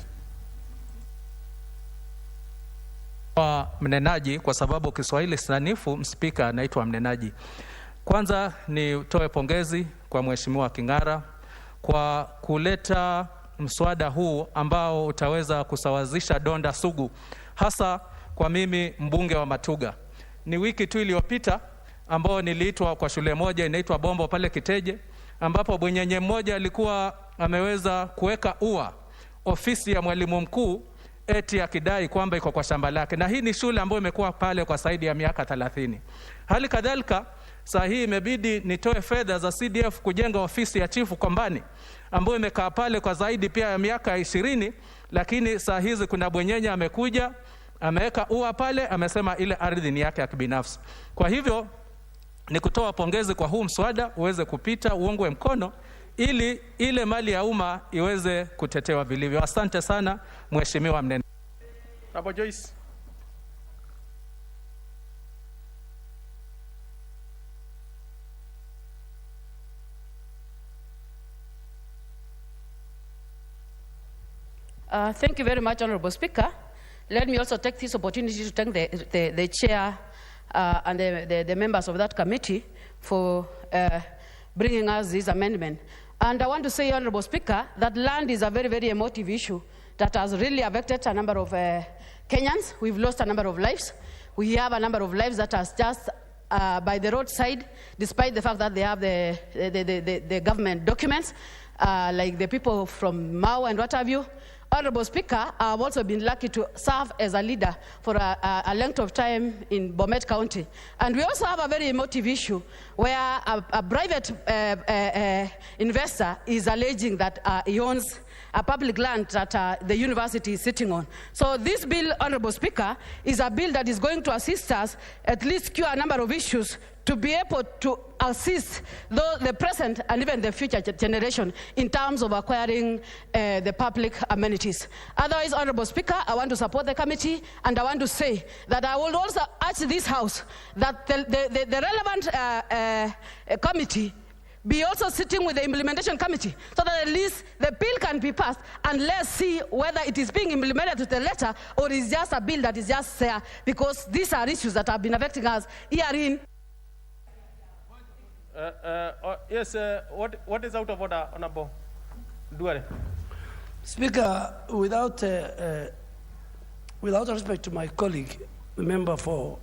Mnenaji, kwa sababu Kiswahili sanifu, Spika anaitwa mnenaji. Kwanza nitoe pongezi kwa Mheshimiwa Kingara kwa kuleta mswada huu ambao utaweza kusawazisha donda sugu, hasa kwa mimi mbunge wa Matuga. Ni wiki tu iliyopita ambao niliitwa kwa shule moja inaitwa Bombo pale Kiteje, ambapo bwenyenye mmoja alikuwa ameweza kuweka ua ofisi ya mwalimu mkuu eti akidai kwamba iko kwa shamba lake, na hii ni shule ambayo imekuwa pale kwa zaidi ya miaka 30. Hali kadhalika saa hii imebidi nitoe fedha za CDF kujenga ofisi ya chifu Kombani ambayo imekaa pale kwa zaidi pia ya miaka 20, lakini saa hizi kuna bwenyenye amekuja ameweka ua pale, amesema ile ardhi ni yake ya kibinafsi. Kwa hivyo ni kutoa pongezi kwa huu mswada uweze kupita, uongwe mkono ili ile mali ya umma iweze kutetewa vilivyo. Asante sana Mheshimiwa Mnene. Rabo Joyce. Thank you very much, Honorable Speaker. Let me also take this opportunity to thank the chair and the members of that committee for bringing us this amendment. And I want to say, Honorable Speaker, that land is a very, very emotive issue that has really affected a number of Kenyans. We've lost a number of lives. We have a number of lives that are just by the roadside, despite the fact that they have the government documents, like the people from Mau and what have you. Honorable Speaker, I've also been lucky to serve as a leader for a length of time in Bomet County. And we also have a very emotive issue where a private investor is alleging that he owns a public land that the university is sitting on. So this bill, Honorable Speaker, is a bill that is going to assist us at least cure a number of issues to be able to assist the present and even the future generation in terms of acquiring the public amenities. Otherwise, Honorable Speaker, I want to support the committee, and I want to say that I will also urge this House that the relevant committee be also sitting with the implementation committee so that at least the bill can be passed, and let's see whether it is being implemented to the letter or is just a bill that is just there, because these are issues that have been affecting us herein. Yes, what is out of order, Honorable Duare? Speaker, without respect to my colleague, the member for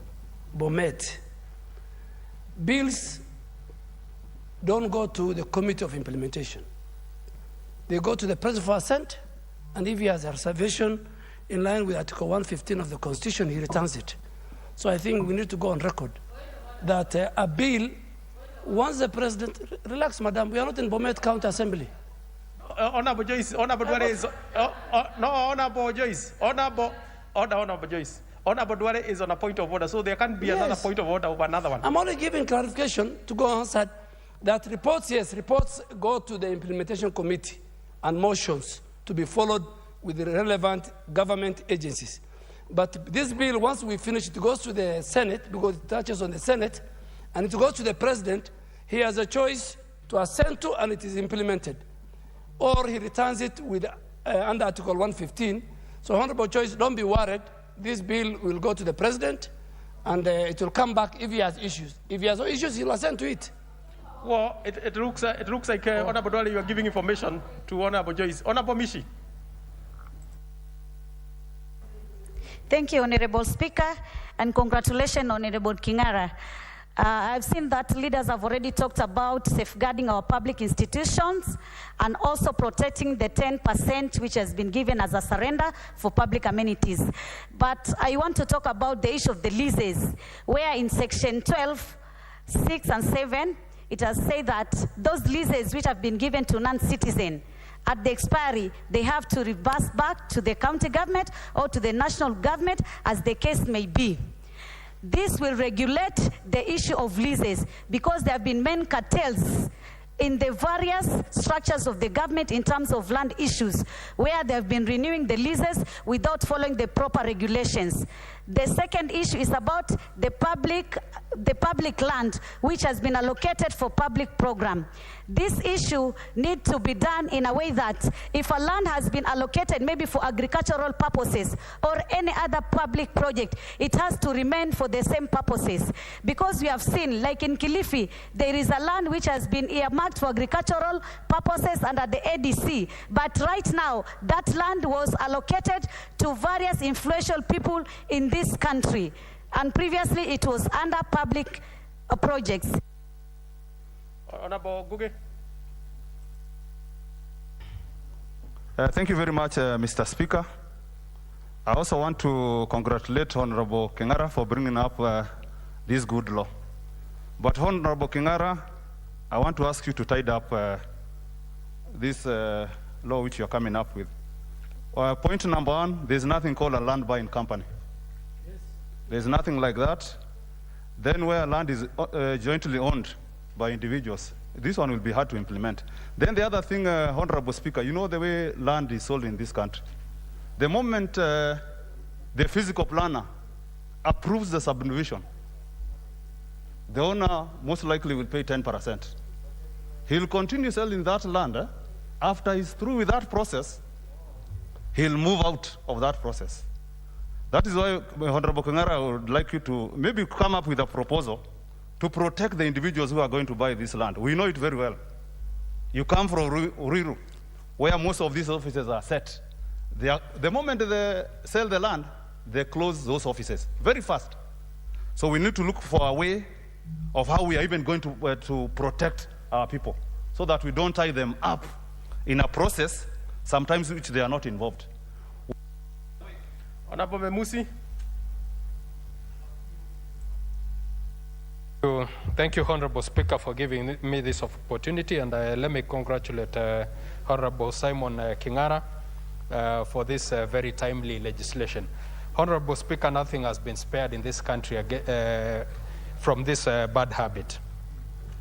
Bomet, bills don't go to the Committee of Implementation. They go to the President for assent, and if he has a reservation in line with Article 115 of the Constitution, he returns it. So I think we need to go on record that a bill, once the President, relax, Madam, we are not in Bomet County Assembly. Honorable Joyce, Honorable Dware is, no, Honorable Joyce, Honorable Joyce. Honorable Dware is on a point of order, so there can't be another point of order over another one. I'm only giving clarification to go answer that reports, yes, reports go to the implementation committee and motions to be followed with the relevant government agencies. But this bill, once we finish, it goes to the Senate because it touches on the Senate, and it goes to the President. He has a choice to assent to, and it is implemented. Or he returns it with under Article 115. So, Honorable Joyce, don't be worried. This bill will go to the President, and it will come back if he has issues. If he has no issues, he'll assent to it. Well, it looks like Honorable Dwale, you are giving information to Honorable Joyce. Honorable Mishi. Thank you, Honorable Speaker, and congratulations, Honorable Kingara. I've seen that leaders have already talked about safeguarding our public institutions and also protecting the 10% which has been given as a surrender for public amenities. But I want to talk about the issue of the leases, where in Section 12, 6 and 7, it has said that those leases which have been given to non-citizens, at the expiry, they have to reverse back to the county government or to the national government as the case may be. This will regulate the issue of leases because there have been many cartels in the various structures of the government in terms of land issues where they have been renewing the leases without following the proper regulations. The second issue is about the public land which has been allocated for public program. This issue needs to be done in a way that if a land has been allocated maybe for agricultural purposes or any other public project, it has to remain for the same purposes. Because we have seen, like in Kilifi, there is a land which has been earmarked for agricultural purposes under the ADC. But right now, that land was allocated to various influential people in this country. And previously, it was under public projects. Honorable Guge. Thank you very much, Mr. Speaker. I also want to congratulate Honorable Kingara for bringing up this good law. But Honorable Kingara, I want to ask you to tidy up this law which you're coming up with. Point number one, there's nothing called a land buying company. Yes. There's nothing like that. Then where land is jointly owned by individuals, this one will be hard to implement. Then the other thing, Honorable Speaker, you know the way land is sold in this country. The moment the physical planner approves the subdivision, the owner most likely will pay 10%. He'll continue selling that land. After he's through with that process, he'll move out of that process. That is why, Honorable Kingara, I would like you to maybe come up with a proposal to protect the individuals who are going to buy this land. We know it very well. You come from Ruiru, where most of these offices are set. The moment they sell the land, they close those offices very fast. So we need to look for a way of how we are even going to protect our people so that we don't tie them up in a process sometimes which they are not involved. Honorable Memusi. Thank you, Honorable Speaker, for giving me this opportunity, and let me congratulate Honorable Simon Kingara for this very timely legislation. Honorable Speaker, nothing has been spared in this country from this bad habit.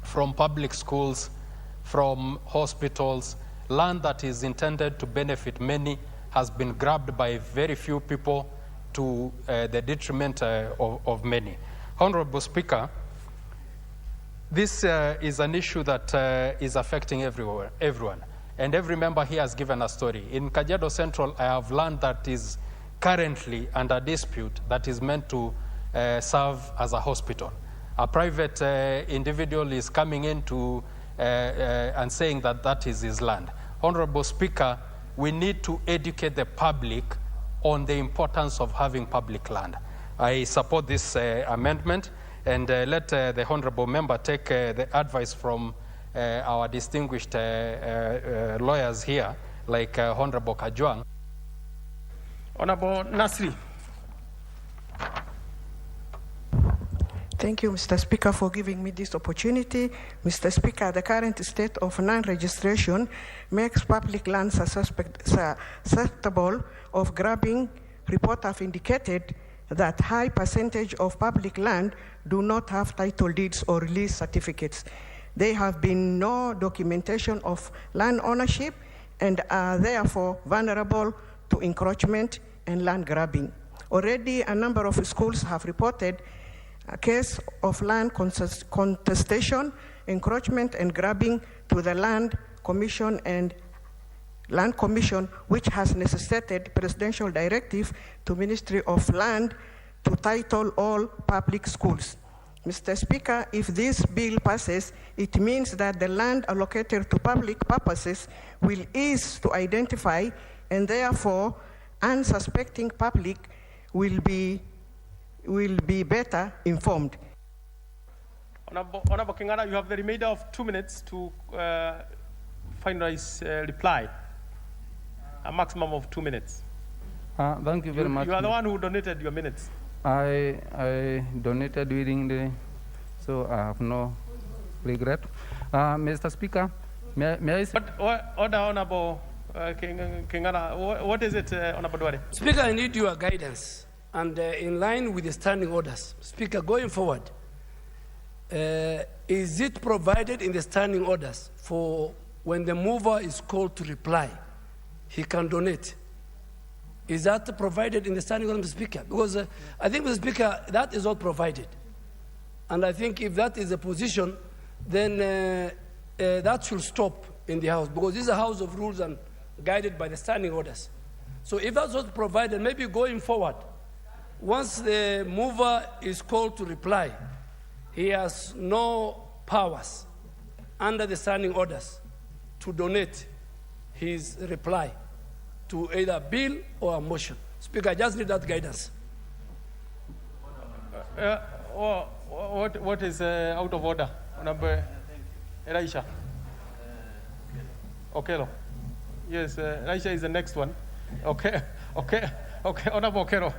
From public schools, from hospitals, land that is intended to benefit many has been grabbed by very few people to the detriment of many. Honorable Speaker, this is an issue that is affecting everyone. And every member here has given a story. In Kajiado Central, I have land that is currently under dispute that is meant to serve as a hospital. A private individual is coming in to, and saying that that is his land. Honorable Speaker, we need to educate the public on the importance of having public land. I support this amendment, and let the Honorable Member take the advice from our distinguished lawyers here, like Honorable Kajwang. Honorable Nasri. Thank you, Mr. Speaker, for giving me this opportunity. Mr. Speaker, the current state of non-registration makes public lands susceptible of grabbing. Reports have indicated that high percentage of public land do not have title deeds or release certificates. There have been no documentation of land ownership and are therefore vulnerable to encroachment and land grabbing. Already, a number of schools have reported a case of land contestation, encroachment, and grabbing to the Land Commission, which has necessitated presidential directive to Ministry of Land to title all public schools. Mr. Speaker, if this bill passes, it means that the land allocated to public purposes will ease to identify, and therefore unsuspecting public will be better informed. Honorable Kingara, you have the remainder of 2 minutes to finalize reply. A maximum of 2 minutes. Thank you very much. You are the one who donated your minutes. I donated willingly, so I have no regret. Mr. Speaker, may I say? Order, Honorable Kingara. What is it, Honorable Duale? Speaker, I need your guidance. And in line with the standing orders, Speaker, going forward, is it provided in the standing orders for when the mover is called to reply, he can donate? Is that provided in the standing order, Mr. Speaker? Because I think, Mr. Speaker, that is not provided. And I think if that is the position, then that should stop in the House, because this is a House of rules and guided by the standing orders. So if that's not provided, maybe going forward, once the mover is called to reply, he has no powers under the standing orders to donate his reply to either a bill or a motion. Speaker, I just need that guidance. What is out of order? Number Elisha. Okelo. Yes, Elisha is the next one. Okay. Honorable Okelo.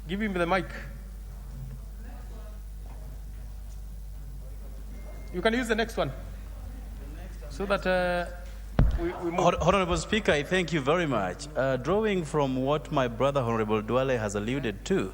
Give him the mic. You can use the next one. So that we move. Honorable Speaker, I thank you very much. Drawing from what my brother Honorable Duale has alluded to,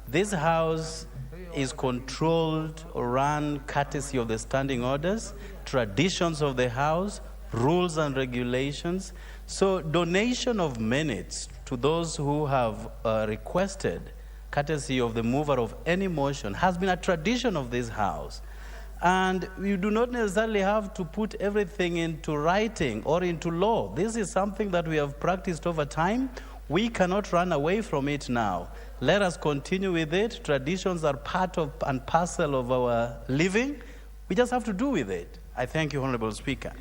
this House is controlled or run courtesy of the standing orders, traditions of the House, rules and regulations. So donation of minutes to those who have requested courtesy of the mover of any motion has been a tradition of this House. And you do not necessarily have to put everything into writing or into law. This is something that we have practiced over time. We cannot run away from it now. Let us continue with it. Traditions are part of and parcel of our living. We just have to do with it. I thank you, Honorable Speaker.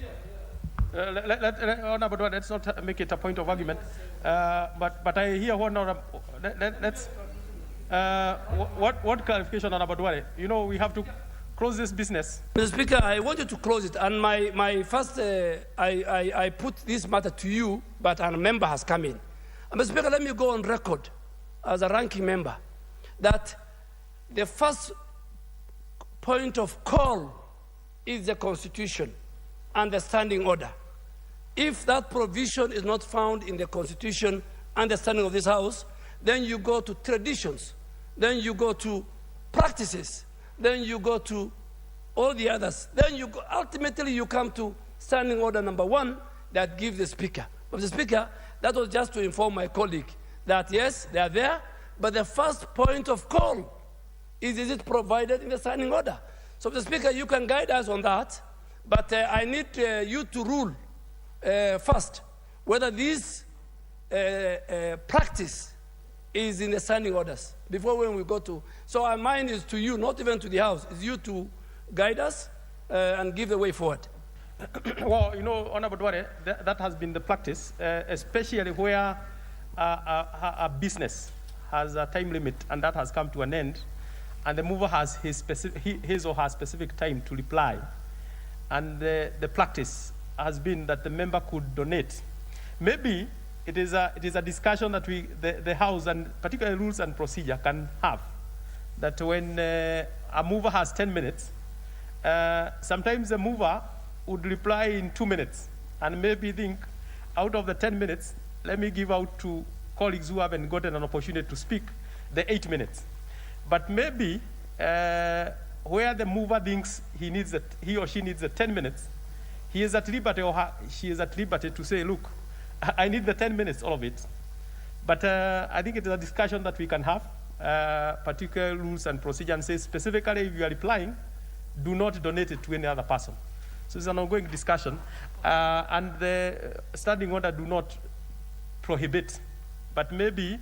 Honorable, let's not make it a point of argument. But I hear what clarification, Honorable Duale? You know, we have to close this business. Mr. Speaker, I wanted to close it, and my first, I put this matter to you, but a member has come in. Mr. Speaker, let me go on record as a ranking member that the first point of call is the Constitution and the standing order. If that provision is not found in the Constitution and the standing of this House, then you go to traditions, then you go to practices, then you go to all the others. Then you go, ultimately you come to standing order number 1 that gives the Speaker. But the Speaker, that was just to inform my colleague that yes, they are there, but the first point of call is it provided in the standing order? So the Speaker, you can guide us on that, but I need you to rule first whether this practice is in the standing orders before when we go to. So our mind is to you, not even to the House. It's you to guide us and give the way forward. Well, you know, Honorable Duale, that has been the practice, especially where a business has a time limit and that has come to an end, and the mover has his or her specific time to reply. and the practice has been that the member could donate. Maybe it is a discussion that the House and particular rules and procedure can have, that when a mover has 10 minutes, sometimes the mover would reply in 2 minutes, and maybe think, out of the 10 minutes, let me give out to colleagues who haven't gotten an opportunity to speak the 8 minutes. But maybe where the mover thinks he or she needs the 10 minutes, he is at liberty or she is at liberty to say, look, I need the 10 minutes, all of it. But I think it is a discussion that we can have, particular rules and procedure, and say specifically if you are replying, do not donate it to any other person. So it's an ongoing discussion, and the standing order do not prohibit, but maybe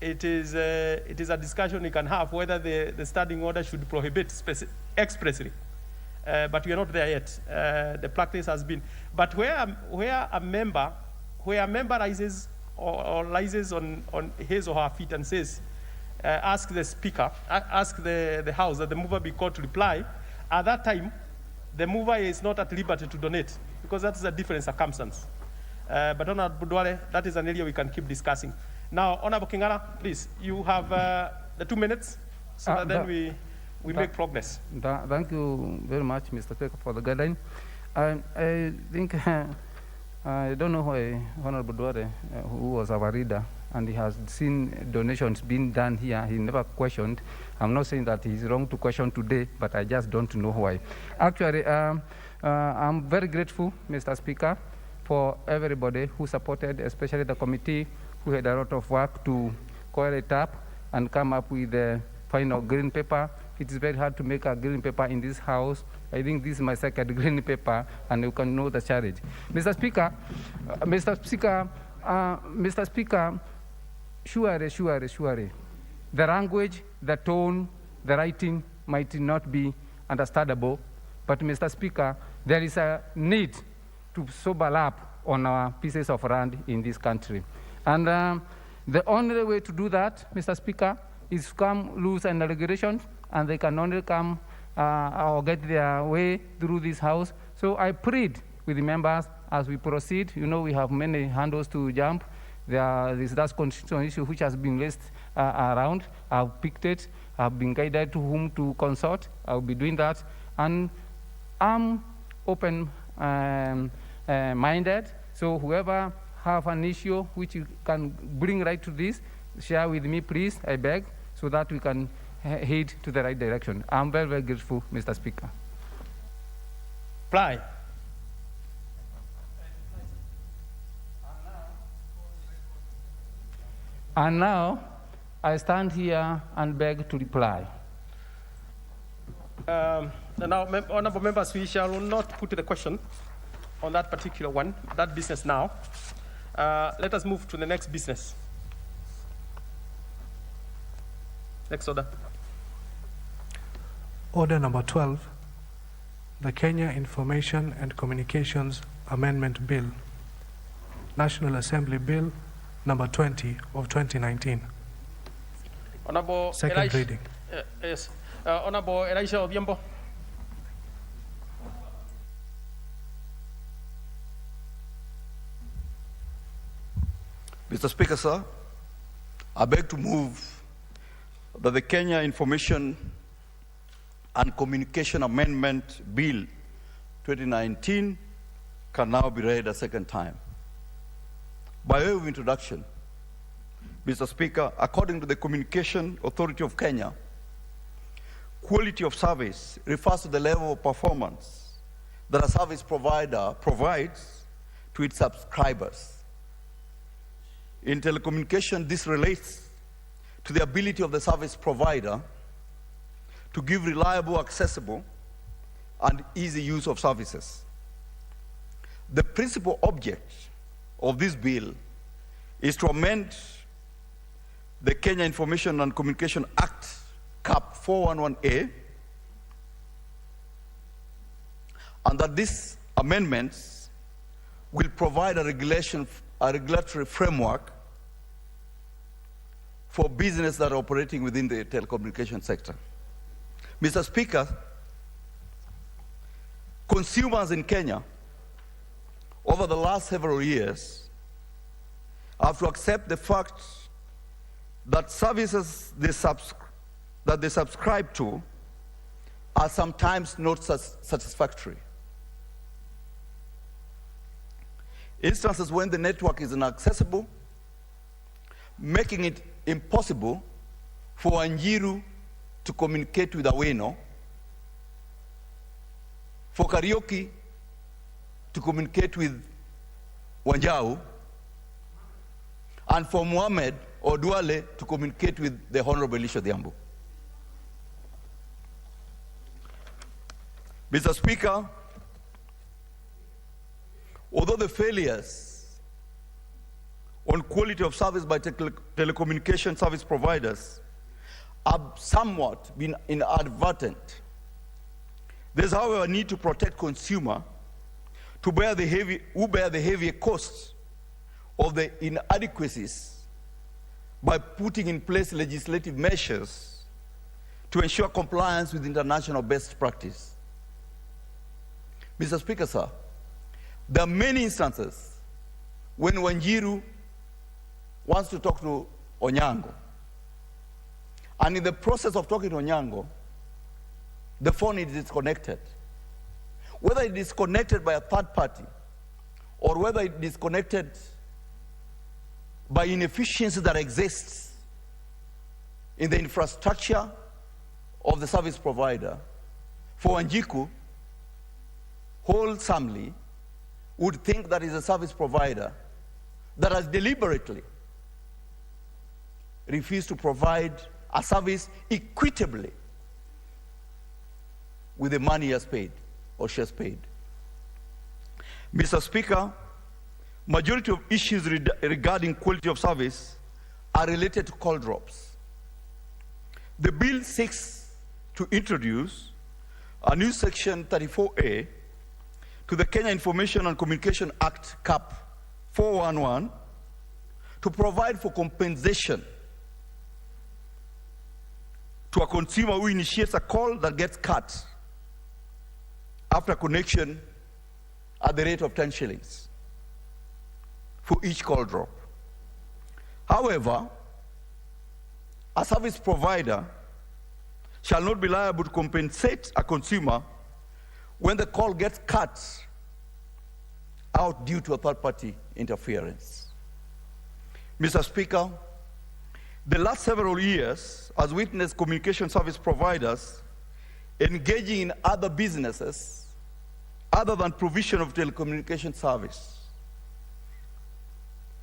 it is a discussion we can have whether the standing order should prohibit expressly. But we are not there yet. The practice has been, but where a member rises or rises on his or her feet and says, ask the speaker, ask the House that the mover be called to reply, at that time, the mover is not at liberty to donate, because that's a different circumstance. But Honorable Duale, that is an area we can keep discussing. Now, Honorable Kingara, please, you have the 2 minutes, so that then we make progress. Thank you very much, Mr. Speaker, for the guideline. I think, I don't know why Honorable Duale, who was our reader, and he has seen donations being done here, he never questioned. I'm not saying that he's wrong to question today, but I just don't know why. Actually, I'm very grateful, Mr. Speaker, for everybody who supported, especially the committee, who had a lot of work to coil it up and come up with the final green paper. It is very hard to make a green paper in this House. I think this is my second green paper, and you can know the challenge. Mr. Speaker, surely, the language, the tone, the writing might not be understandable, but Mr. Speaker, there is a need to sober up on our pieces of land in this country. And the only way to do that, Mr. Speaker, is to come rules and regulations, and they can only come or get their way through this House. So I plead with the members as we proceed. You know, we have many handles to jump. There is that constitutional issue which has been raised around. I've picked it. I've been guided to whom to consult. I'll be doing that. And I'm open-minded. So whoever have an issue which you can bring right to this, share with me, please, I beg, so that we can head to the right direction. I'm very, very grateful, Mr. Speaker. Reply. And now, I stand here and beg to reply. Now, honorable members, we shall not put the question on that particular one, that business now. Let us move to the next business. Next order. Order number 12, the Kenya Information and Communications Amendment Bill, National Assembly Bill number 20 of 2019. Honorable Second reading. Yes. Honorable Elisha Odhiambo. Mr. Speaker, sir, I beg to move that the Kenya Information and Communication Amendment Bill 2019 can now be read a second time. By way of introduction, Mr. Speaker, according to the Communication Authority of Kenya, quality of service refers to the level of performance that a service provider provides to its subscribers. In telecommunication, this relates to the ability of the service provider to give reliable, accessible, and easy use of services. The principal object of this bill is to amend the Kenya Information and Communication Act, CAP 411A, and that these amendments will provide a regulatory framework for business that are operating within the telecommunication sector. Mr. Speaker, consumers in Kenya over the last several years have to accept the fact that services that they subscribe to are sometimes not satisfactory. Instances when the network is inaccessible, making it impossible for Wanjiru to communicate with Aweno, for Karaoke to communicate with Wanjau, and for Mohammed or Duale to communicate with the Honorable Elisha Diambo. Mr. Speaker, although the failures on quality of service by telecommunication service providers have somewhat been inadvertent, there's however a need to protect consumer who bear the heavier costs of the inadequacies by putting in place legislative measures to ensure compliance with international best practice. Mr. Speaker, sir, there are many instances when Wanjiru wants to talk to Onyango, and in the process of talking to Onyango, the phone is disconnected. Whether it is connected by a third party or whether it is connected by inefficiency that exists in the infrastructure of the service provider, for Wanjiku, wholesomely would think that is a service provider that has deliberately refused to provide a service equitably with the money he has paid or she has paid. Mr. Speaker, majority of issues regarding quality of service are related to call drops. The bill seeks to introduce a new section 34A to the Kenya Information and Communication Act, CAP 411, to provide for compensation to a consumer who initiates a call that gets cut after connection at the rate of 10 shillings for each call drop. However, a service provider shall not be liable to compensate a consumer when the call gets cut out due to a third-party interference. Mr. Speaker, the last several years has witnessed communication service providers engaging in other businesses other than provision of telecommunication service.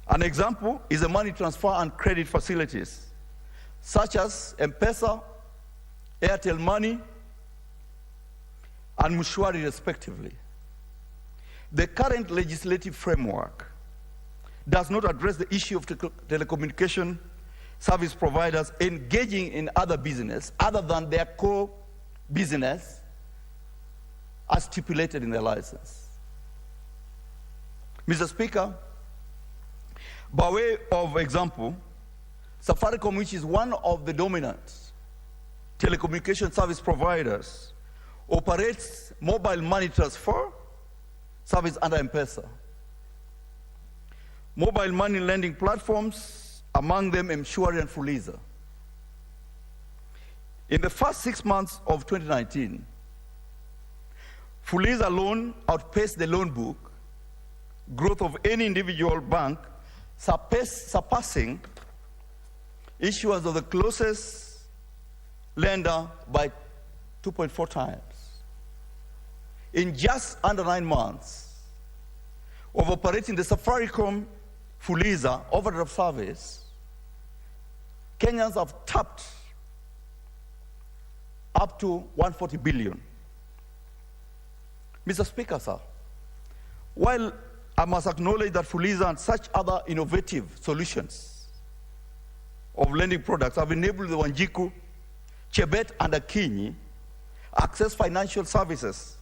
An example is the money transfer and credit facilities, such as M-Pesa, Airtel Money, and Mshwari respectively. The current legislative framework does not address the issue of telecommunication service providers engaging in other business other than their core business as stipulated in their license. Mr. Speaker, by way of example, Safaricom, which is one of the dominant telecommunication service providers, operates mobile money transfer service under M-Pesa. Mobile money lending platforms, among them Mshwari and Fuliza. In the first 6 months of 2019, Fuliza loan outpaced the loan book growth of any individual bank, surpassing issuance of the closest lender by 2.4 times. In just under 9 months of operating the Safaricom Fuliza overdraft service, Kenyans have tapped up to 140 billion. Mr. Speaker, sir, while I must acknowledge that Fuliza and such other innovative solutions of lending products have enabled the Wanjiku, Chebet, and Akinyi access financial services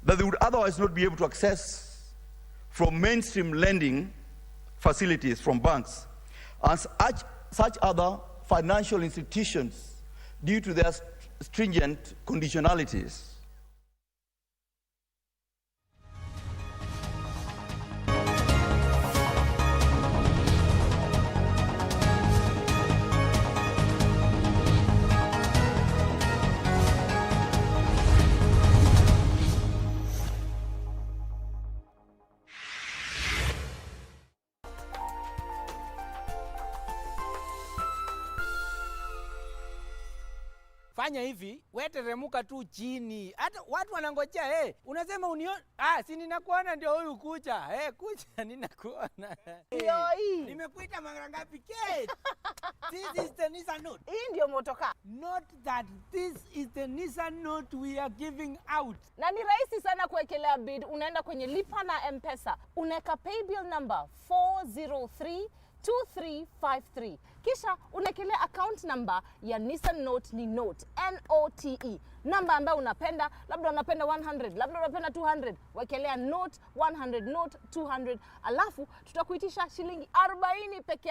that they would otherwise not be able to access from mainstream lending facilities from banks and such other financial institutions due to their stringent conditionalities. fanya hivi, wewe teremuka tu chini. Hata watu wanangojea, unasema unione, si ninakuona ndio huyu kucha. Kucha ninakuona. Nimekuita mara ngapi Kate? This is the Nissan Note. Hii ndio motoka. Not that this is the Nissan Note we are giving out. Na ni rahisi sana kuwekelea bid. Unaenda kwenye lipa na M-Pesa. Unaweka paybill number 4032353. Kisha unakelea account number ya Nissan Note ni Note, N-O-T-E. Namba ambayo unapenda, labda unapenda 100, labda unapenda 200. Wekelea Note 100, Note 200. Alafu tutakuitisha shilingi 40 peke